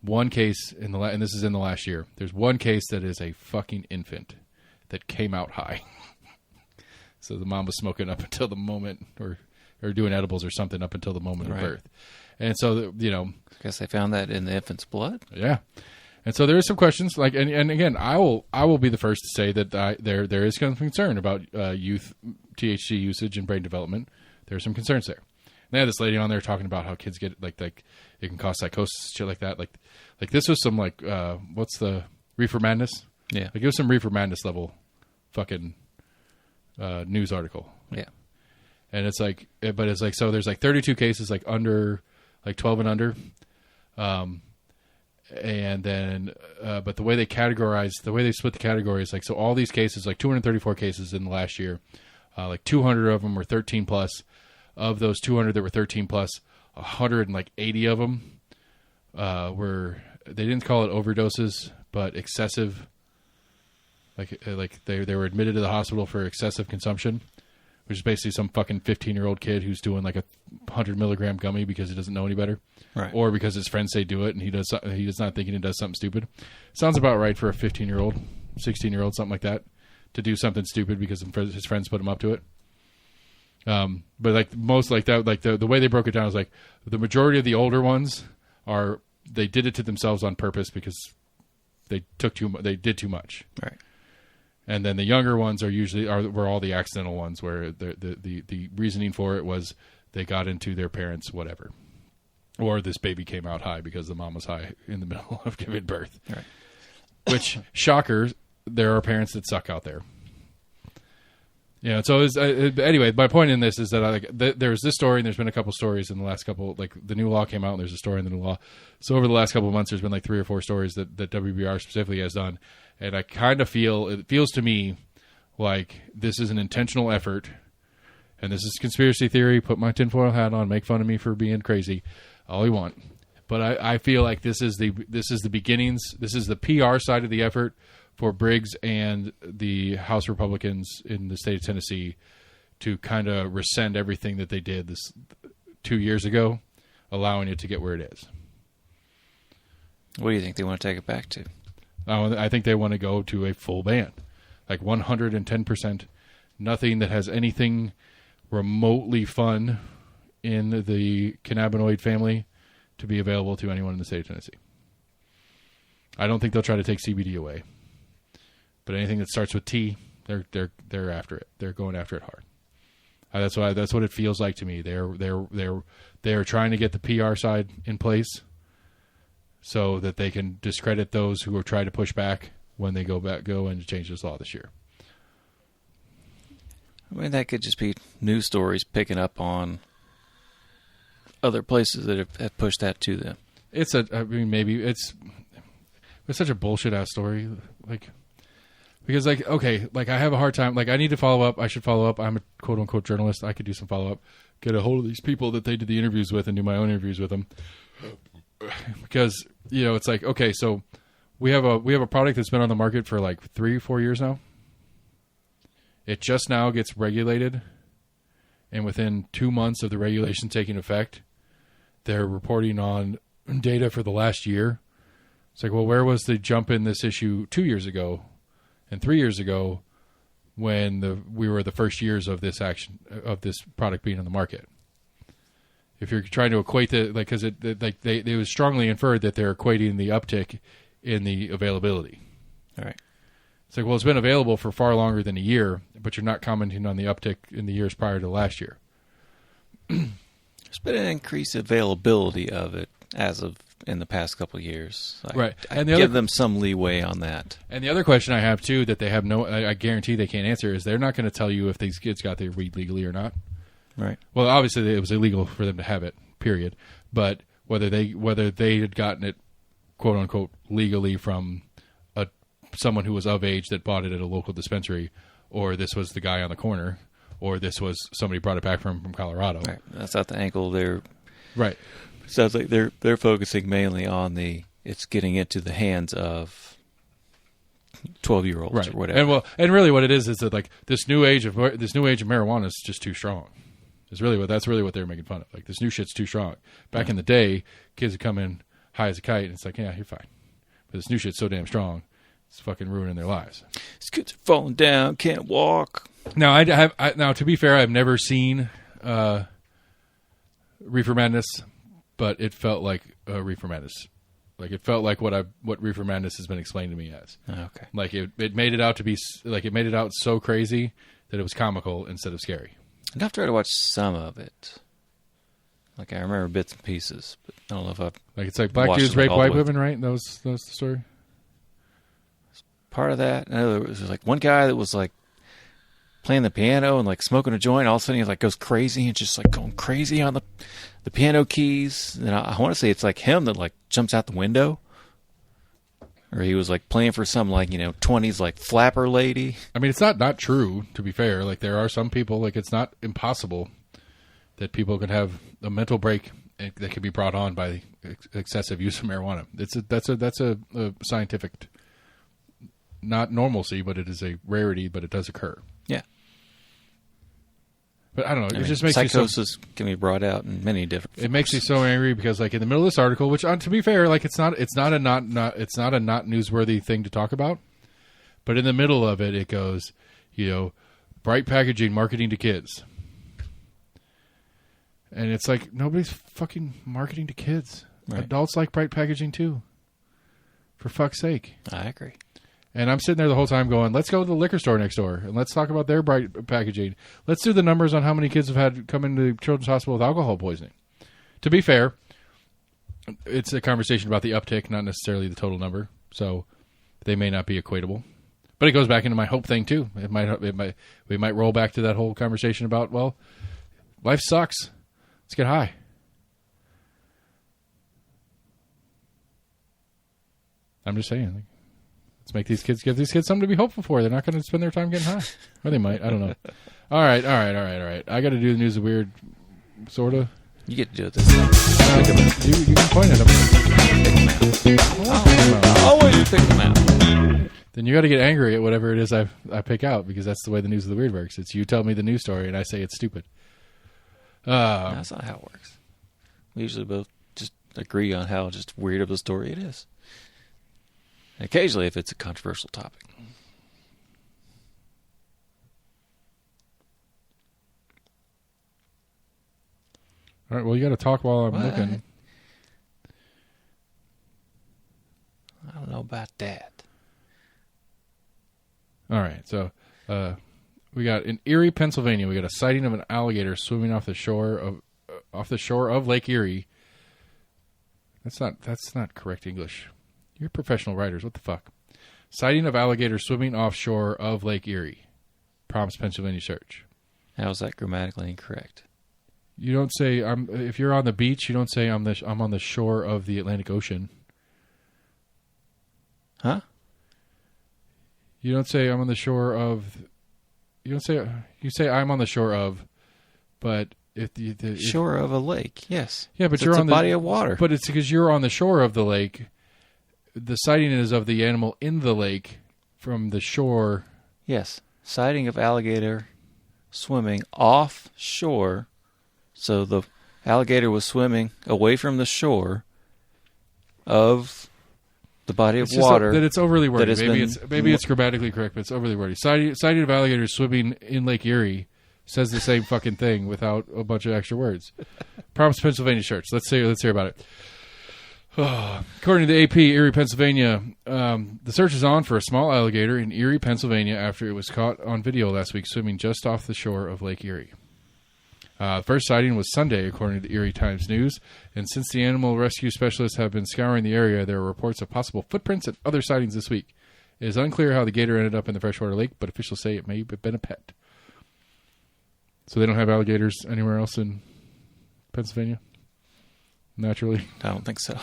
S1: One case and this is in the last year. There's one case that is a fucking infant that came out high. So the mom was smoking up until the moment, or doing edibles or something up until the moment of birth. And so, I
S2: guess they found that in the infant's blood.
S1: Yeah. And so there are some questions, like, and again, I will be the first to say that there is some concern about youth THC usage and brain development. There are some concerns there. And they had this lady on there talking about how kids get like it can cause psychosis, shit like that. Like this was some what's the Reefer Madness.
S2: Yeah.
S1: Like, it was some Reefer Madness level fucking news article.
S2: Yeah.
S1: And it's like, but it's like, so there's like 32 cases, like under, like 12 and under. And then, but the way they split the categories, like, so all these cases, like 234 cases in the last year, like 200 of them were 13 plus. Of those 200 that were 13 plus, 180 of them were, they didn't call it overdoses, but excessive. Like they were admitted to the hospital for excessive consumption, which is basically some fucking 15-year-old kid who's doing like a 100 milligram gummy because he doesn't know any better,
S2: right?
S1: Or because his friends say do it and he does not thinking he does something stupid. Sounds about right for a 15-year-old, 16-year-old, something like that, to do something stupid because his friends put him up to it. But like most like that, like the way they broke it down is like the majority of the older ones they did it to themselves on purpose because they did too much,
S2: right?
S1: And then the younger ones were all the accidental ones where the reasoning for it was they got into their parents' whatever, or this baby came out high because the mom was high in the middle of giving birth.
S2: Right.
S1: Which, shocker, there are parents that suck out there. Yeah. So anyway, my point in this is that there's this story, and there's been a couple stories in the last couple. Like the new law came out, and there's a story in the new law. So over the last couple of months, there's been like 3 or 4 stories that WBR specifically has done. And I kind of it feels to me like this is an intentional effort, and this is conspiracy theory. Put my tinfoil hat on, make fun of me for being crazy, all you want. But I feel like this is the beginnings. This is the PR side of the effort for Briggs and the House Republicans in the state of Tennessee to kind of rescind everything that they did this 2 years ago, allowing it to get where it is.
S2: What do you think they want to take it back to?
S1: I think they want to go to a full ban, like 110%. Nothing that has anything remotely fun in the cannabinoid family to be available to anyone in the state of Tennessee. I don't think they'll try to take CBD away, but anything that starts with T, they're after it. They're going after it hard. That's what it feels like to me. They're trying to get the PR side in place, so that they can discredit those who are trying to push back when they go and change this law this year.
S2: I mean, that could just be news stories picking up on other places that have pushed that to them.
S1: Maybe it's such a bullshit ass story. Like, because like, okay, like I have a hard time. Like I need to follow up. I should follow up. I'm a quote unquote journalist. I could do some follow up, get a hold of these people that they did the interviews with and do my own interviews with them. Because, it's like, okay, so we have a product that's been on the market for like 3-4 years now. It just now gets regulated, and within 2 months of the regulation taking effect, they're reporting on data for the last year. It's like, well, where was the jump in this issue 2 years ago and 3 years ago when we were the first years of this product being on the market? If you're trying to equate because it was strongly inferred that they're equating the uptick in the availability.
S2: All right.
S1: It's like, well, it's been available for far longer than a year, but you're not commenting on the uptick in the years prior to last year.
S2: There's been an increased availability of it as of in the past couple of years.
S1: Right.
S2: I give them some leeway on that.
S1: And the other question I have, too, that they have I guarantee they can't answer is they're not going to tell you if these kids got their weed legally or not.
S2: Right.
S1: Well, obviously it was illegal for them to have it, period. But whether they had gotten it, quote unquote, legally from someone who was of age that bought it at a local dispensary, or this was the guy on the corner, or this was somebody brought it back from Colorado.
S2: Right. That's not the angle they're.
S1: Right.
S2: Sounds like they're focusing mainly on it's getting into the hands of 12-year-olds,
S1: right,
S2: or whatever.
S1: And really what it is that like this new age of marijuana is just too strong. That's really what they're making fun of. Like, this new shit's too strong. Back in the day, kids would come in high as a kite, and it's like, yeah, you're fine. But this new shit's so damn strong, it's fucking ruining their lives.
S2: These kids are falling down, can't walk.
S1: Now, now to be fair, I've never seen Reefer Madness, but it felt like Reefer Madness. Like, it felt like what Reefer Madness has been explained to me as.
S2: Okay.
S1: Like, it made it out to be like, it made it out so crazy that it was comical instead of scary.
S2: I'd have to try to watch some of it. Like, I remember bits and pieces, but I don't know if I've
S1: like, it's like black dudes rape white women, right? That was the story.
S2: part of that. I know there was like one guy that was like playing the piano and like smoking a joint. All of a sudden he like goes crazy and just like going crazy on the piano keys. And I want to say it's like him that like jumps out the window. Or he was like playing for some like, 20s like flapper lady.
S1: I mean, it's not true, to be fair. Like there are some people, like it's not impossible that people can have a mental break that can be brought on by excessive use of marijuana. That's a scientific, not normalcy, but it is a rarity, but it does occur.
S2: Yeah.
S1: But I don't know. It just makes
S2: psychosis can be brought out in many different.
S1: It makes me so angry because, like, in the middle of this article, which, to be fair, like, it's not a not newsworthy thing to talk about. But in the middle of it, it goes, bright packaging, marketing to kids, and it's like nobody's fucking marketing to kids. Right. Adults like bright packaging too. For fuck's sake.
S2: I agree.
S1: And I'm sitting there the whole time going, let's go to the liquor store next door and let's talk about their bright packaging. Let's do the numbers on how many kids have had come into Children's Hospital with alcohol poisoning. To be fair, it's a conversation about the uptick, not necessarily the total number. So they may not be equatable. But it goes back into my hope thing too. We might roll back to that whole conversation about, well, life sucks. Let's get high. I'm just saying. Let's give these kids something to be hopeful for. They're not going to spend their time getting high. Or they might. I don't know. All right. I got to do the news of weird, sort of.
S2: You get to do it this time.
S1: You can point at them.
S2: I always pick them out.
S1: Then you got to get angry at whatever it is I pick out, because that's the way the news of the weird works. It's you tell me the news story and I say it's stupid.
S2: No, that's not how it works. We usually both just agree on how just weird of a story it is. Occasionally, if it's a controversial topic.
S1: All right, well, you got to talk while I'm looking.
S2: I don't know about that.
S1: All right, so we got in Erie, Pennsylvania. We got a sighting of an alligator swimming off the shore of Lake Erie. That's not correct English. You're professional writers. What the fuck? Sighting of alligator swimming offshore of Lake Erie. Prompts Pennsylvania search.
S2: How is that grammatically incorrect?
S1: You don't say if you're on the beach. You don't say I'm on the shore of the Atlantic Ocean.
S2: Huh?
S1: You don't say I'm on the shore of. You say I'm on the shore of, but if
S2: shore of a lake, yes.
S1: Yeah, but you're on the
S2: body of water.
S1: But it's because you're on the shore of the lake. The sighting is of the animal in the lake from the shore.
S2: Yes. Sighting of alligator swimming offshore. So the alligator was swimming away from the shore of the body of water.
S1: That it's overly wordy. Maybe it's grammatically correct, but it's overly wordy. Sighting of alligators swimming in Lake Erie says the same fucking thing without a bunch of extra words. Prompts Pennsylvania search. Let's hear about it. According to the AP, Erie, Pennsylvania, the search is on for a small alligator in Erie, Pennsylvania, after it was caught on video last week swimming just off the shore of Lake Erie. First sighting was Sunday, according to the Erie Times News, and since the animal rescue specialists have been scouring the area, there are reports of possible footprints and other sightings this week. It is unclear how the gator ended up in the freshwater lake, but officials say it may have been a pet. So they don't have alligators anywhere else in Pennsylvania? Naturally.
S2: I don't think so.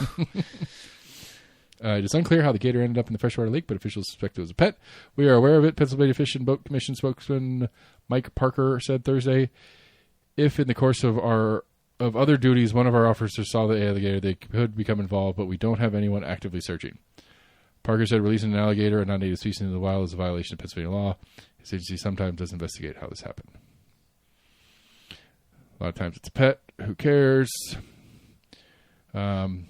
S1: It is unclear how the gator ended up in the freshwater lake, but officials suspect it was a pet. We are aware of it, Pennsylvania Fish and Boat Commission spokesman Mike Parker said Thursday. If in the course of other duties, one of our officers saw the alligator, they could become involved, but we don't have anyone actively searching. Parker said releasing an alligator, a non-native species, into the wild is a violation of Pennsylvania law. His agency sometimes does investigate how this happened. A lot of times it's a pet. Who cares? Tricia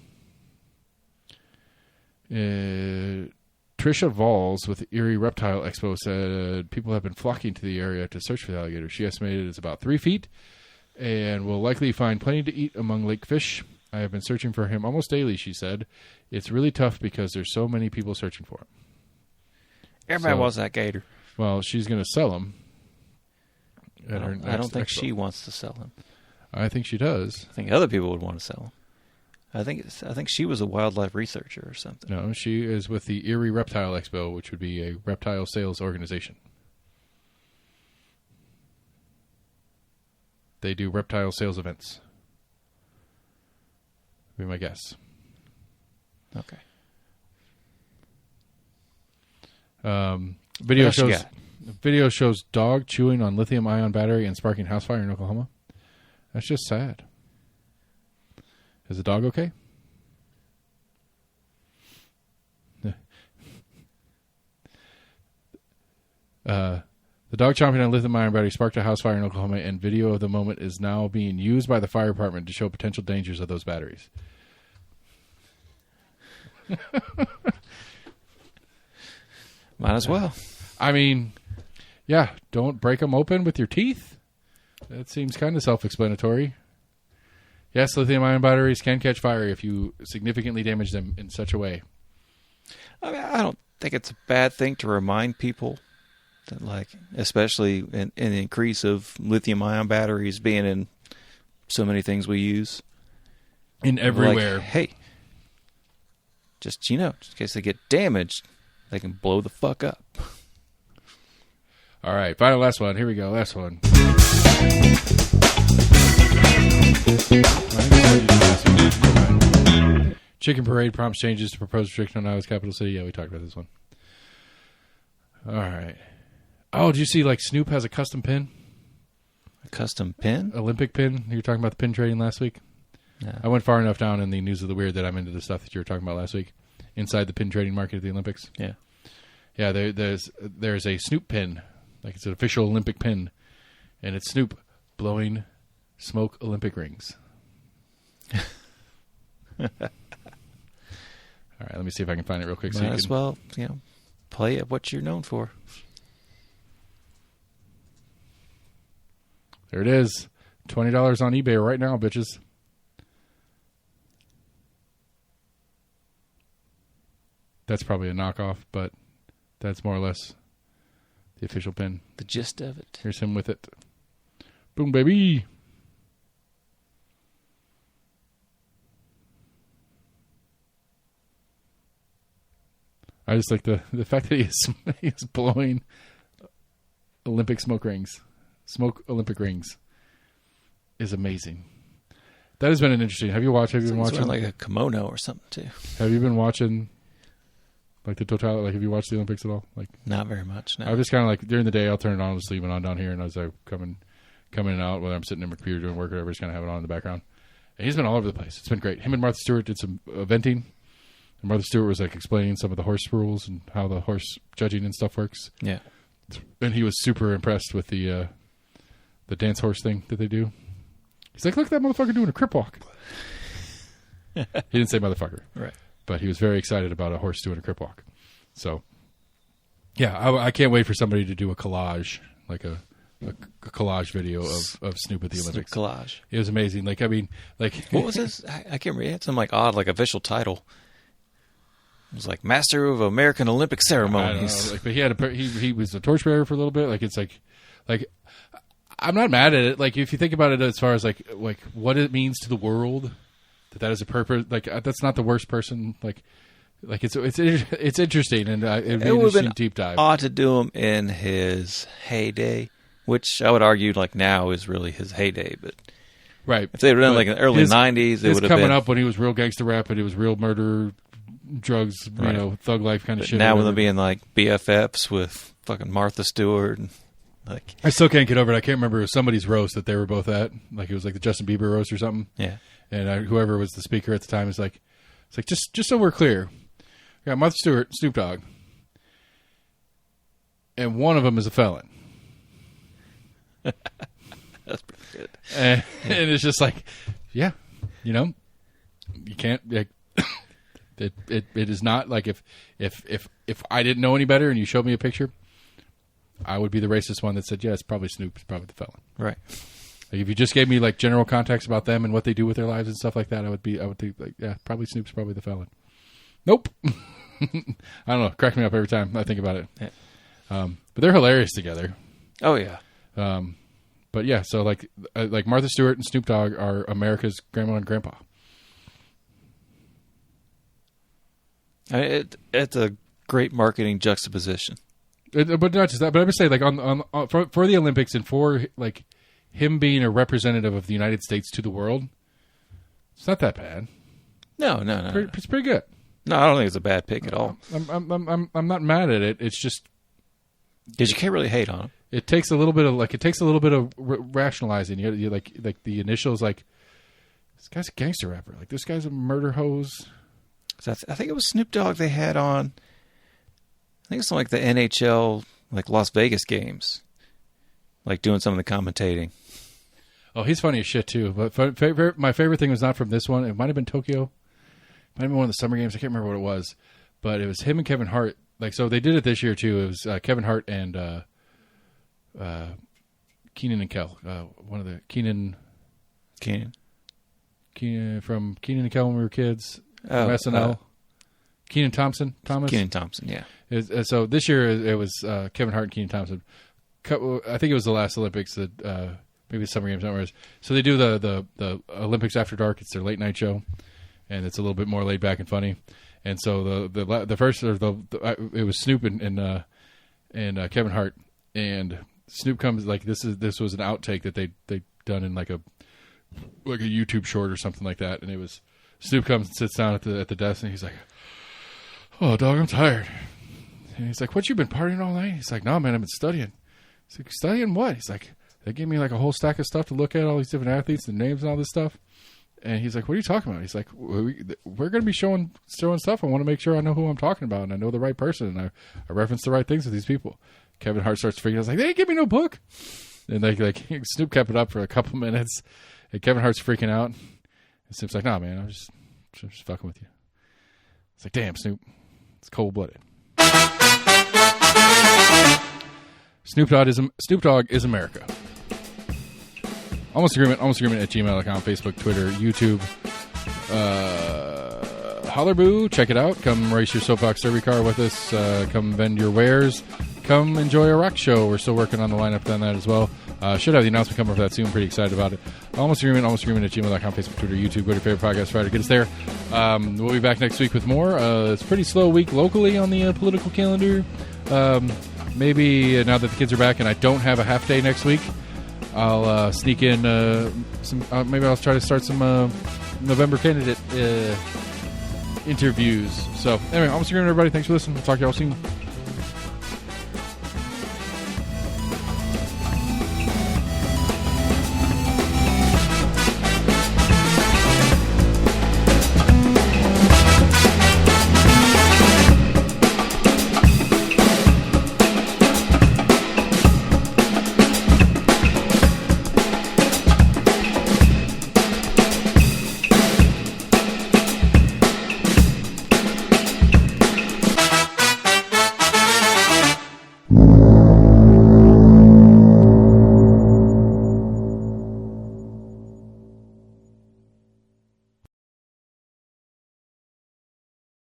S1: Valls with the Erie Reptile Expo said people have been flocking to the area to search for the alligator. She estimated it's about 3 feet and will likely find plenty to eat among lake fish. I have been searching for him almost daily, she said. It's really tough because there's so many people searching for him.
S2: Everybody wants that gator.
S1: Well, she's going to sell him.
S2: I don't think she wants to sell him.
S1: I think she does.
S2: I think other people would want to sell him. I think she was a wildlife researcher or something.
S1: No, she is with the Erie Reptile Expo, which would be a reptile sales organization. They do reptile sales events. Would be my guess.
S2: Okay.
S1: Video shows dog chewing on lithium-ion battery and sparking house fire in Oklahoma. That's just sad. Is the dog okay? The dog chomping on lithium-ion battery sparked a house fire in Oklahoma, and video of the moment is now being used by the fire department to show potential dangers of those batteries.
S2: Might as well.
S1: I mean, yeah, don't break them open with your teeth. That seems kind of self-explanatory. Yes, lithium-ion batteries can catch fire if you significantly damage them in such a way.
S2: I mean, I don't think it's a bad thing to remind people that, like, especially in the increase of lithium-ion batteries being in so many things we use.
S1: In everywhere.
S2: Like, hey, just in case they get damaged, they can blow the fuck up.
S1: All right, final last one. Here we go, last one. Chicken parade prompts changes to proposed restriction on Iowa's capital city. Yeah, we talked about this one. All right. Oh, did you see, like, Snoop has a custom pin?
S2: A custom pin?
S1: Olympic pin. You were talking about the pin trading last week?
S2: Yeah.
S1: I went far enough down in the news of the weird that I'm into the stuff that you were talking about last week. Inside the pin trading market at the Olympics.
S2: Yeah.
S1: Yeah, there's a Snoop pin. Like, it's an official Olympic pin. And it's Snoop blowing smoke Olympic rings. All right, let me see if I can find it real quick.
S2: Might as well, play at what you're known for.
S1: There it is. $20 on eBay right now, bitches. That's probably a knockoff, but that's more or less the official pin.
S2: The gist of it.
S1: Here's him with it. Boom, baby. I just like the fact that he's blowing Olympic smoke rings. Smoke Olympic rings is amazing. That has been an interesting. Have you been watching
S2: like a kimono or something too? Have
S1: you been watching like the totality? Like, have you watched the Olympics at all? Like,
S2: not very much. No.
S1: I was just kind of like during the day, I'll turn it on, just leave it on down here, and as I come in and out, whether I'm sitting in my computer doing work or whatever, just kind of have it on in the background. And he's been all over the place. It's been great. Him and Martha Stewart did some eventing. And Martha Stewart was like explaining some of the horse rules and how the horse judging and stuff works.
S2: Yeah.
S1: And he was super impressed with the dance horse thing that they do. He's like, look at that motherfucker doing a crip walk. He didn't say motherfucker.
S2: Right.
S1: But he was very excited about a horse doing a crip walk. So, yeah, I can't wait for somebody to do a collage, like a collage video of Snoop at the Olympics.
S2: Snoop collage.
S1: It was amazing. Like, I mean, like...
S2: What was this? I can't remember. It had some, like, odd, like, official title. It was like Master of American Olympic Ceremonies.
S1: Like, but he was a torchbearer for a little bit. Like, it's like I'm not mad at it. Like, if you think about it as far as like what it means to the world, that is a purpose. Like, that's not the worst person. Like it's interesting, and it would be an interesting deep dive.
S2: Odd to do him in his heyday, which I would argue like now is really his heyday, but.
S1: Right.
S2: If they had done like in the early 90s, it would have been
S1: coming up when he was real gangster rap and it was real murder, drugs,
S2: right.
S1: Thug life kind of shit.
S2: Now with them being like BFFs with fucking Martha Stewart, and like
S1: I still can't get over it. I can't remember. It was somebody's roast that they were both at. Like it was like the Justin Bieber roast or something.
S2: Yeah.
S1: And whoever was the speaker at the time is like, it's like just so we're clear, we got Martha Stewart, Snoop Dogg, and one of them is a felon.
S2: That's pretty good.
S1: And it's just like, yeah, you can't. Like, it is not like if I didn't know any better and you showed me a picture, I would be the racist one that said, yeah, it's probably Snoop, it's probably the felon.
S2: Right.
S1: Like if you just gave me like general context about them and what they do with their lives and stuff like that, I would think like, yeah, probably Snoop's probably the felon. Nope. I don't know. Crack me up every time I think about it.
S2: Yeah.
S1: But they're hilarious together.
S2: Oh yeah.
S1: But yeah, so like Martha Stewart and Snoop Dogg are America's grandma and grandpa.
S2: It's a great marketing juxtaposition.
S1: But not just that. But I would say, like, for the Olympics and for like him being a representative of the United States to the world, it's not that bad.
S2: No.
S1: It's pretty good.
S2: No, I don't think it's a bad pick at all.
S1: I'm not mad at it. It's just
S2: because you can't really hate on him.
S1: It takes a little bit of rationalizing. You like the initials, like, this guy's a gangster rapper. Like, this guy's a murder hose.
S2: I think it was Snoop Dogg they had on. I think it's like the NHL, like Las Vegas games, like doing some of the commentating.
S1: Oh, he's funny as shit too. But my favorite thing was not from this one. It might have been Tokyo. It might have been one of the summer games. I can't remember what it was, but it was him and Kevin Hart. Like, so they did it this year too. It was Kevin Hart and Keenan and Kel. One of the Keenan from Keenan and Kel when we were kids. From SNL. Thomas.
S2: Keenan Thompson, yeah.
S1: So this year it was Kevin Hart and Keenan Thompson. I think it was the last Olympics that maybe the Summer Games. Not worse. So they do the Olympics After Dark. It's their late night show, and it's a little bit more laid back and funny. And so the first it was Snoop and Kevin Hart, and Snoop comes, like, this was an outtake that they done in like a YouTube short or something like that, and it was Snoop comes and sits down at the desk, and he's like, "Oh, dog, I'm tired." And he's like, "What, you been partying all night?" He's like, "No, man, I've been studying." He's like, "Studying what?" He's like, "They gave me like a whole stack of stuff to look at, all these different athletes and names and all this stuff." And he's like, "What are you talking about?" He's like, "We're going to be showing stuff. I want to make sure I know who I'm talking about and I know the right person and I reference the right things with these people." Kevin Hart starts freaking out. He's like, "They didn't give me no book." And like Snoop kept it up for a couple minutes, and Kevin Hart's freaking out. And Snoop's like, "Nah, man, I'm just fucking with you." It's like, damn, Snoop, it's cold-blooded. Snoop Dogg is America. Almost Agreement at gmail.com, Facebook, Twitter, YouTube. Holler Boo, check it out. Come race your soapbox derby car with us. Come vend your wares. Come enjoy a rock show. We're still working on the lineup on that as well. Should have the announcement coming for that soon. Pretty excited about it. Almost Agreement at gmail.com, Facebook, Twitter, YouTube. Go to your favorite podcast provider. Get us there. We'll be back next week with more. It's a pretty slow week locally on the political calendar. Maybe now that the kids are back and I don't have a half day next week, I'll sneak in some. Maybe I'll try to start some November candidate interviews. So anyway, Almost Agreement, everybody. Thanks for listening. We'll talk to y'all soon.